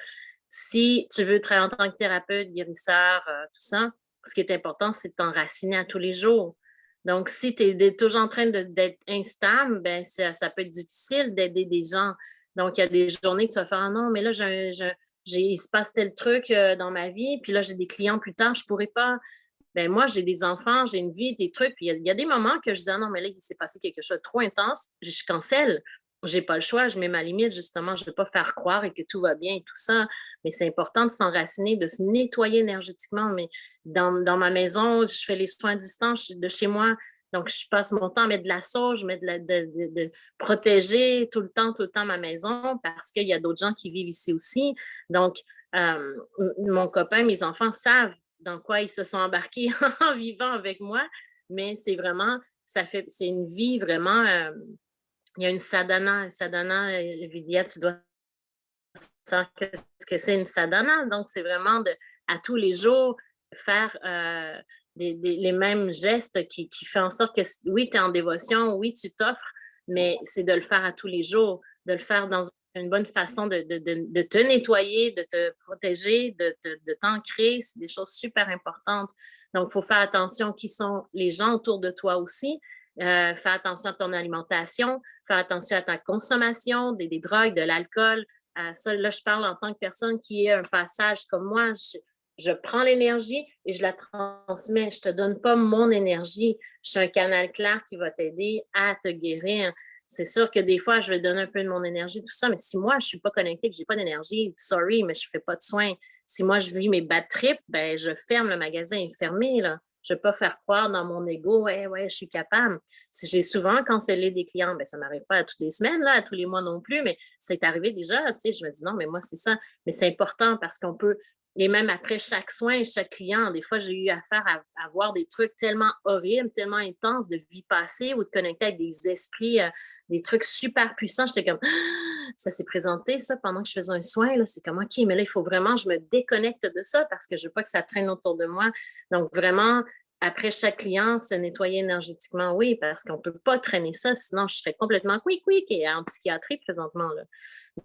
si tu veux travailler en tant que thérapeute, guérisseur, tout ça, ce qui est important, c'est de t'enraciner à tous les jours. Donc, si tu es toujours en train d'être instable, ben ça peut être difficile d'aider des gens. Donc, il y a des journées que tu vas faire « Ah non, mais là, il se passe tel truc dans ma vie, puis là, j'ai des clients plus tard, je ne pourrais pas. » Ben moi, j'ai des enfants, j'ai une vie, des trucs. Puis il y a des moments que je dis « Ah non, mais là, il s'est passé quelque chose de trop intense, je cancelle. » J'ai pas le choix, je mets ma limite, justement, je ne vais pas faire croire et que tout va bien et tout ça. Mais c'est important de s'enraciner, de se nettoyer énergétiquement. Mais dans ma maison, je fais les soins à distance de chez moi. Donc, je passe mon temps à mettre de la sauge, de protéger tout le temps ma maison parce qu'il y a d'autres gens qui vivent ici aussi. Donc, mon copain, mes enfants savent dans quoi ils se sont embarqués en vivant avec moi. Mais c'est vraiment, c'est une vie vraiment... il y a une sadhana, Vidya, tu dois savoir ce que c'est une sadhana. Donc, c'est vraiment à tous les jours faire les mêmes gestes qui font en sorte que, oui, tu es en dévotion, oui, tu t'offres, mais c'est de le faire à tous les jours, de le faire dans une bonne façon de te nettoyer, de te protéger, de t'ancrer. C'est des choses super importantes. Donc, il faut faire attention qui sont les gens autour de toi aussi. Fais attention à ton alimentation, fais attention à ta consommation, des drogues, de l'alcool. Ça, là, je parle en tant que personne qui est un passage comme moi. Je prends l'énergie et je la transmets. Je ne te donne pas mon énergie. Je suis un canal clair qui va t'aider à te guérir. C'est sûr que des fois, je vais donner un peu de mon énergie, tout ça, mais si moi, je ne suis pas connectée, que je n'ai pas d'énergie, sorry, mais je ne fais pas de soins. Si moi, je vis mes bad trips, ben, je ferme le magasin, il est fermé, là. Je ne vais pas faire croire dans mon ego, ouais, je suis capable. Si j'ai souvent cancellé des clients, ben, ça ne m'arrive pas à toutes les semaines, là, à tous les mois non plus, mais c'est arrivé déjà, tu sais, je me dis non, mais moi, c'est ça. Mais c'est important parce qu'on peut, et même après chaque soin, chaque client, des fois, j'ai eu affaire à voir des trucs tellement horribles, tellement intenses de vie passée ou de connecter avec des esprits, des trucs super puissants. J'étais comme, ça s'est présenté, ça, pendant que je faisais un soin. C'est comme, OK, mais là, il faut vraiment que je me déconnecte de ça parce que je ne veux pas que ça traîne autour de moi. Donc, vraiment, après chaque client, se nettoyer énergétiquement, oui, parce qu'on ne peut pas traîner ça, sinon je serais complètement quick et en psychiatrie présentement, là.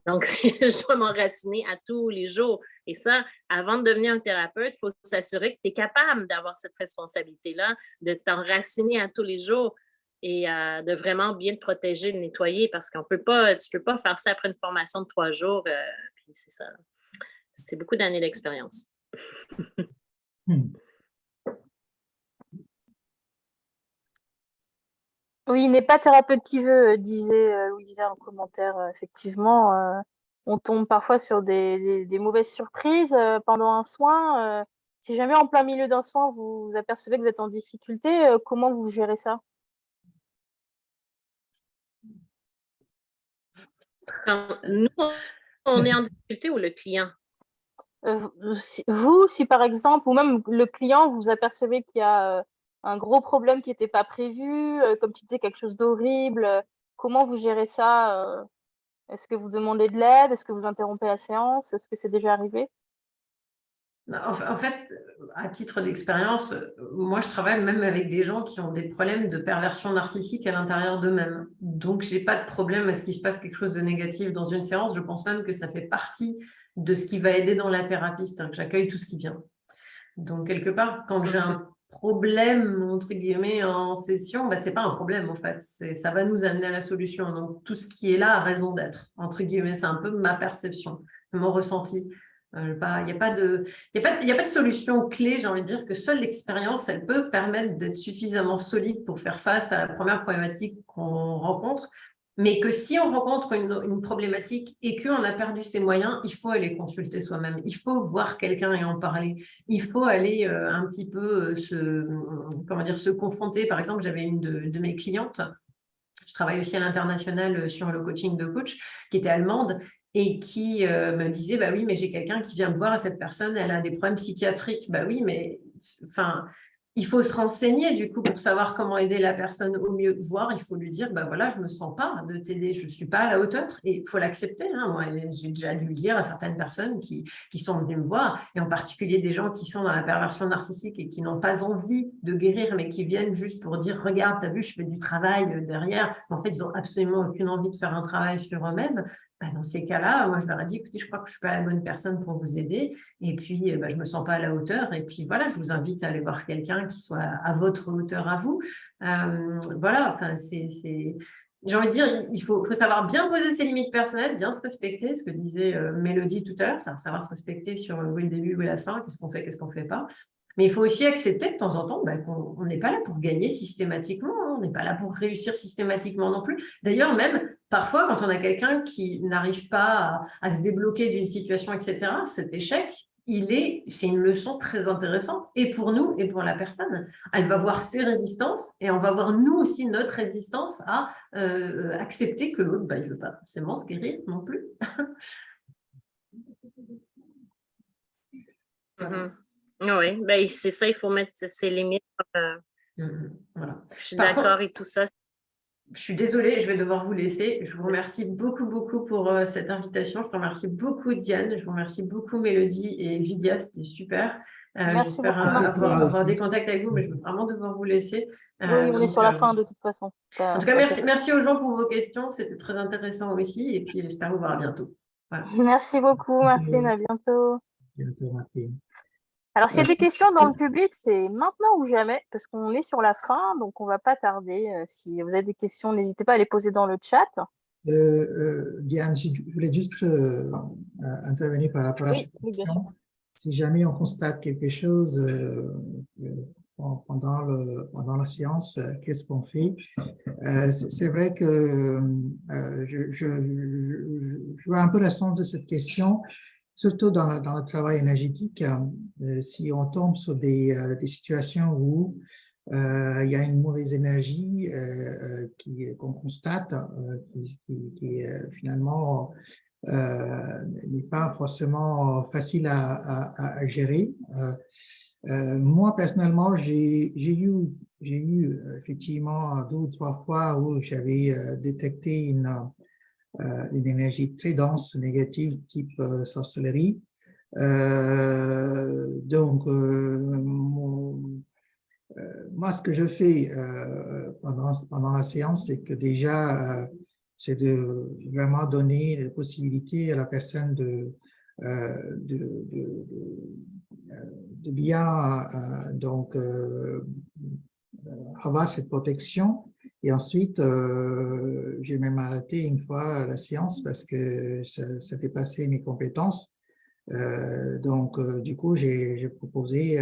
Donc, je dois m'enraciner à tous les jours. Et ça, avant de devenir un thérapeute, il faut s'assurer que tu es capable d'avoir cette responsabilité-là, de t'enraciner à tous les jours et de vraiment bien te protéger, de nettoyer, parce qu'on peut pas, tu ne peux pas faire ça après une formation de 3 jours. Puis c'est ça. C'est beaucoup d'années d'expérience. Oui, il n'est pas thérapeute qui veut, disait Louisa en commentaire. Effectivement, on tombe parfois sur des mauvaises surprises pendant un soin. Si jamais en plein milieu d'un soin, vous apercevez que vous êtes en difficulté, comment vous gérez ça? Quand nous, on est en difficulté ou le client? Si par exemple, ou même le client, vous apercevez qu'il y a un gros problème qui n'était pas prévu, comme tu disais, quelque chose d'horrible, comment vous gérez ça? Est-ce que vous demandez de l'aide? Est-ce que vous interrompez la séance? Est-ce que c'est déjà arrivé? En fait, à titre d'expérience, moi, je travaille même avec des gens qui ont des problèmes de perversion narcissique à l'intérieur d'eux-mêmes. Donc, je n'ai pas de problème à ce qu'il se passe quelque chose de négatif dans une séance. Je pense même que ça fait partie de ce qui va aider dans la thérapie, c'est-à-dire que j'accueille tout ce qui vient. Donc, quelque part, quand j'ai un problème, entre guillemets, en session, ce n'est pas un problème, en fait. Ça va nous amener à la solution. Donc, tout ce qui est là a raison d'être, entre guillemets. C'est un peu ma perception, mon ressenti. Il n'y a pas de solution clé, j'ai envie de dire que seule l'expérience, elle peut permettre d'être suffisamment solide pour faire face à la première problématique qu'on rencontre, mais que si on rencontre une problématique et qu'on a perdu ses moyens, il faut aller consulter soi-même, il faut voir quelqu'un et en parler, il faut aller un petit peu se confronter. Par exemple, j'avais une de mes clientes, je travaille aussi à l'international sur le coaching de coach, qui était allemande, et qui me disait, bah oui, mais j'ai quelqu'un qui vient me voir et cette personne, elle a des problèmes psychiatriques. Bah oui, mais enfin, il faut se renseigner du coup pour savoir comment aider la personne au mieux. Voire, il faut lui dire, bah voilà, je ne me sens pas de t'aider, je ne suis pas à la hauteur. Et il faut l'accepter. Hein. Moi, j'ai déjà dû le dire à certaines personnes qui sont venues me voir, et en particulier des gens qui sont dans la perversion narcissique et qui n'ont pas envie de guérir, mais qui viennent juste pour dire, regarde, tu as vu, je fais du travail derrière. En fait, ils n'ont absolument aucune envie de faire un travail sur eux-mêmes. Dans ces cas-là, moi, je leur ai dit, écoutez, je crois que je ne suis pas la bonne personne pour vous aider. Et puis, je ne me sens pas à la hauteur. Et puis, voilà, je vous invite à aller voir quelqu'un qui soit à votre hauteur à vous. Voilà, enfin, j'ai envie de dire, il faut savoir bien poser ses limites personnelles, bien se respecter, ce que disait Mélodie tout à l'heure, savoir se respecter sur où est le début, où est la fin, qu'est-ce qu'on fait, qu'est-ce qu'on ne fait pas. Mais il faut aussi accepter de temps en temps qu'on n'est pas là pour gagner systématiquement, hein, on n'est pas là pour réussir systématiquement non plus. D'ailleurs, même parfois, quand on a quelqu'un qui n'arrive pas à se débloquer d'une situation, etc., cet échec, c'est une leçon très intéressante, et pour nous, et pour la personne. Elle va voir ses résistances, et on va voir nous aussi notre résistance à accepter que l'autre, il ne veut pas forcément se guérir non plus. Oui, c'est ça, il faut mettre ses limites. Voilà. Je suis d'accord et tout ça. Je suis désolée, je vais devoir vous laisser. Je vous remercie beaucoup, beaucoup pour cette invitation. Je te remercie beaucoup, Diane. Je vous remercie beaucoup, Mélodie et Vidia. C'était super. J'espère avoir des contacts avec vous, mais je vais vraiment devoir vous laisser. Oui, on est sur la fin de toute façon. En tout cas, merci aux gens pour vos questions. C'était très intéressant aussi. Et puis, j'espère vous voir à bientôt. Voilà. Merci beaucoup, Martine. À bientôt. Bientôt, Martine. Alors, s'il y a des questions dans le public, c'est maintenant ou jamais, parce qu'on est sur la fin, donc on ne va pas tarder. Si vous avez des questions, n'hésitez pas à les poser dans le chat. Diane, je voulais juste intervenir par rapport à cette question. si jamais on constate quelque chose pendant la séance, qu'est-ce qu'on fait? C'est vrai que je vois un peu la sens de cette question, surtout dans le travail énergétique. Si on tombe sur des situations où il y a une mauvaise énergie qu'on constate, qui finalement n'est pas forcément facile à gérer. Moi, personnellement, j'ai eu effectivement 2 ou 3 fois où j'avais détecté une énergie très dense, négative, type sorcellerie. Donc, moi, ce que je fais pendant la séance, c'est que déjà, c'est de vraiment donner la possibilité à la personne de bien donc avoir cette protection. Et ensuite, j'ai même arrêté une fois la séance parce que ça dépassait mes compétences. Donc, du coup, j'ai proposé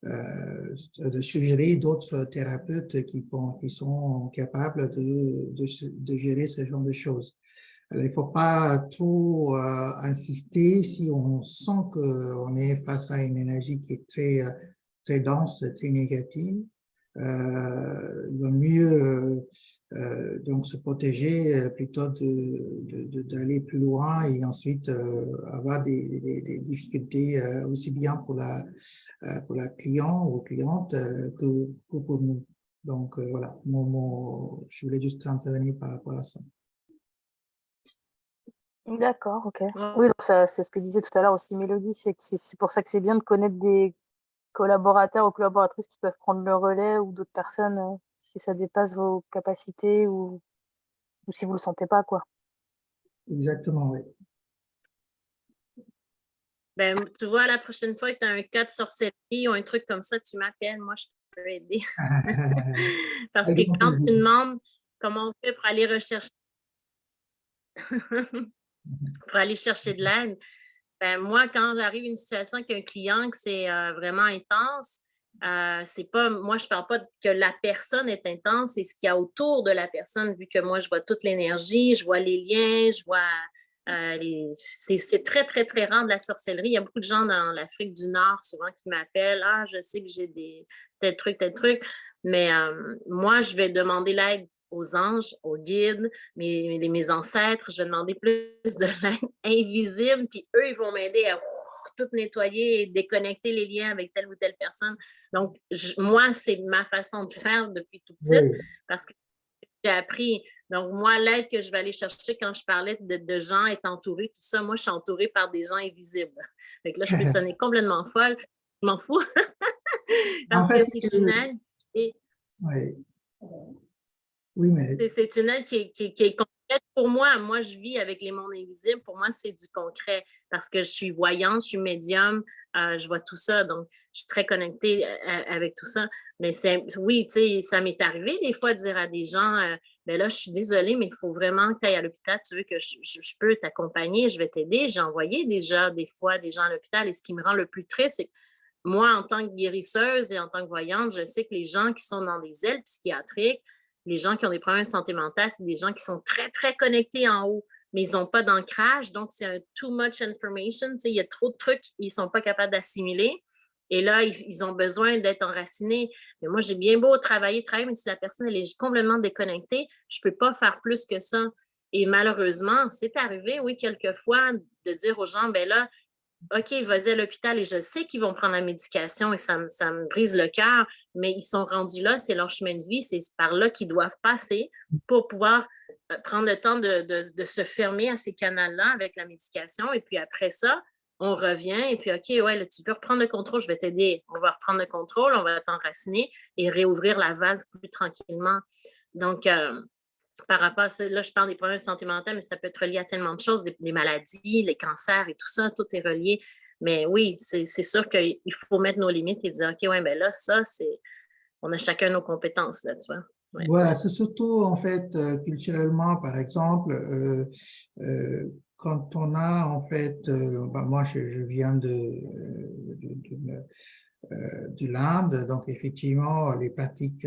de suggérer d'autres thérapeutes qui sont capables de gérer ce genre de choses. Alors, il ne faut pas trop insister si on sent qu'on est face à une énergie qui est très dense, très négative. Il vaut mieux donc se protéger plutôt d'aller plus loin et ensuite avoir des difficultés aussi bien pour la client ou cliente que pour nous. Donc voilà, je voulais juste intervenir par rapport à ça. D'accord, ok. Oui, donc ça, c'est ce que disait tout à l'heure aussi Mélodie, c'est pour ça que c'est bien de connaître des collaborateurs ou collaboratrices qui peuvent prendre le relais ou d'autres personnes si ça dépasse vos capacités ou si vous le sentez pas, quoi. Exactement, oui. Ben, tu vois, la prochaine fois que tu as un cas de sorcellerie ou un truc comme ça, tu m'appelles, moi, je peux aider. Parce que quand tu demandes comment on fait pour aller rechercher de l'aide, ben, moi, quand j'arrive à une situation avec un client que c'est vraiment intense, c'est pas, moi, je parle pas que la personne est intense, c'est ce qu'il y a autour de la personne, vu que moi, je vois toute l'énergie, je vois les liens, je vois c'est très, très, très rare de la sorcellerie. Il y a beaucoup de gens dans l'Afrique du Nord, souvent, qui m'appellent. Ah, je sais que j'ai tel truc. Mais moi, je vais demander l'aide aux anges, aux guides, mes ancêtres. Je vais demander plus de l'aide invisible. Puis eux, ils vont m'aider à tout nettoyer et déconnecter les liens avec telle ou telle personne. Donc, moi, c'est ma façon de faire depuis tout petit parce que j'ai appris. Donc, moi, l'aide que je vais aller chercher quand je parlais de gens être entourés, tout ça, moi, je suis entourée par des gens invisibles. Donc là, je peux sonner complètement folle. Je m'en fous. Parce que c'est une aide et c'est une aide qui est concrète pour moi. Moi, je vis avec les mondes invisibles. Pour moi, c'est du concret parce que je suis voyante, je suis médium, je vois tout ça. Donc, je suis très connectée avec tout ça. Mais oui, tu sais, ça m'est arrivé des fois de dire à des gens, ben là, je suis désolée, mais il faut vraiment que tu ailles à l'hôpital. Tu veux que je peux t'accompagner, je vais t'aider. J'ai envoyé déjà des fois des gens à l'hôpital. Et ce qui me rend le plus triste, c'est que moi, en tant que guérisseuse et en tant que voyante, je sais que les gens qui sont dans des ailes psychiatriques, les gens qui ont des problèmes de santé mentale, c'est des gens qui sont très, très connectés en haut, mais ils n'ont pas d'ancrage. Donc, c'est un too much information. Tu sais, il y a trop de trucs qu'ils ne sont pas capables d'assimiler. Et là, ils ont besoin d'être enracinés. Mais moi, j'ai bien beau travailler, mais si la personne elle est complètement déconnectée, je ne peux pas faire plus que ça. Et malheureusement, c'est arrivé, oui, quelquefois, de dire aux gens, ben là, OK, vas-y à l'hôpital et je sais qu'ils vont prendre la médication et ça me brise le cœur, mais ils sont rendus là, c'est leur chemin de vie, c'est par là qu'ils doivent passer pour pouvoir prendre le temps de se fermer à ces canaux-là avec la médication. Et puis après ça, on revient et puis, OK, ouais, là, tu peux reprendre le contrôle, je vais t'aider. On va reprendre le contrôle, on va t'enraciner et réouvrir la valve plus tranquillement. Donc, par rapport à ça, là, je parle des problèmes de santé mentale, mais ça peut être relié à tellement de choses, des maladies, les cancers et tout ça, tout est relié. Mais oui, c'est sûr qu'il faut mettre nos limites et dire, OK, ouais, ben là, ça, on a chacun nos compétences, là, tu vois. Ouais. Voilà, c'est surtout, en fait, culturellement, par exemple, quand on a en fait, moi je viens de l'Inde, donc effectivement les pratiques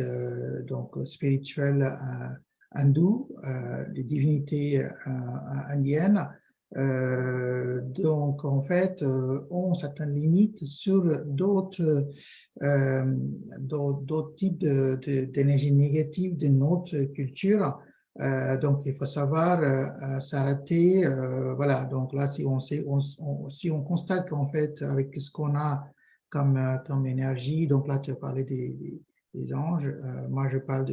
donc spirituelles hindoues, les divinités indiennes, donc en fait ont certaines limites sur d'autres types d'énergie négative de notre culture. Donc il faut savoir s'arrêter. Voilà, donc là si si on constate qu'en fait avec ce qu'on a comme énergie, donc là tu as parlé des anges, moi je parle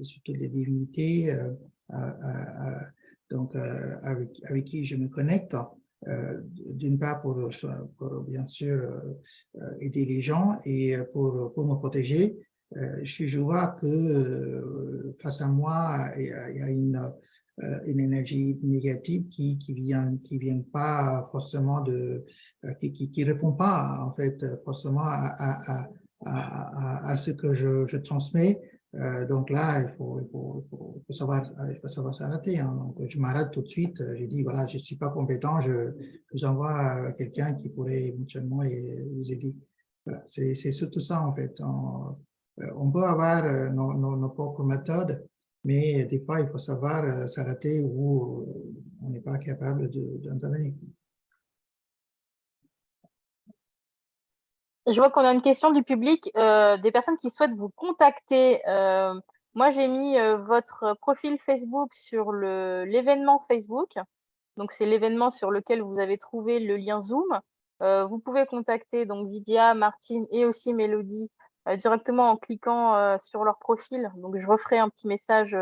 surtout des divinités, donc avec qui je me connecte, d'une part pour bien sûr aider les gens et pour me protéger. Je vois que face à moi, il y a une énergie négative qui vient pas forcément qui répond pas en fait forcément à ce que je transmets. Donc là, il faut savoir s'arrêter. Hein. Donc, je m'arrête tout de suite. Je dis, voilà, je ne suis pas compétent. Je vous envoie quelqu'un qui pourrait éventuellement vous aider. Voilà, c'est surtout ça, en fait. On peut avoir nos propres méthodes, mais des fois, il faut savoir s'arrêter où on n'est pas capable d'intervenir. Je vois qu'on a une question du public, des personnes qui souhaitent vous contacter. Moi, j'ai mis votre profil Facebook sur l'événement Facebook. Donc, c'est l'événement sur lequel vous avez trouvé le lien Zoom. Vous pouvez contacter donc Lydia, Martine et aussi Mélodie directement en cliquant sur leur profil. Donc, je referai un petit message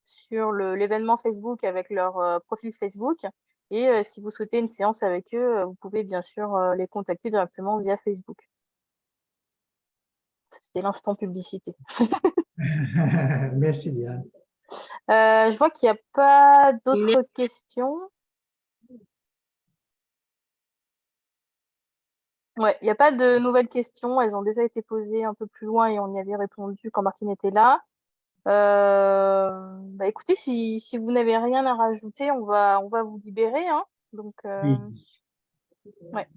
sur l'événement Facebook avec leur profil Facebook. Et si vous souhaitez une séance avec eux, vous pouvez bien sûr les contacter directement via Facebook. C'était l'instant publicité. Merci, Diane. Je vois qu'il n'y a pas d'autres questions. Ouais, il n'y a pas de nouvelles questions. Elles ont déjà été posées un peu plus loin et on y avait répondu quand Martine était là. Écoutez, si vous n'avez rien à rajouter, on va vous libérer. Hein. Donc, Oui. ouais.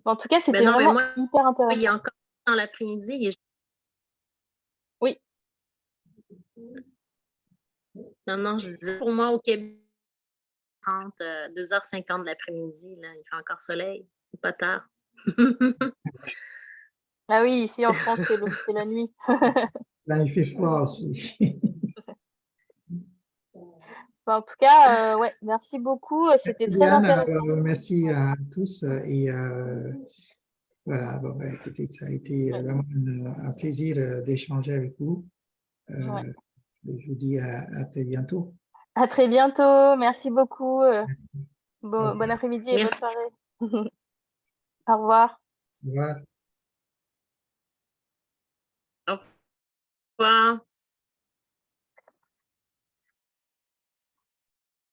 En tout cas, Mais c'était non, mais vraiment moi, hyper intéressant. il y a encore dans l'après-midi. Oui. Non, je disais pour moi au Québec, 2h50 de l'après-midi, là, il fait encore soleil, c'est pas tard. Ah oui, ici en France, c'est la nuit. Là, il fait froid aussi. En tout cas, ouais, merci beaucoup. C'était très Diane, intéressant. merci à tous et voilà, bon, écoutez, ça a été vraiment un plaisir d'échanger avec vous. Ouais. Je vous dis à très bientôt. À très bientôt. Merci beaucoup. Merci. Bon après-midi et bonne Merci. soirée. Au revoir. Au revoir. Au revoir.